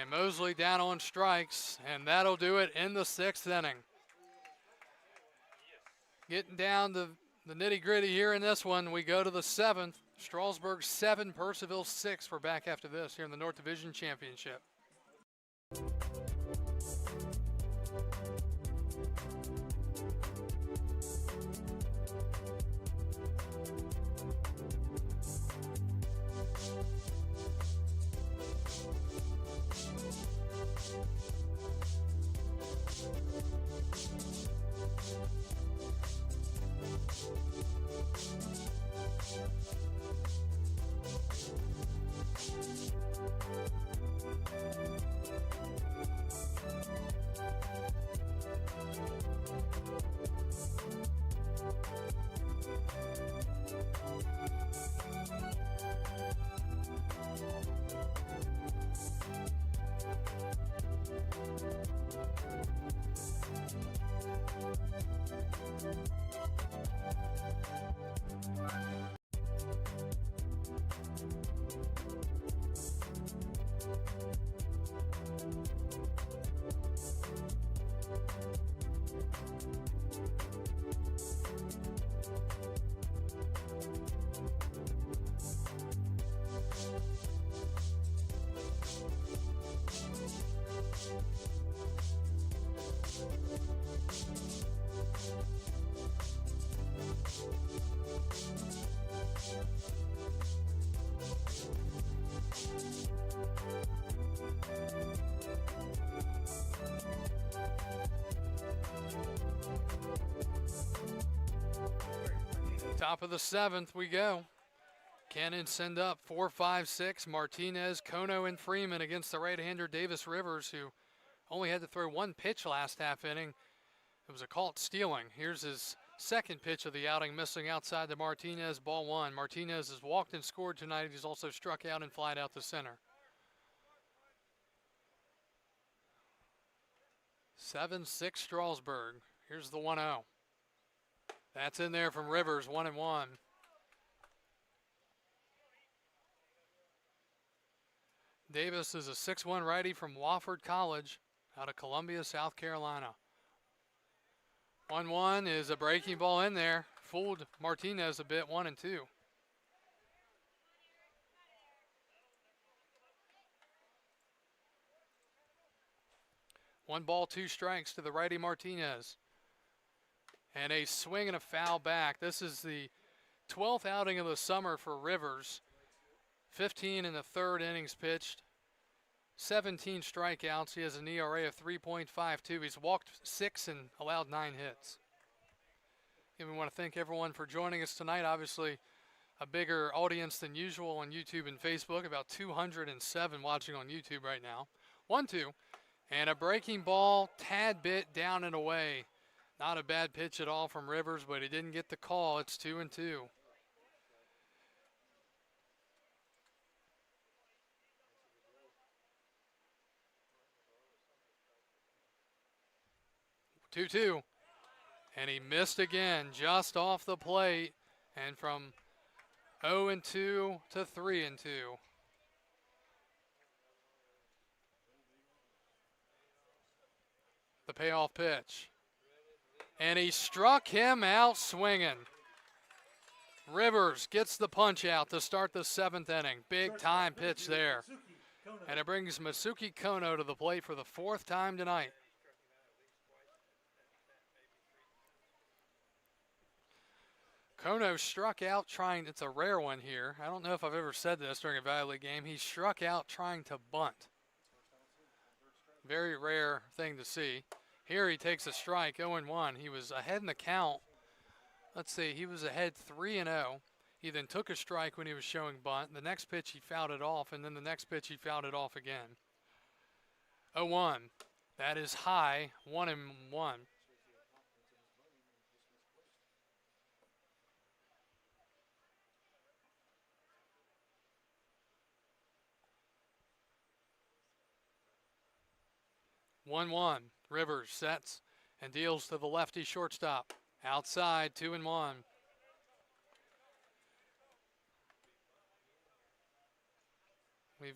And Mosley down on strikes, and that'll do it in the 6th inning. Getting down to the nitty-gritty here in this one, we go to the 7th. Strasburg 7, Purcellville 6. We're back after this here in the North Division Championship. Top of the 7th we go. Cannons send up 4, 5, 6. Martinez, Kono, and Freeman against the right-hander Davis Rivers, who only had to throw 1 pitch last half inning. It was a caught stealing. Here's his second pitch of the outing, missing outside to Martinez, ball one. Martinez has walked and scored tonight. He's also struck out and flied out to center. 7-6 Strasburg. Here's the 1-0. That's in there from Rivers, 1-1. Davis is a 6'1 righty from Wofford College out of Columbia, South Carolina. 1-1 is a breaking ball in there. Fooled Martinez a bit, 1-2. 1 ball, 2 strikes to the righty Martinez. And a swing and a foul back. This is the 12th outing of the summer for Rivers. 15 in the third innings pitched. 17 strikeouts. He has an ERA of 3.52. He's walked 6 and allowed 9 hits. And we want to thank everyone for joining us tonight. Obviously, a bigger audience than usual on YouTube and Facebook. About 207 watching on YouTube right now. 1-2. And a breaking ball, tad bit down and away. Not a bad pitch at all from Rivers, but he didn't get the call. It's 2-2. Two-two, and he missed again, just off the plate, and from 0-2 to 3-2. The payoff pitch, and he struck him out swinging. Rivers gets the punch out to start the 7th inning. Big time pitch there, and it brings Masuki Kono to the plate for the 4th time tonight. Kono struck out trying, it's a rare one here. I don't know if I've ever said this during a Valley League game. He struck out trying to bunt. Very rare thing to see. Here he takes a strike, 0-1. He was ahead in the count. Let's see, he was ahead 3-0. He then took a strike when he was showing bunt. The next pitch he fouled it off, and then the next pitch he fouled it off again. 0-1. That is high, 1-1. Rivers sets and deals to the lefty shortstop. Outside, 2-1. We've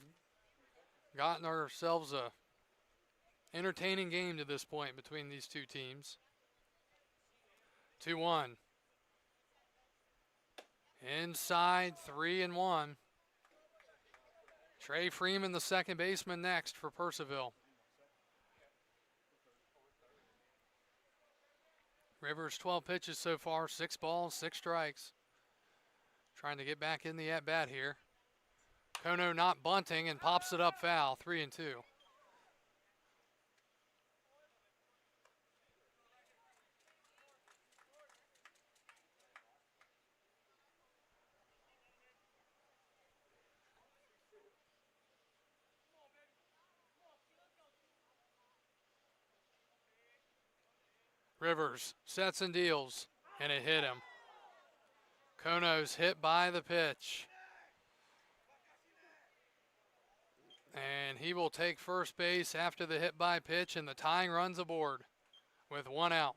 gotten ourselves a entertaining game to this point between these two teams. 2-1. Inside, 3-1. Trey Freeman, the second baseman, next for Purcellville. Rivers 12 pitches so far, 6 balls, 6 strikes. Trying to get back in the at-bat here. Kono not bunting and pops it up foul, 3-2. Rivers sets and deals, and it hit him. Kono's hit by the pitch. And he will take first base after the hit by pitch, and the tying run's aboard with 1 out.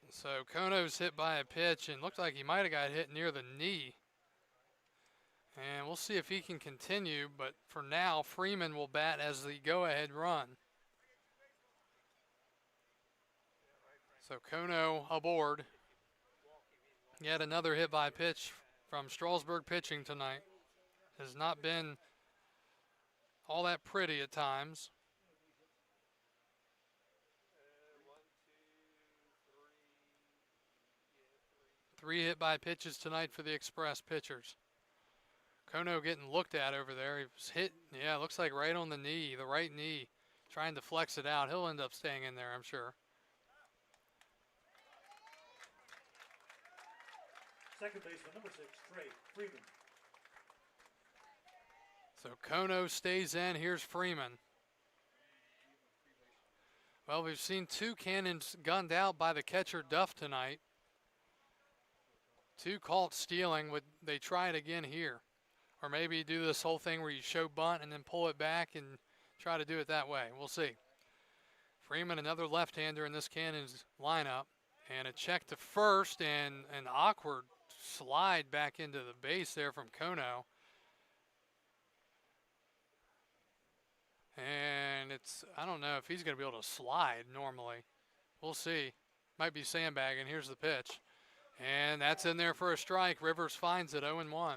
So Kono's hit by a pitch and looked like he might have got hit near the knee. And we'll see if he can continue, but for now, Freeman will bat as the go-ahead run. So Kono aboard. Yet another hit by pitch from Strasburg pitching tonight. Has not been all that pretty at times. 3 hit by pitches tonight for the Express pitchers. Kono getting looked at over there. He was hit, yeah, looks like right on the knee, the right knee, trying to flex it out. He'll end up staying in there, I'm sure. Second baseman, number 6, Trey Freeman. So Kono stays in. Here's Freeman. Well, we've seen 2 cannons gunned out by the catcher Duff tonight. 2 caught stealing. Would they try it again here? Or maybe do this whole thing where you show bunt and then pull it back and try to do it that way. We'll see. Freeman, another left-hander in this Cannons lineup. And a check to first and an awkward slide back into the base there from Kono. And I don't know if he's going to be able to slide normally. We'll see. Might be sandbagging. Here's the pitch. And that's in there for a strike. Rivers finds it, 0-1.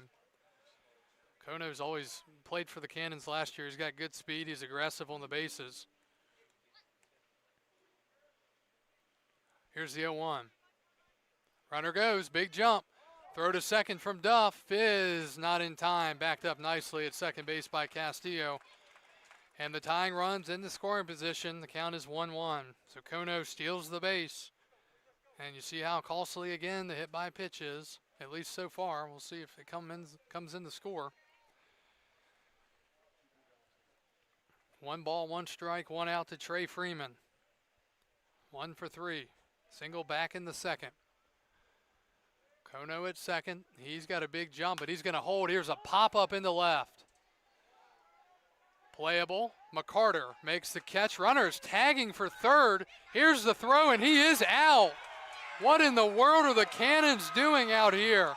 Kono's always played for the Cannons last year. He's got good speed. He's aggressive on the bases. Here's the 0-1. Runner goes. Big jump. Throw to second from Duff is not in time. Backed up nicely at second base by Castillo. And the tying runs in the scoring position. The count is 1-1. So Kono steals the base. And you see how costly, again, the hit by pitch is, at least so far. We'll see if it comes in the score. 1 ball, 1 strike, 1 out to Trey Freeman. 1 for 3. Single back in the second. Kono at second. He's got a big jump, but he's going to hold. Here's a pop-up in the left. Playable. McCarter makes the catch. Runners tagging for third. Here's the throw, and he is out. What in the world are the Cannons doing out here?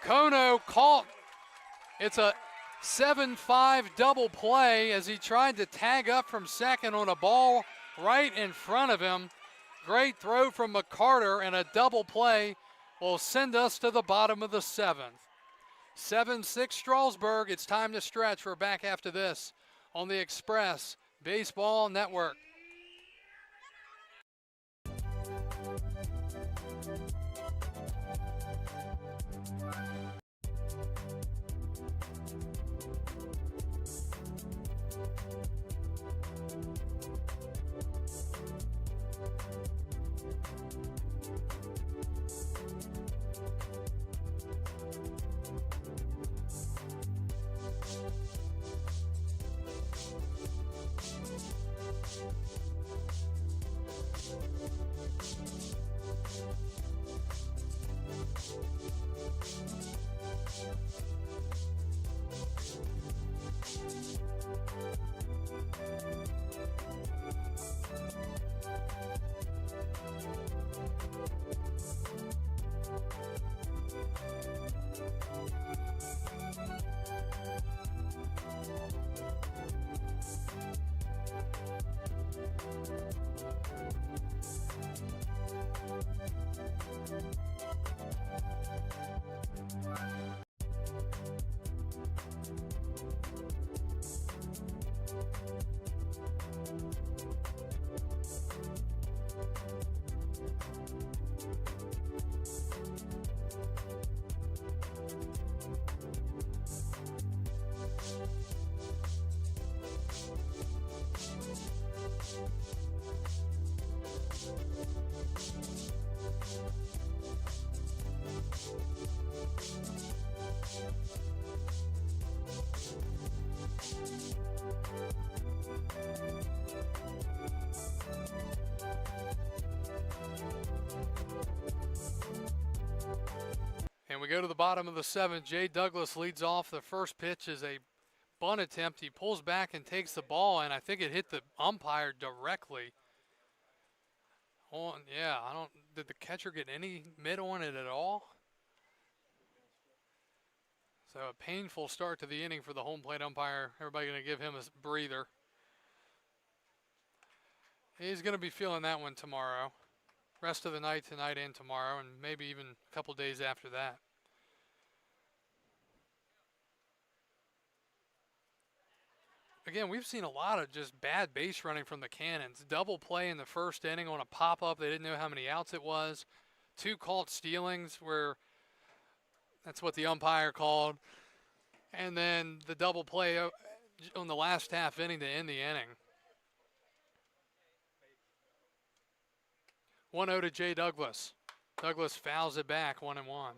Kono caught. It's a 7-5 double play as he tried to tag up from second on a ball right in front of him. Great throw from McCarter, and a double play will send us to the bottom of the 7th. 7-6 Strasburg. It's time to stretch. We're back after this on the Express Baseball Network. And we go to the bottom of the 7th. Jay Douglas leads off. The first pitch is a bunt attempt. He pulls back and takes the ball, and I think it hit the umpire directly. Did the catcher get any mid on it at all? So a painful start to the inning for the home plate umpire. Everybody going to give him a breather. He's going to be feeling that one tomorrow. Rest of the night, tonight and tomorrow, and maybe even a couple days after that. Again, we've seen a lot of just bad base running from the Cannons. Double play in the first inning on a pop-up. They didn't know how many outs it was. 2 called stealings where that's what the umpire called. And then the double play on the last half inning to end the inning. 1-0 to Jay Douglas. Douglas fouls it back, 1-1.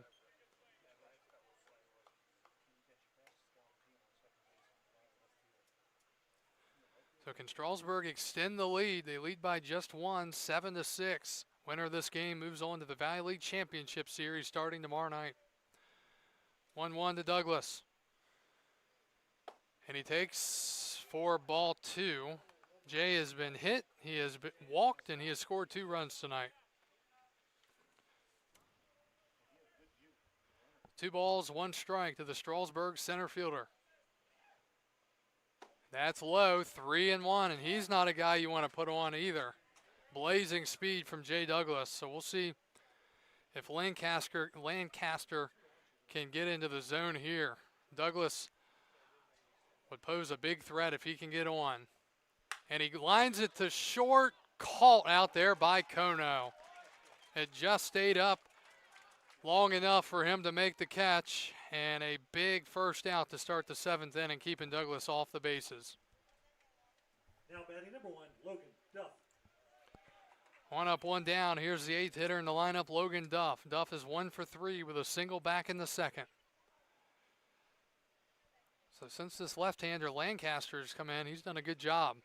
So can Strasburg extend the lead? They lead by just one, 7-6. Winner of this game moves on to the Valley League Championship Series starting tomorrow night. 1-1 to Douglas. And he takes for ball 2. Jay has been hit, he has been walked, and he has scored 2 runs tonight. 2 balls, 1 strike to the Strasburg center fielder. That's low, 3-1, and he's not a guy you want to put on either. Blazing speed from Jay Douglas, so we'll see if Lancaster can get into the zone here. Douglas would pose a big threat if he can get on. And he lines it to short, caught out there by Kono. It just stayed up long enough for him to make the catch, and a big first out to start the 7th inning, keeping Douglas off the bases. Now batting number 1, Logan Duff. 1 up, 1 down. Here's the 8th hitter in the lineup, Logan Duff. Duff is 1 for 3 with a single back in the 2nd. So since this left-hander Lancaster has come in, he's done a good job.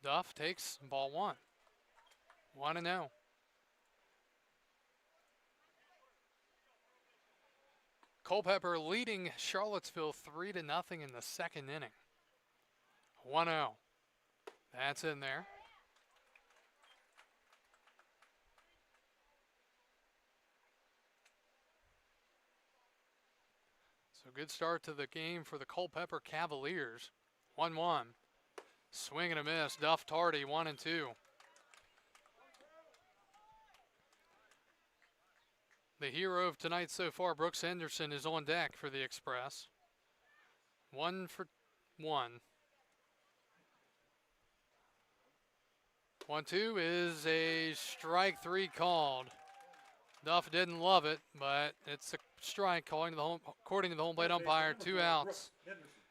Duff takes ball 1. 1-0. Culpepper leading Charlottesville 3-0 in the 2nd inning. 1-0. That's in there. So good start to the game for the Culpeper Cavaliers. 1-1. Swing and a miss. Duff tardy, 1-2. The hero of tonight so far, Brooks Henderson, is on deck for the Express. 1 for 1. 1-2 is a strike 3 called. Duff didn't love it, but it's a strike according to the home plate umpire. 2 outs.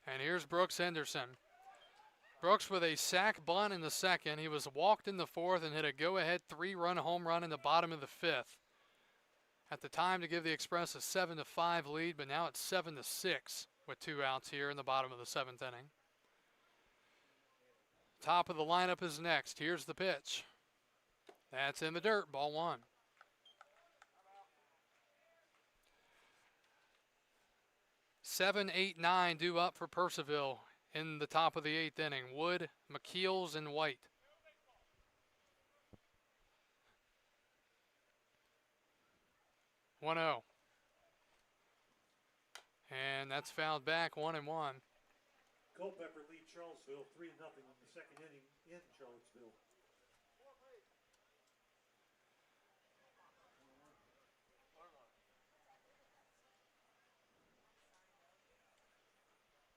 And here's Brooks Henderson. Brooks with a sac bunt in the 2nd. He was walked in the 4th and hit a go-ahead 3-run home run in the bottom of the 5th. At the time to give the Express a 7-5 lead, but now it's 7-6 with 2 outs here in the bottom of the 7th inning. Top of the lineup is next. Here's the pitch. That's in the dirt, ball 1. Seven, 8, 9 due up for Purcellville in the top of the 8th inning. Wood, McKeels, and White. One 0. And that's fouled back, 1-1. Culpeper leads Charlottesville 3-0 in the 2nd inning in Charlottesville.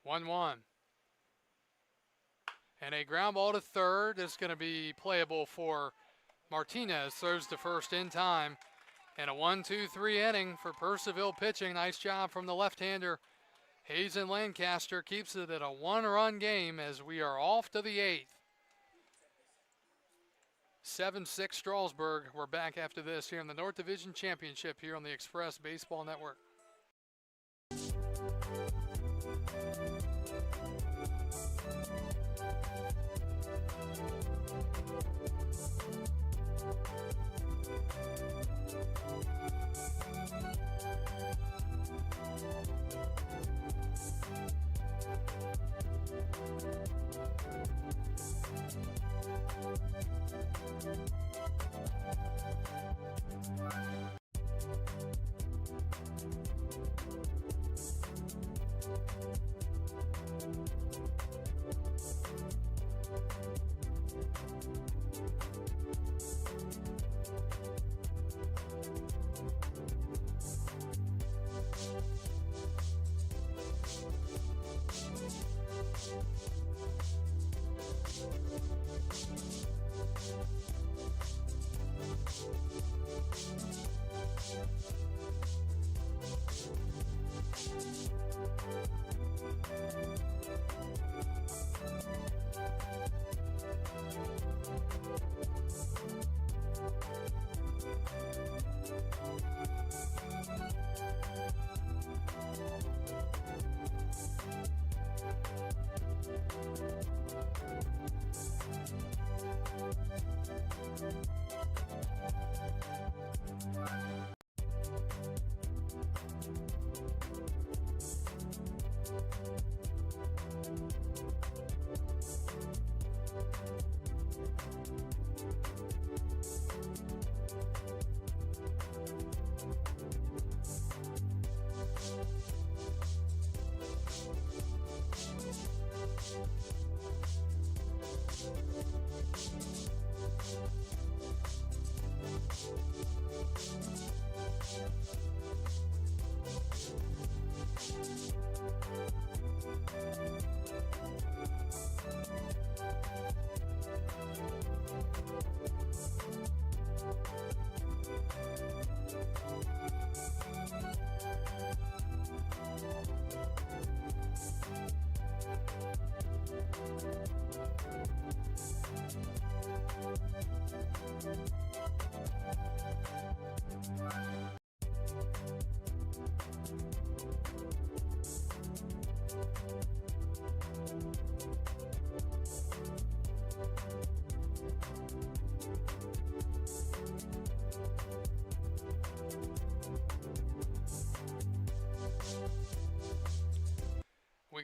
One. And a ground ball to third is going to be playable for Martinez. Throws to first in time. And a 1-2-3 inning for Purcellville pitching. Nice job from the left-hander. Hazen Lancaster keeps it at a 1-run game as we are off to the 8th. 7-6 Strasburg. We're back after this here in the North Division Championship here on the Express Baseball Network.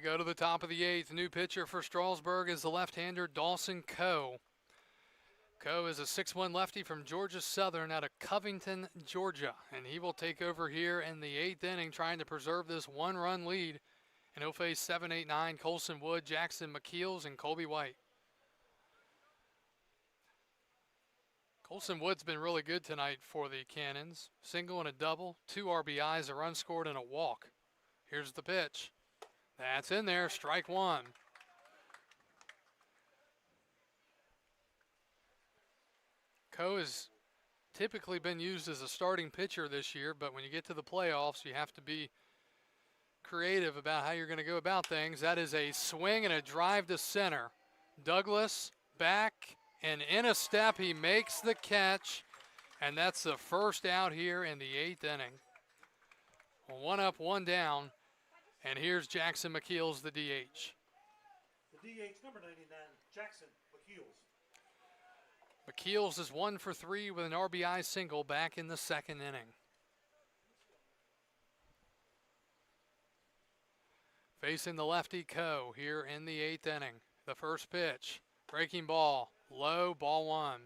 go to the top of the 8th. New pitcher for Strasburg is the left-hander Dawson Coe. Coe is a 6'1 lefty from Georgia Southern out of Covington, Georgia. And he will take over here in the 8th inning trying to preserve this one-run lead. And he'll face 7, 8, 9 Colson Wood, Jackson McKeels, and Colby White. Colson Wood's been really good tonight for the Cannons. Single and a double, 2 RBIs, a run scored, and a walk. Here's the pitch. That's in there, strike 1. Coe has typically been used as a starting pitcher this year, but when you get to the playoffs, you have to be creative about how you're going to go about things. That is a swing and a drive to center. Douglas back and in a step, he makes the catch, and that's the first out here in the 8th inning. 1 up, 1 down, and here's Jackson McKeels, the DH. The DH, number 99, Jackson McKeels. McKeels is 1 for 3 with an RBI single back in the 2nd inning. Facing the lefty Coe here in the 8th inning. The first pitch, breaking ball, low, ball 1.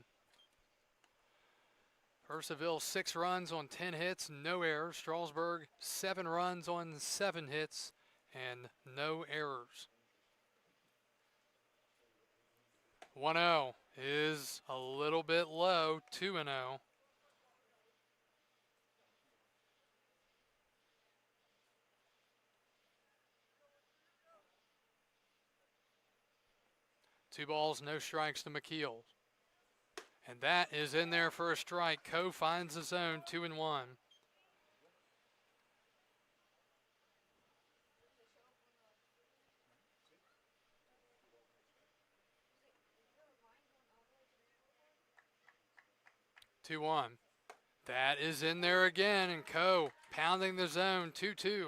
Purcellville 6 runs on 10 hits, no errors. Strasburg 7 runs on 7 hits and no errors. 1-0 is a little bit low, 2-0. Two balls, no strikes to McKeel. And that is in there for a strike. Coe finds the zone, 2-1. That is in there again, and Coe pounding the zone, 2-2.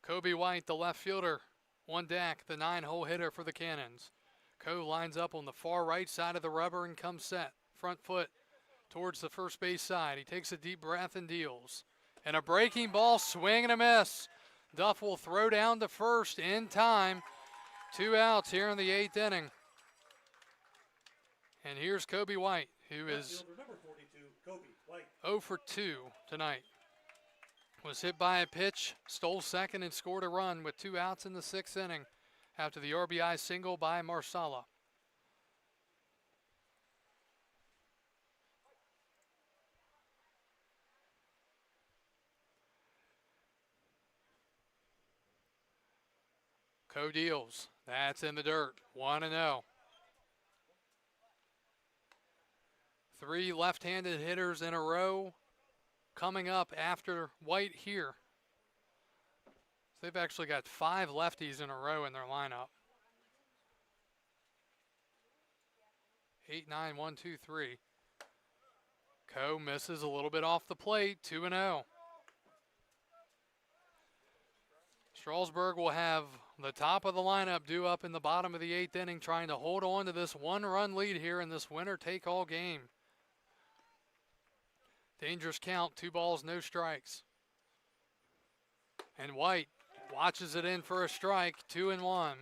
Colby White, the left fielder, on deck, the 9-hole hitter for the Cannons. Coe lines up on the far right side of the rubber and comes set. Front foot towards the first base side. He takes a deep breath and deals. And a breaking ball, swing and a miss. Duff will throw down to first in time. 2 outs here in the 8th inning. And here's Colby White, who is Number 42, Colby White. 0 for 2 tonight. Was hit by a pitch, stole second, and scored a run with 2 outs in the 6th inning after the RBI single by Marsala. Coe deals. That's in the dirt. 1-0. 3 left-handed hitters in a row coming up after White here. They've actually got 5 lefties in a row in their lineup. 8, 9, 1, 2, 3. Coe misses a little bit off the plate, 2-0. Strasburg will have the top of the lineup due up in the bottom of the 8th inning, trying to hold on to this 1-run lead here in this winner-take-all game. Dangerous count, 2 balls, no strikes. And White watches it in for a strike, 2-1.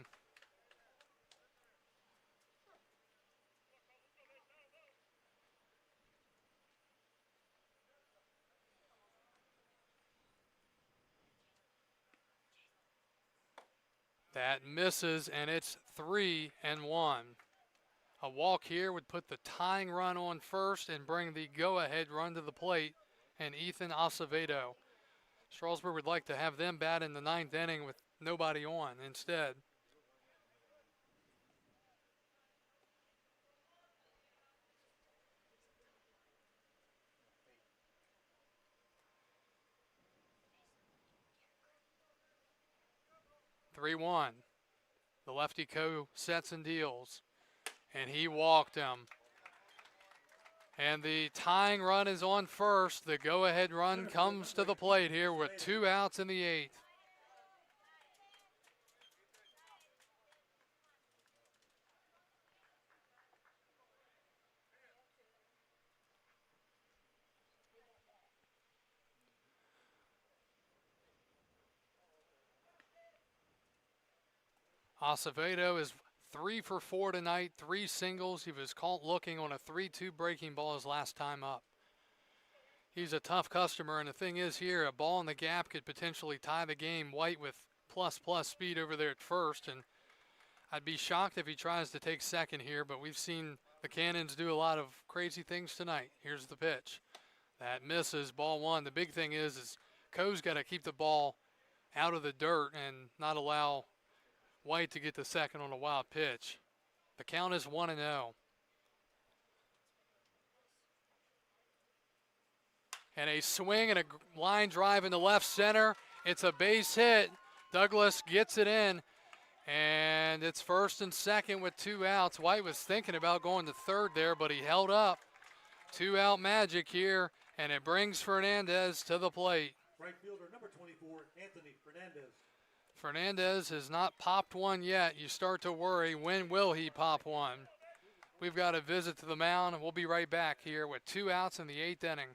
That misses, and it's 3-1. A walk here would put the tying run on first and bring the go-ahead run to the plate, and Ethan Acevedo. Strasburg would like to have them bat in the 9th inning with nobody on instead. The lefty Coe sets and deals, and he walked him. And the tying run is on first. The go-ahead run comes to the plate here with 2 outs in the 8th. Acevedo is 3 for 4 tonight, 3 singles. He was caught looking on a 3-2 breaking ball his last time up. He's a tough customer, and the thing is here, a ball in the gap could potentially tie the game. White with plus speed over there at first, and I'd be shocked if he tries to take second here, but we've seen the Cannons do a lot of crazy things tonight. Here's the pitch. That misses, ball 1. The big thing is Coe's got to keep the ball out of the dirt and not allow White to get the second on a wild pitch. The count is 1-0. And a swing and a line drive into left center. It's a base hit. Douglas gets it in, and it's first and second with 2 outs. White was thinking about going to third there, but he held up. 2-out magic here, and it brings Fernandez to the plate. Right fielder number 24, Anthony Fernandez. Fernandez has not popped one yet. You start to worry, when will he pop one? We've got a visit to the mound, and we'll be right back here with 2 outs in the 8th inning.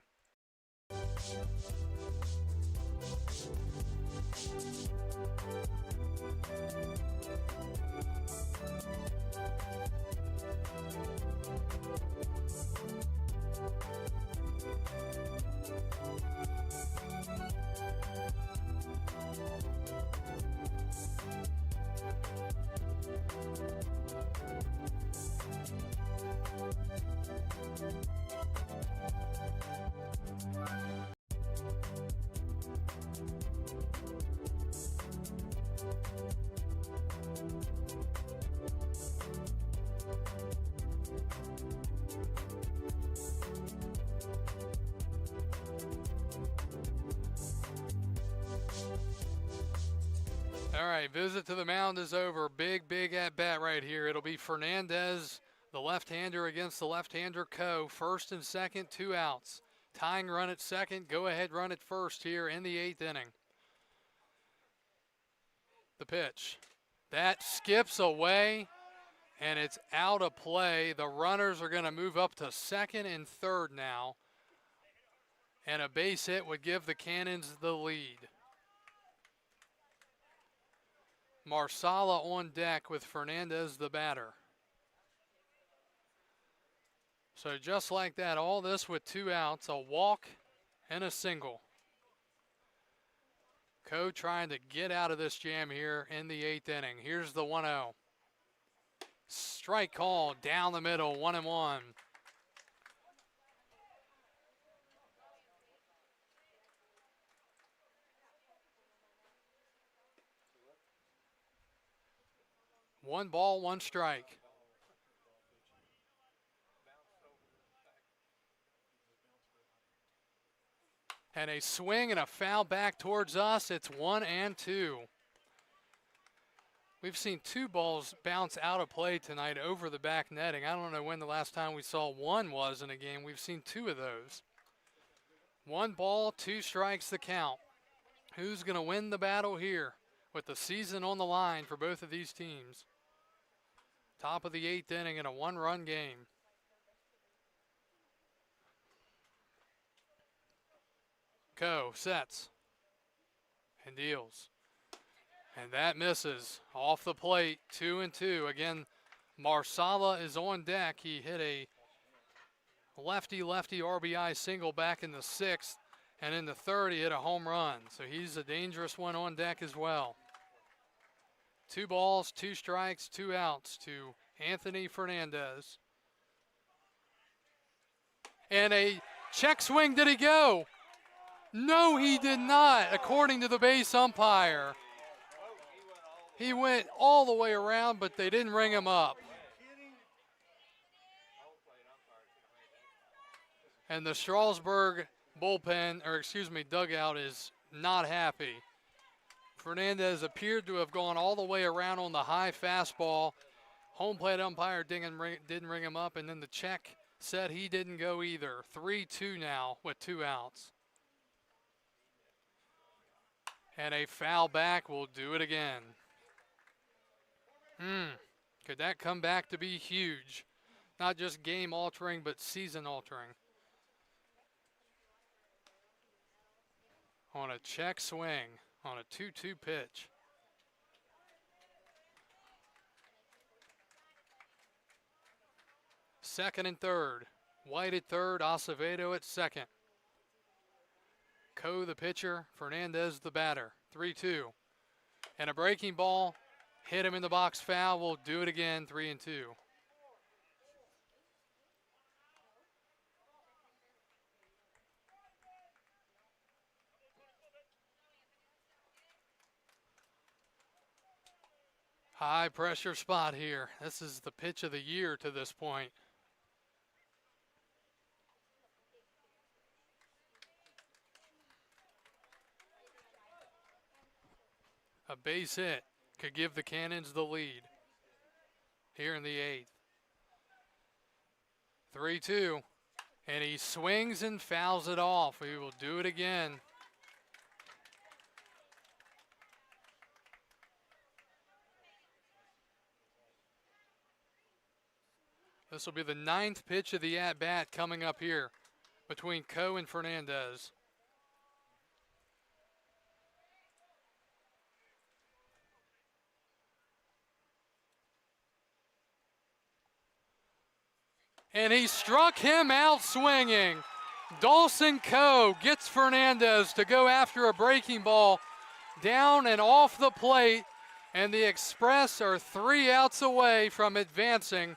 All right, visit to the mound is over. Big at bat right here. It'll be Fernandez, the left-hander against the left-hander Coe. First and second, 2 outs. Tying run at second, go ahead run at first here in the 8th inning. The pitch. That skips away, and it's out of play. The runners are going to move up to second and third now, and a base hit would give the Cannons the lead. Marsala on deck with Fernandez the batter. So just like that, all this with 2 outs, a walk and a single. Coe trying to get out of this jam here in the 8th inning. Here's the 1-0. Strike call down the middle, 1-1. One ball, 1 strike. And a swing and a foul back towards us. It's 1-2. We've seen 2 balls bounce out of play tonight over the back netting. I don't know when the last time we saw 1 was in a game. We've seen 2 of those. 1 ball, 2 strikes the count. Who's going to win the battle here with the season on the line for both of these teams? Top of the 8th inning in a 1-run game. Coe sets and deals. And that misses off the plate, 2-2. Again, Marsala is on deck. He hit a lefty RBI single back in the 6th, and in the 3rd he hit a home run. So he's a dangerous one on deck as well. 2 balls, 2 strikes, 2 outs to Anthony Fernandez. And a check swing, did he go? No, he did not, according to the base umpire. He went all the way around, but they didn't ring him up. And the Strasburg dugout is not happy. Fernandez appeared to have gone all the way around on the high fastball. Home plate umpire didn't ring him up, and then the check said he didn't go either. 3-2 now with 2 outs. And a foul back will do it again. Could that come back to be huge? Not just game altering, but season altering. On a check swing, on a 2-2 pitch. second and third. White at third, Acevedo at second. Coe the pitcher, Fernandez the batter. 3-2. And a breaking ball, hit him in the box foul. We'll do it again, 3-2. High pressure spot here. This is the pitch of the year to this point. A base hit could give the Cannons the lead here in the 8th. 3-2, and he swings and fouls it off. We will do it again. This will be the 9th pitch of the at-bat coming up here between Coe and Fernandez. And he struck him out swinging. Dawson Coe gets Fernandez to go after a breaking ball down and off the plate, and the Express are 3 outs away from advancing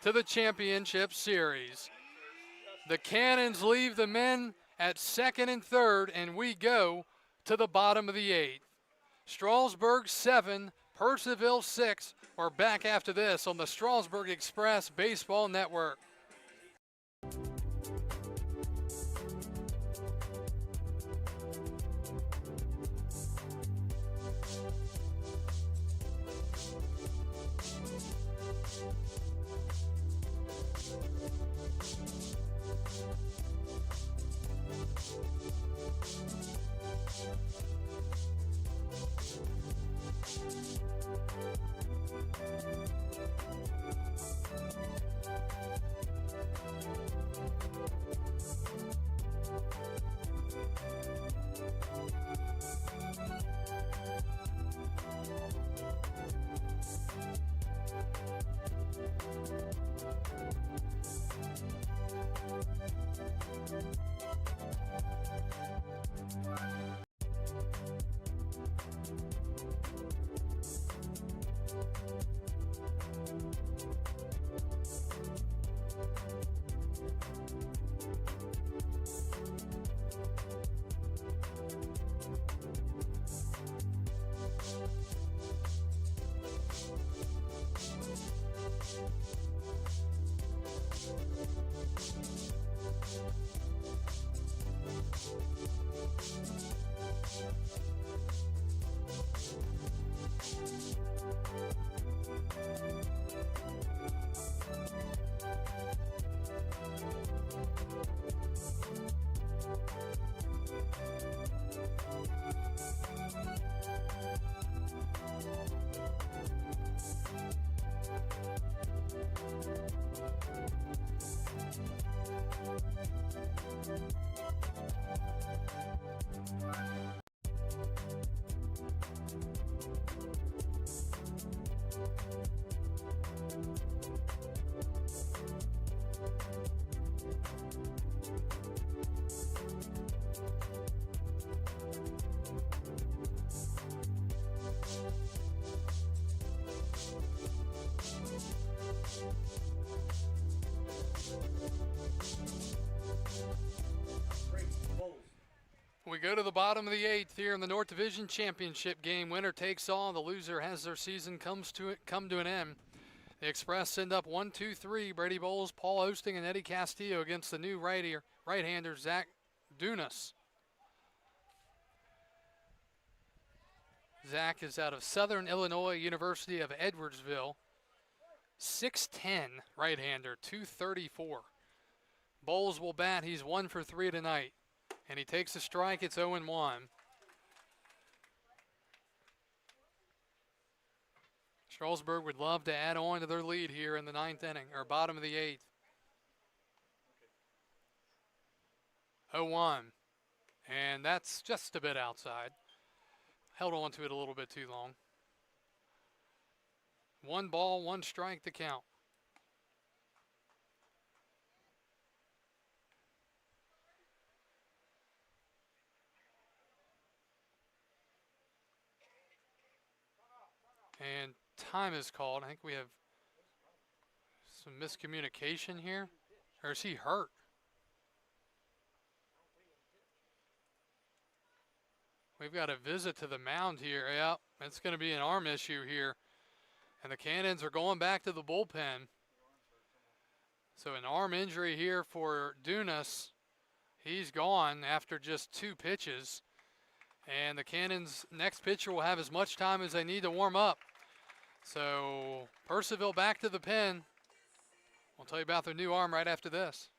to the championship series. The Cannons leave the men at second and third, and we go to the bottom of the 8th. Strasburg 7, Purcellville 6. We're back after this on the Strasburg Express Baseball Network. We go to the bottom of the 8th here in the North Division Championship game. Winner takes all. The loser has their season come to an end. The Express send up 1-2-3. Brady Bowles, Paul Osting, and Eddie Castillo against the new right-hander Zach Dunas. Zach is out of Southern Illinois University of Edwardsville. 6'10", right-hander, 234. Bowles will bat. He's 1 for 3 tonight. And he takes a strike. It's 0-1. Strasburg would love to add on to their lead here in the 9th inning, or bottom of the 8th. 0-1. And that's just a bit outside. Held on to it a little bit too long. 1 ball, 1 strike to count. And time is called. I think we have some miscommunication here. Or is he hurt? We've got a visit to the mound here. Yep, it's going to be an arm issue here. And the Cannons are going back to the bullpen. So an arm injury here for Dunas. He's gone after just 2 pitches. And the Cannons' next pitcher will have as much time as they need to warm up. So Purcellville back to the pen. We'll tell you about their new arm right after this.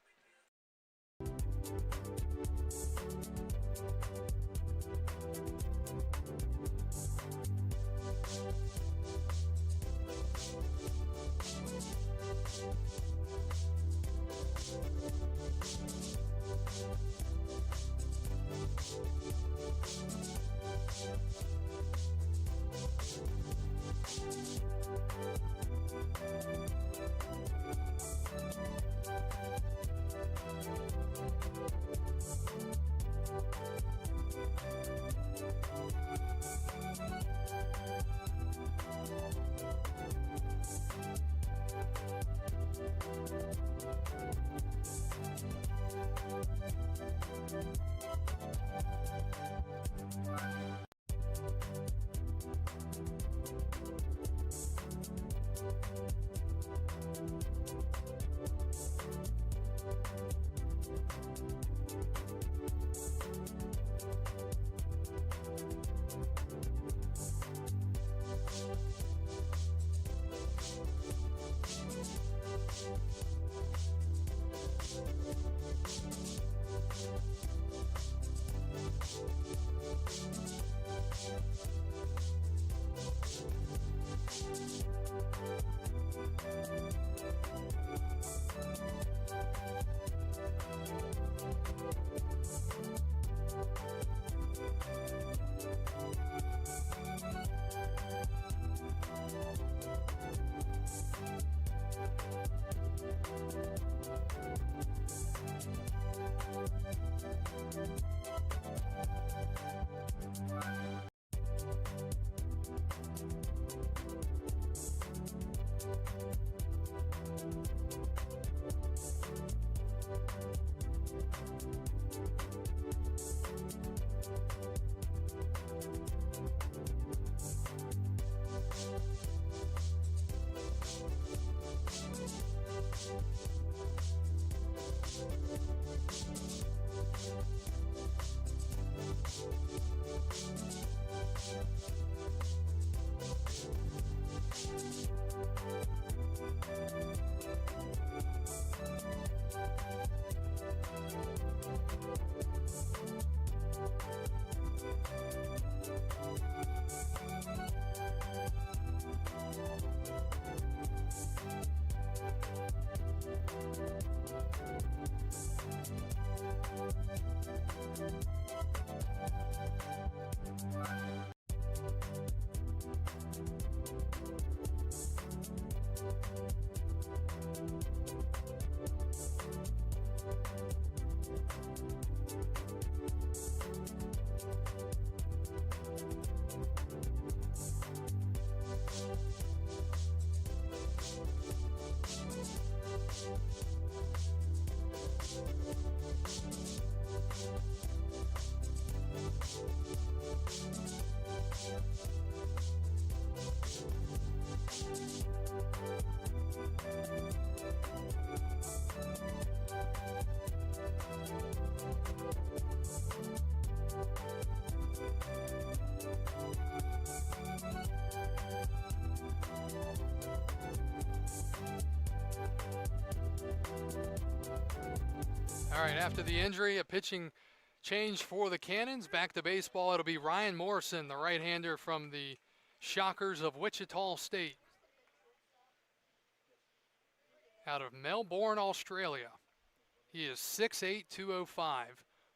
All right, after the injury, a pitching change for the Cannons. Back to baseball, it'll be Ryan Morrison, the right-hander from the Shockers of Wichita State. Out of Melbourne, Australia. He is 6'8", 205.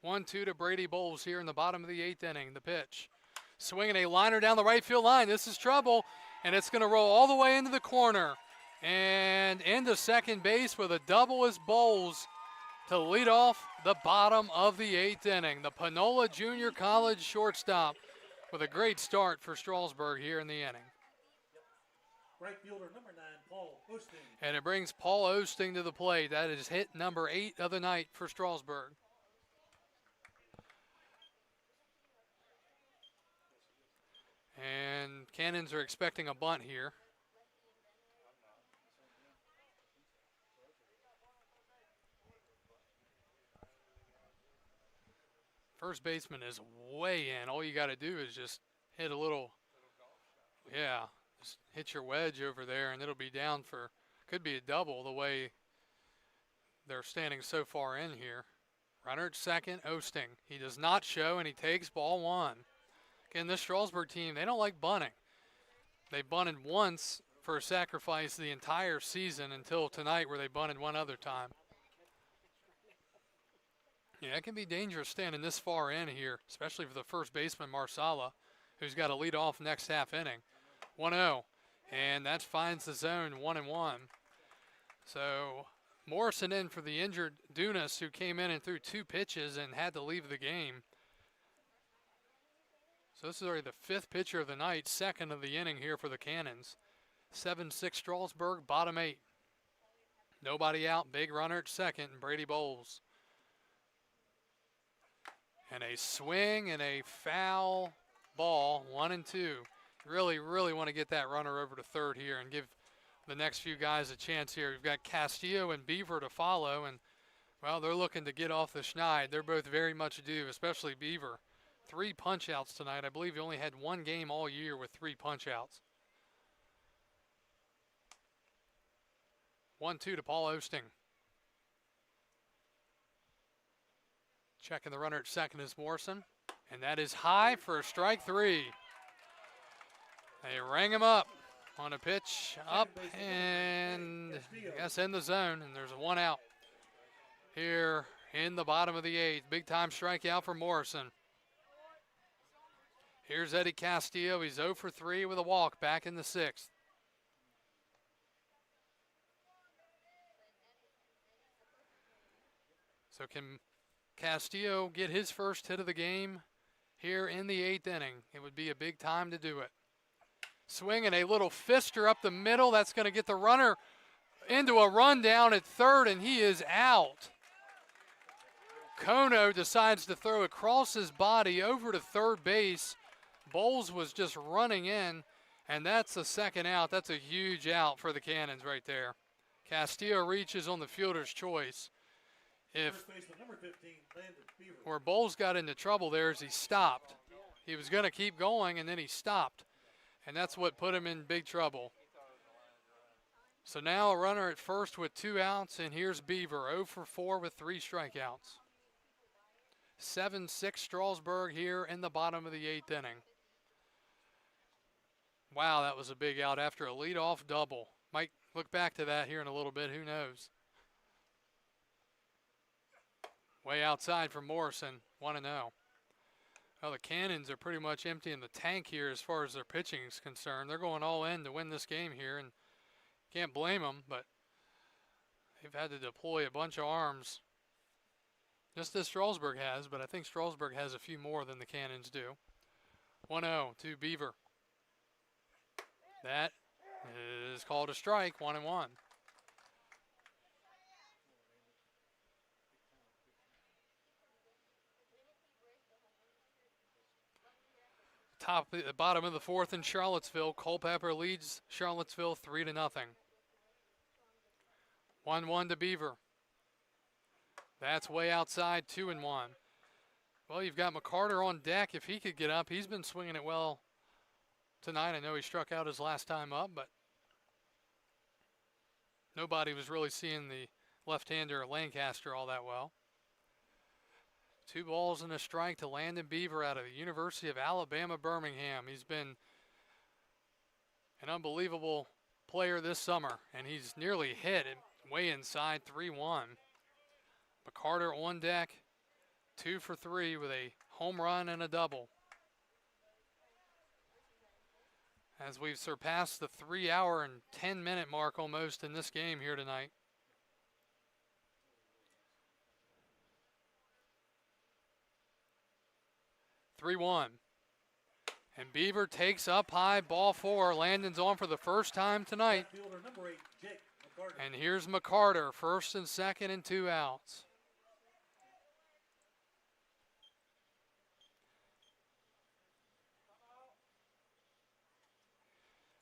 1-2 to Brady Bowles here in the bottom of the 8th inning. The pitch. Swinging a liner down the right field line. This is trouble, and it's going to roll all the way into the corner. And into second base with a double is Bowles to lead off the bottom of the 8th inning. The Panola Junior College shortstop with a great start for Strasburg here in the inning. Right fielder number 9, Paul Osteen. And it brings Paul Osting to the plate. That is hit number 8 of the night for Strasburg. And Cannons are expecting a bunt here. First baseman is way in. All you got to do is just hit a little, yeah, just hit your wedge over there, and it'll be down for, could be a double the way they're standing so far in here. Runner at second, Osting. He does not show, and he takes ball 1. Again, this Strasburg team, they don't like bunting. They bunted once for a sacrifice the entire season until tonight where they bunted one other time. Yeah, it can be dangerous standing this far in here, especially for the first baseman, Marsala, who's got to lead off next half inning. 1-0, and that finds the zone 1-1. So Morrison in for the injured Dunas, who came in and threw 2 pitches and had to leave the game. So this is already the 5th pitcher of the night, 2nd of the inning here for the Cannons. 7-6 Strasburg, bottom 8. Nobody out, big runner at second, Brady Bowles. And a swing and a foul ball, 1-2. Really want to get that runner over to third here and give the next few guys a chance here. We've got Castillo and Beaver to follow, and, well, they're looking to get off the schneid. They're both very much due, especially Beaver. 3 punch-outs tonight. I believe he only had 1 game all year with 3 punch-outs. 1-2 to Paul Osting. Checking the runner at second is Morrison. And that is high for strike 3. They rang him up on a pitch up and I guess in the zone. And there's a 1 out here in the bottom of the 8th. Big time strikeout for Morrison. Here's Eddie Castillo. He's 0 for 3 with a walk back in the 6th. So can Castillo get his first hit of the game here in the 8th inning? It would be a big time to do it. Swinging a little fister up the middle. That's going to get the runner into a rundown at third, and he is out. Kono decides to throw across his body over to third base. Bowles was just running in, and that's a 2nd out. That's a huge out for the Cannons right there. Castillo reaches on the fielder's choice. If number 15, Landon Beaver. Where Bowles got into trouble there is he stopped. He was going to keep going, and then he stopped. And that's what put him in big trouble. So now a runner at first with 2 outs, and here's Beaver, 0 for 4 with 3 strikeouts. 7-6 Strasburg here in the bottom of the 8th inning. Wow, that was a big out after a leadoff double. Might look back to that here in a little bit, who knows. Way outside for Morrison, 1-0. Well, the Cannons are pretty much emptying the tank here as far as their pitching is concerned. They're going all in to win this game here, and can't blame them, but they've had to deploy a bunch of arms. Just as Strasburg has, but I think Strasburg has a few more than the Cannons do. 1-0 to Beaver. That is called a strike, 1-1. Bottom of the 4th in Charlottesville. Culpepper leads Charlottesville 3-0. 1-1 to Beaver. That's way outside, 2-1. Well, you've got McCarter on deck. If he could get up, he's been swinging it well tonight. I know he struck out his last time up, but nobody was really seeing the left-hander Lancaster all that well. 2 balls and a strike to Landon Beaver out of the University of Alabama, Birmingham. He's been an unbelievable player this summer, and he's nearly hit it way inside, 3-1. McCarter on deck, 2 for 3 with a home run and a double. As we've surpassed the 3-hour and 10-minute mark almost in this game here tonight. And Beaver takes up high, ball 4. Landon's on for the first time tonight. Left fielder number 8, Jake McCarter. And here's McCarter, first and second and 2 outs.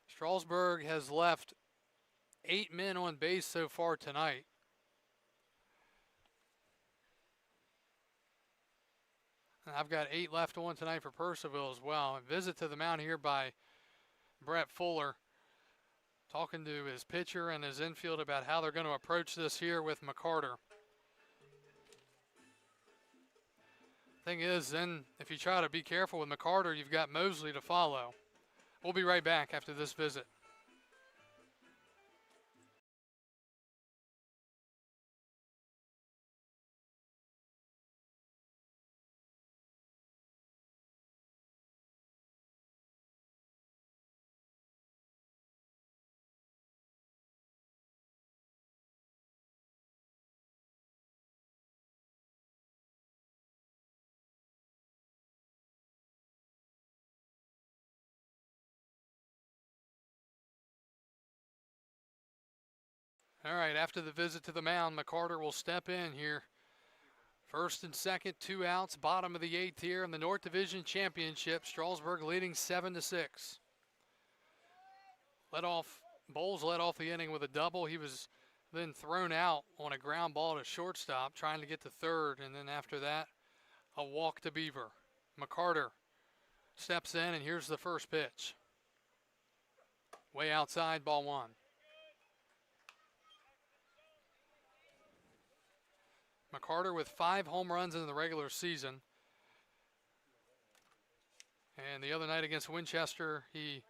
Strasburg has left 8 men on base so far tonight. And I've got 8 left on tonight for Purcellville as well. A visit to the mound here by Brett Fuller, talking to his pitcher and his infield about how they're going to approach this here with McCarter. Thing is, then, if you try to be careful with McCarter, you've got Mosley to follow. We'll be right back after this visit. All right, after the visit to the mound, McCarter will step in here. First and second, 2 outs, bottom of the 8th here in the North Division Championship. Strasburg leading 7-6. Bowles led off the inning with a double. He was then thrown out on a ground ball to shortstop, trying to get to third, and then after that, a walk to Beaver. McCarter steps in, and here's the first pitch. Way outside, ball 1. McCarter with 5 home runs in the regular season. And the other night against Winchester, he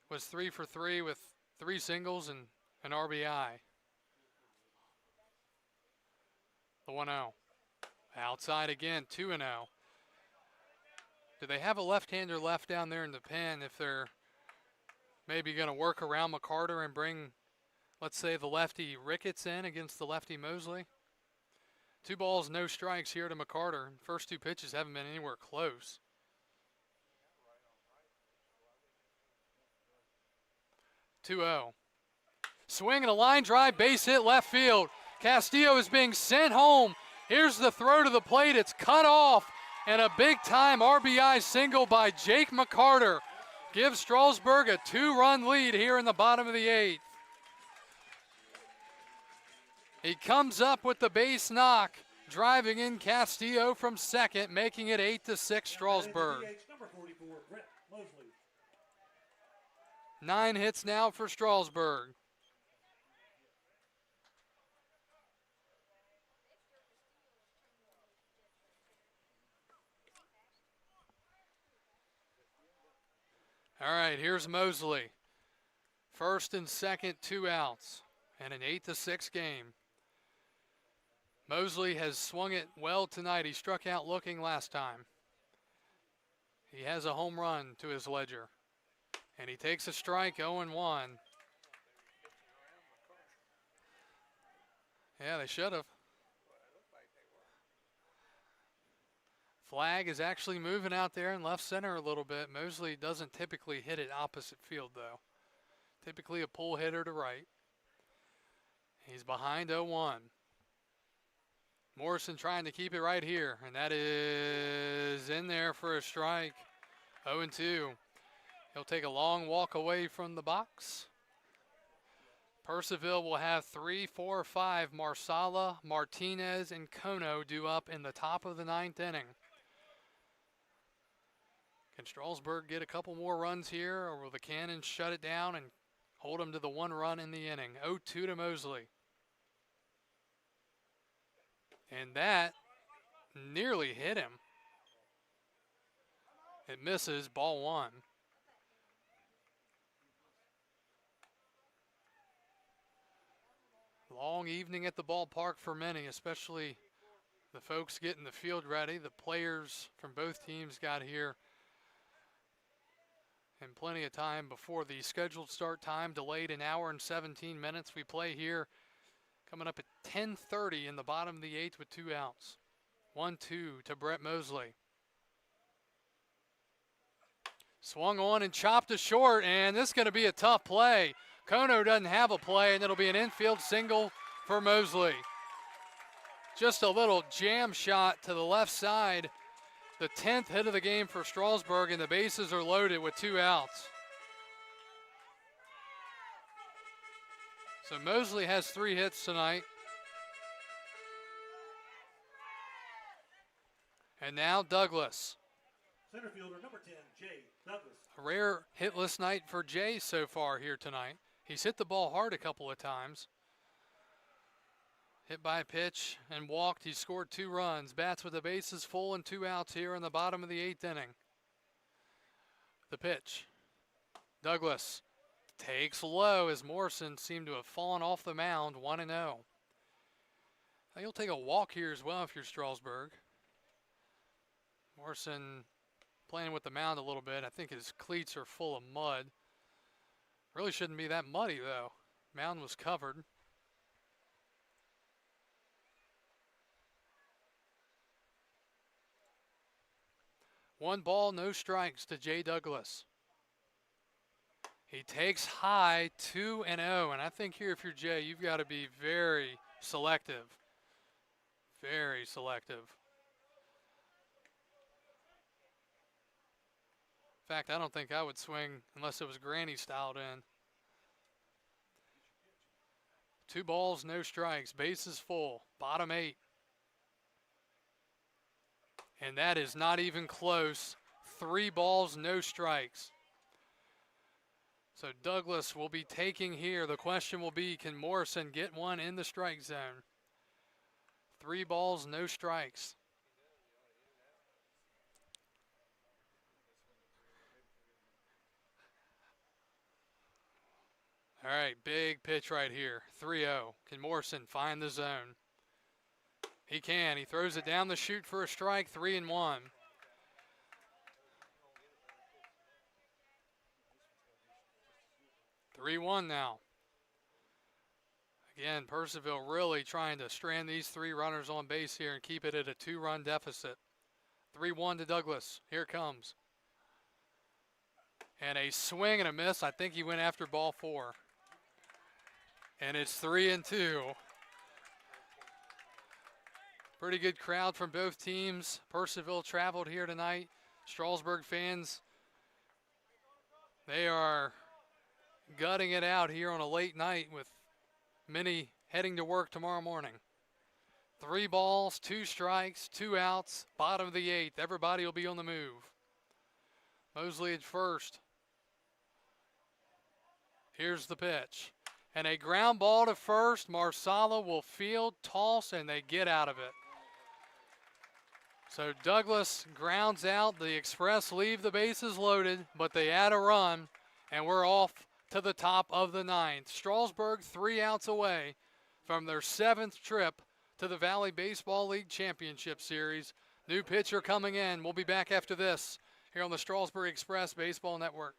was 3 for 3 with 3 singles and an RBI. The 1-0. Outside again, 2-0. Do they have a left-hander left down there in the pen if they're maybe going to work around McCarter and bring, let's say, the lefty Ricketts in against the lefty Mosley? 2 balls, no strikes here to McCarter. First 2 pitches haven't been anywhere close. 2-0. Swing and a line drive, base hit left field. Castillo is being sent home. Here's the throw to the plate. It's cut off. And a big-time RBI single by Jake McCarter gives Strasburg a 2-run lead here in the bottom of the 8th. He comes up with the base knock, driving in Castillo from second, making it 8-6 Strasburg. Number 44, Brett Mosley. 9 hits now for Strasburg. All right, here's Mosley. First and second, 2 outs, and an 8-6 game. Mosley has swung it well tonight. He struck out looking last time. He has a home run to his ledger. And he takes a strike, 0-1. Yeah, they should have. Flag is actually moving out there in left center a little bit. Mosley doesn't typically hit it opposite field, though. Typically a pull hitter to right. He's behind 0-1. Morrison trying to keep it right here, and that is in there for a strike. 0-2. He'll take a long walk away from the box. Purcellville will have 3, 4, 5. Marsala, Martinez, and Kono due up in the top of the 9th inning. Can Strasburg get a couple more runs here, or will the Cannons shut it down and hold them to the 1 run in the inning? 0-2 to Mosley. And that nearly hit him. It misses, ball 1. Long evening at the ballpark for many, especially the folks getting the field ready. The players from both teams got here in plenty of time before the scheduled start time, delayed 1 hour and 17 minutes. We play here coming up at 10:30 in the bottom of the 8th with 2 outs. 1-2 to Brett Mosley. Swung on and chopped to short, and this is going to be a tough play. Kono doesn't have a play, and it'll be an infield single for Mosley. Just a little jam shot to the left side. The 10th hit of the game for Strasburg, and the bases are loaded with 2 outs. So Mosley has 3 hits tonight. And now Douglas. Center fielder number 10, Jay Douglas. A rare hitless night for Jay so far here tonight. He's hit the ball hard a couple of times. Hit by a pitch and walked. He scored 2 runs. Bats with the bases full and 2 outs here in the bottom of the 8th inning. The pitch. Douglas takes low as Morrison seemed to have fallen off the mound, 1-0. Now you'll take a walk here as well if you're Strasburg. Morrison playing with the mound a little bit. I think his cleats are full of mud. Really shouldn't be that muddy though. Mound was covered. One ball, no strikes to Jay Douglas. He takes high, 2-0, and I think here if you're Jay, you've got to be very selective. Very selective. In fact, I don't think I would swing unless it was granny styled in. 2 balls, no strikes, bases full, bottom 8. And that is not even close. 3 balls, no strikes. So Douglas will be taking here. The question will be, can Morrison get one in the strike zone? 3 balls, no strikes. All right, big pitch right here. 3-0. Can Morrison find the zone? He can. He throws it down the chute for a strike, 3-1. Three-1 now. Again, Purcellville really trying to strand these 3 runners on base here and keep it at a 2-run deficit. 3-1 to Douglas. Here it comes. And a swing and a miss. I think he went after ball 4. And it's 3-2. Pretty good crowd from both teams. Purcellville traveled here tonight. Strasburg fans, they are gutting it out here on a late night with many heading to work tomorrow morning. 3 balls, 2 strikes, 2 outs, bottom of the 8th. Everybody will be on the move. Mosley at first. Here's the pitch. And a ground ball to first. Marsala will field, toss, and they get out of it. So Douglas grounds out. The Express leave the bases loaded, but they add a run, and we're off to the top of the 9th. Strasburg 3 outs away from their 7th trip to the Valley Baseball League Championship Series. New pitcher coming in. We'll be back after this here on the Strasburg Express Baseball Network.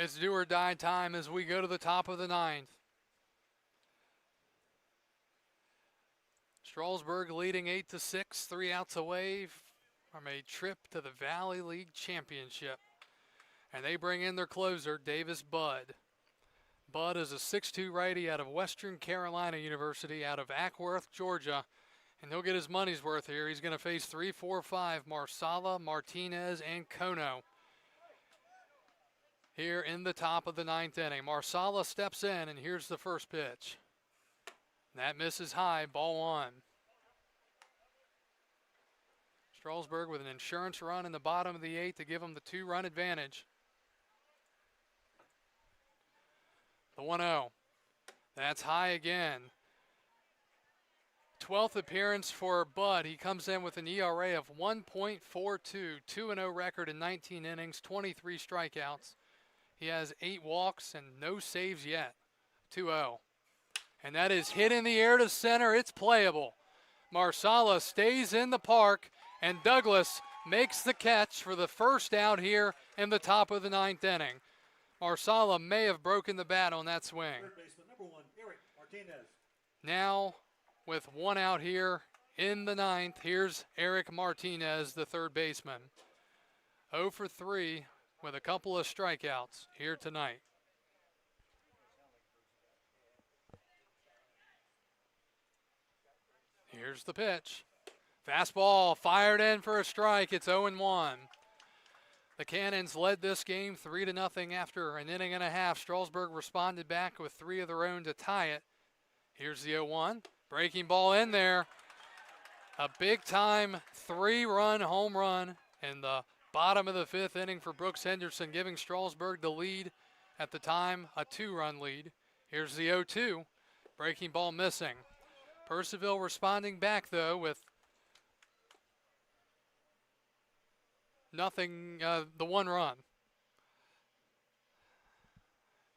It's do or die time as we go to the top of the ninth. Strasburg leading 8-6, 3 outs away from a trip to the Valley League Championship. And they bring in their closer, Davis Budd. Budd is a 6'2 righty out of Western Carolina University out of Ackworth, Georgia. And he'll get his money's worth here. He's going to face 3, 4, 5, Marsala, Martinez, and Kono here in the top of the ninth inning. Marsala steps in, and here's the first pitch. That misses high, ball one. Strasburg with an insurance run in the bottom of the eighth to give them the 2-run advantage. The 1-0. That's high again. 12th appearance for Budd. He comes in with an ERA of 1.42, 2-0 record in 19 innings, 23 strikeouts. He has 8 walks and no saves yet. 2-0. And that is hit in the air to center. It's playable. Marsala stays in the park, and Douglas makes the catch for the first out here in the top of the ninth inning. Marsala may have broken the bat on that swing. Third baseman, number 1, Eric Martinez. Now, with 1 out here in the ninth, here's Eric Martinez, the third baseman. 0 for 3 with a couple of strikeouts here tonight. Here's the pitch. Fastball fired in for a strike. It's 0-1. The Cannons led this game 3-0 after an inning and a half. Strasburg responded back with 3 of their own to tie it. Here's the 0-1. Breaking ball in there. A big-time 3-run home run in the bottom of the 5th inning for Brooks Henderson, giving Strasburg the lead at the time, a 2-run lead. Here's the 0-2. Breaking ball missing. Purcellville responding back, though, with nothing, the 1 run.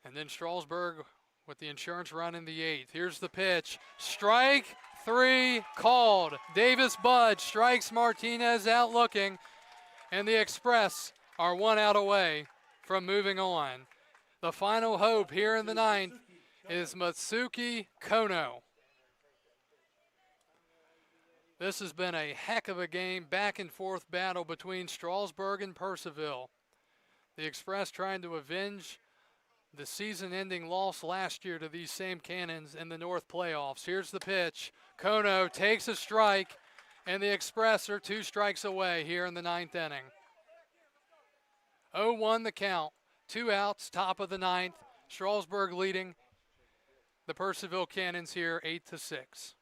And then Strasburg with the insurance run in the 8th. Here's the pitch. Strike 3 called. Davis Budd strikes Martinez out looking, and the Express are 1 out away from moving on. The final hope here in the ninth is Matsuki Kono. This has been a heck of a game, back and forth battle between Strasburg and Purcellville. The Express trying to avenge the season-ending loss last year to these same Cannons in the North playoffs. Here's the pitch. Kono takes a strike, and the Express are 2 strikes away here in the ninth inning. 0-1 the count. 2 outs, top of the ninth. Strasburg leading the Purcellville Cannons here 8-6.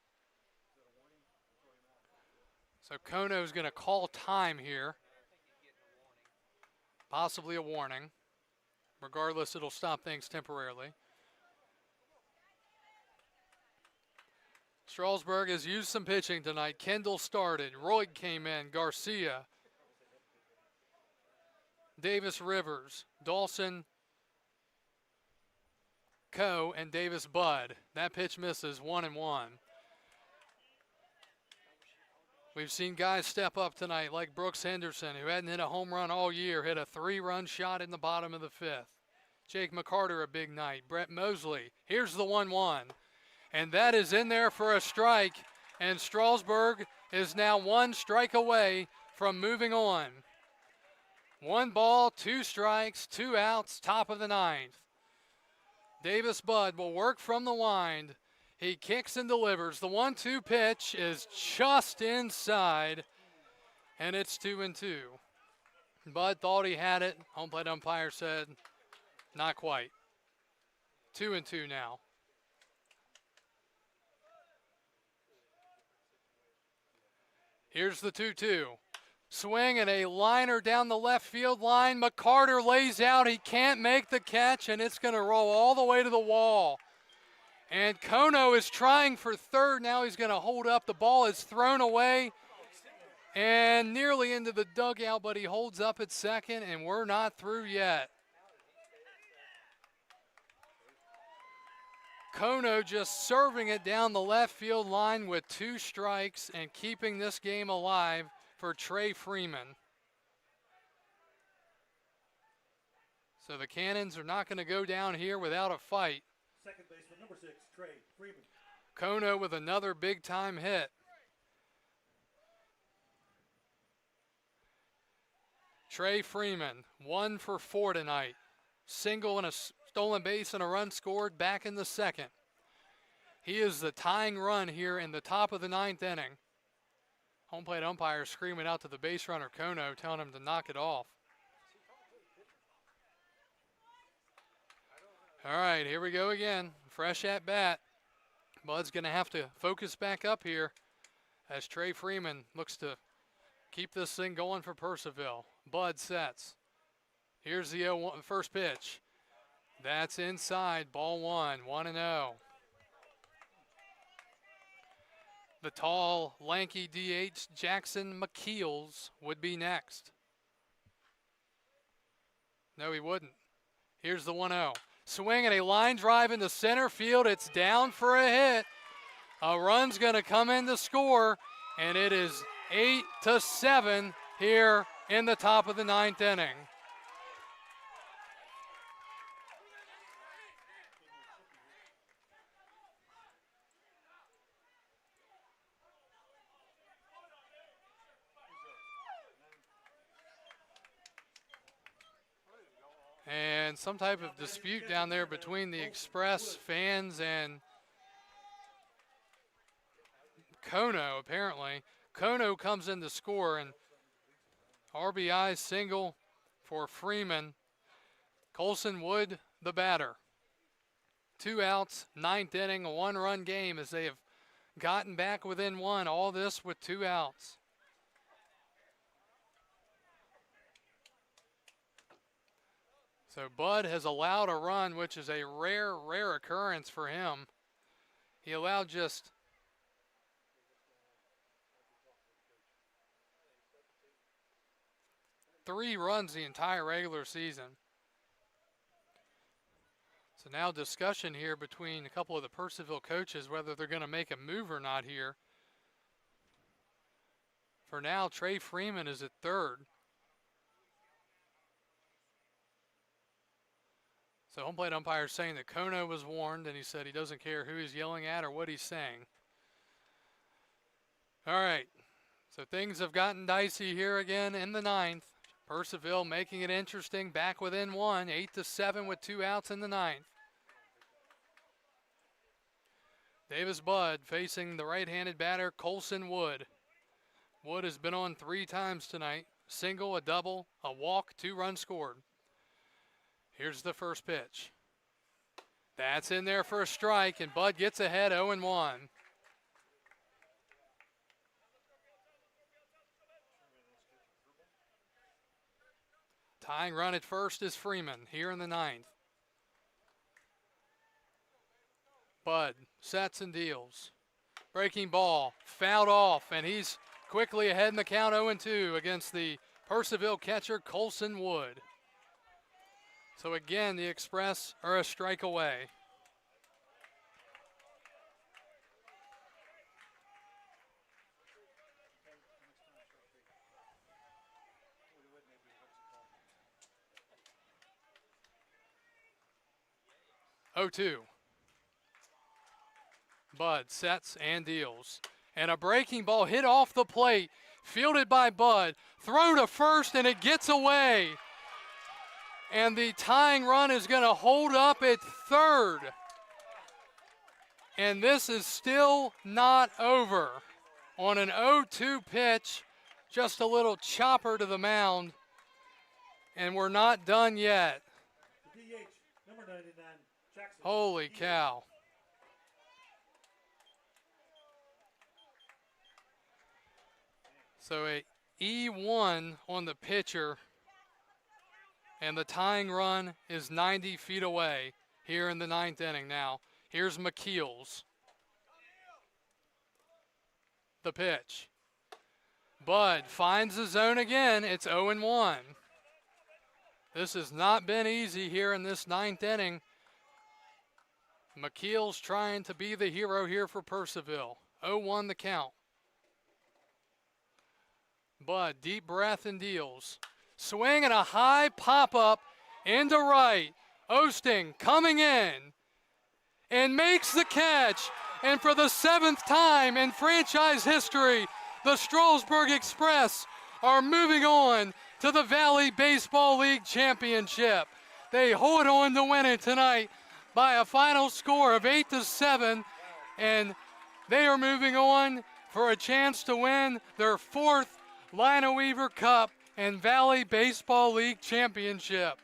So Kono's going to call time here. Possibly a warning. Regardless, it'll stop things temporarily. Strasburg has used some pitching tonight. Kendall started. Royd came in. Garcia. Davis Rivers. Dawson. Coe and Davis Budd. That pitch misses 1-1. We've seen guys step up tonight like Brooks Henderson, who hadn't hit a home run all year, hit a 3-run shot in the bottom of the 5th. Jake McCarter, a big night. Brett Mosley. Here's the 1-1. And that is in there for a strike. And Strasburg is now 1 strike away from moving on. 1 ball, 2 strikes, 2 outs, top of the ninth. Davis Budd will work from the wind. He kicks and delivers. The 1-2 pitch is just inside, and it's 2-2. Budd thought he had it. Home plate umpire said, not quite. 2-2 now. Here's the 2-2. Swing and a liner down the left field line. McCarter lays out. He can't make the catch, and it's going to roll all the way to the wall. And Kono is trying for third. Now he's going to hold up. The ball is thrown away and nearly into the dugout, but he holds up at second, and we're not through yet. Kono just serving it down the left field line with 2 strikes and keeping this game alive for Trey Freeman. So the Cannons are not going to go down here without a fight. Second baseman, number 6, Trey Freeman. Kono with another big-time hit. Trey Freeman, 1 for 4 tonight. Single and a stolen base and a run scored back in the second. He is the tying run here in the top of the 9th inning. Home plate umpire screaming out to the base runner, Kono, telling him to knock it off. All right, here we go again. Fresh at bat. Bud's going to have to focus back up here as Trey Freeman looks to keep this thing going for Purcellville. Bud sets. Here's the first pitch. That's inside, ball 1, 1-0. The tall, lanky DH Jackson McKeels would be next. No, he wouldn't. Here's the 1-0. Swing and a line drive into center field. It's down for a hit. A run's going to come in to score, and it is 8-7 here in the top of the 9th inning. And some type of dispute down there between the Express fans and Kono, apparently. Kono comes in to score, and RBI single for Freeman. Colson Wood, the batter. 2 outs, 9th inning, a 1-run game as they have gotten back within 1. All this with 2 outs. So Bud has allowed a run, which is a rare occurrence for him. He allowed just 3 runs the entire regular season. So now discussion here between a couple of the Purcellville coaches whether they're going to make a move or not here. For now, Trey Freeman is at third. So home plate umpire is saying that Kono was warned, and he said he doesn't care who he's yelling at or what he's saying. All right, so things have gotten dicey here again in the 9th. Purcellville making it interesting, back within 1, 8-7 with 2 outs in the 9th. Davis Bud facing the right-handed batter Colson Wood. Wood has been on 3 times tonight. Single, a double, a walk, 2 runs scored. Here's the first pitch. That's in there for a strike, and Bud gets ahead 0-1. Tying run at first is Freeman here in the 9th. Bud sets and deals. Breaking ball, fouled off, and he's quickly ahead in the count 0-2 against the Purcellville catcher Colson Wood. So again, the Express are a strike away. Oh, 2. Bud sets and deals. And a breaking ball hit off the plate, fielded by Bud. Throw to first, and it gets away. And the tying run is going to hold up at third. And this is still not over. On an 0-2 pitch, just a little chopper to the mound. And we're not done yet. The DH, number 99, Jackson. Holy cow. So a E1 on the pitcher, and the tying run is 90 feet away here in the 9th inning now. Here's McKeels. The pitch. Bud finds the zone again. It's 0-1. This has not been easy here in this 9th inning. McKeels trying to be the hero here for Purcellville. 0-1 the count. Bud, deep breath and deals. Swing and a high pop-up, into right. Osting coming in and makes the catch. And for the 7th time in franchise history, the Strasburg Express are moving on to the Valley Baseball League Championship. They hold on to win it tonight by a final score of 8-7, and they are moving on for a chance to win their 4th Lina Weaver Cup and Valley Baseball League Championship.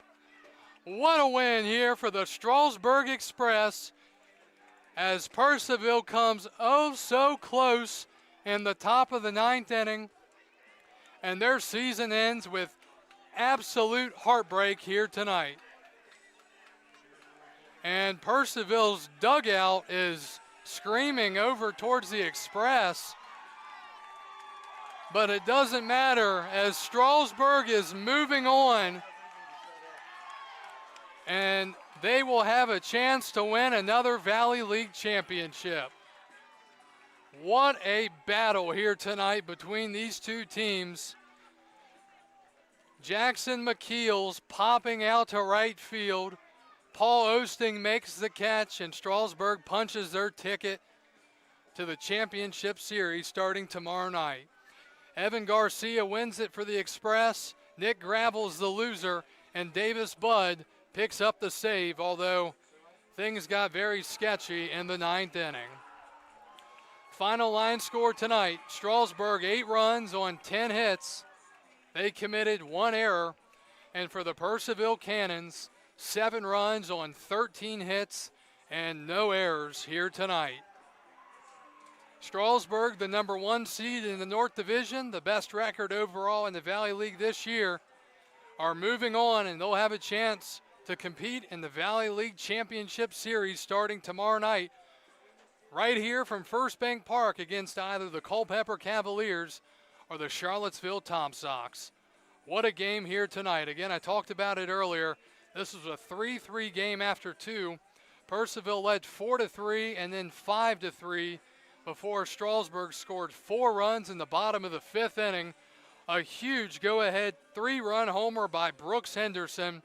What a win here for the Strasburg Express as Purcellville comes oh so close in the top of the 9th inning, and their season ends with absolute heartbreak here tonight. And Purcellville's dugout is screaming over towards the Express, but it doesn't matter as Strasburg is moving on, and they will have a chance to win another Valley League championship. What a battle here tonight between these two teams. Jackson McKeel's popping out to right field. Paul Osting makes the catch, and Strasburg punches their ticket to the championship series starting tomorrow night. Evan Garcia wins it for the Express. Nick Gravel's the loser, and Davis Budd picks up the save, although things got very sketchy in the 9th inning. Final line score tonight, Strasburg 8 runs on 10 hits. They committed 1 error. And for the Purcellville Cannons, 7 runs on 13 hits and no errors here tonight. Strasburg, the number 1 seed in the North Division, the best record overall in the Valley League this year, are moving on, and they'll have a chance to compete in the Valley League Championship Series starting tomorrow night right here from First Bank Park against either the Culpeper Cavaliers or the Charlottesville Tom Sox. What a game here tonight. Again, I talked about it earlier. This was a 3-3 game after 2. Purcellville led 4-3 and then 5-3 before Strasburg scored 4 runs in the bottom of the 5th inning. A huge go-ahead 3-run homer by Brooks Henderson.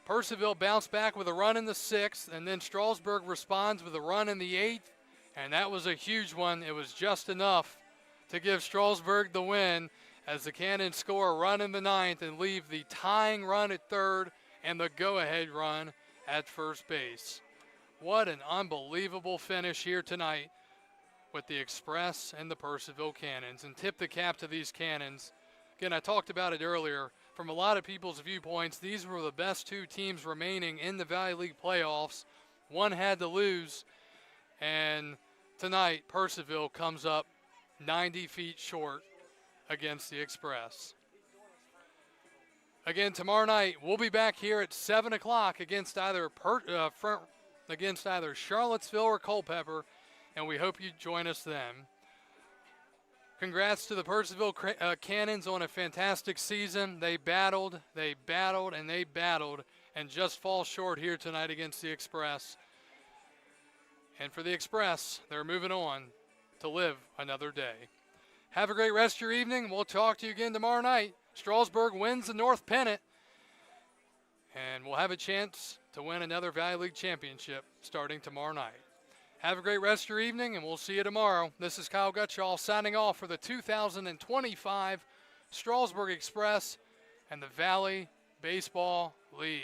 Purcellville bounced back with a run in the 6th, and then Strasburg responds with a run in the 8th, and that was a huge one. It was just enough to give Strasburg the win as the Cannons score a run in the 9th and leave the tying run at 3rd and the go-ahead run at first base. What an unbelievable finish here tonight with the Express and the Purcellville Cannons, and tip the cap to these Cannons. Again, I talked about it earlier. From a lot of people's viewpoints, these were the best 2 teams remaining in the Valley League playoffs. One had to lose, and tonight Purcellville comes up 90 feet short against the Express. Again, tomorrow night we'll be back here at 7 o'clock against either Charlottesville or Culpeper, and we hope you join us then. Congrats to the Purcellville Cannons on a fantastic season. They battled, and just fall short here tonight against the Express. And for the Express, they're moving on to live another day. Have a great rest of your evening. We'll talk to you again tomorrow night. Strasburg wins the North Pennant, and we'll have a chance to win another Valley League championship starting tomorrow night. Have a great rest of your evening, and we'll see you tomorrow. This is Kyle Gutschall signing off for the 2025 Strasburg Express and the Valley Baseball League.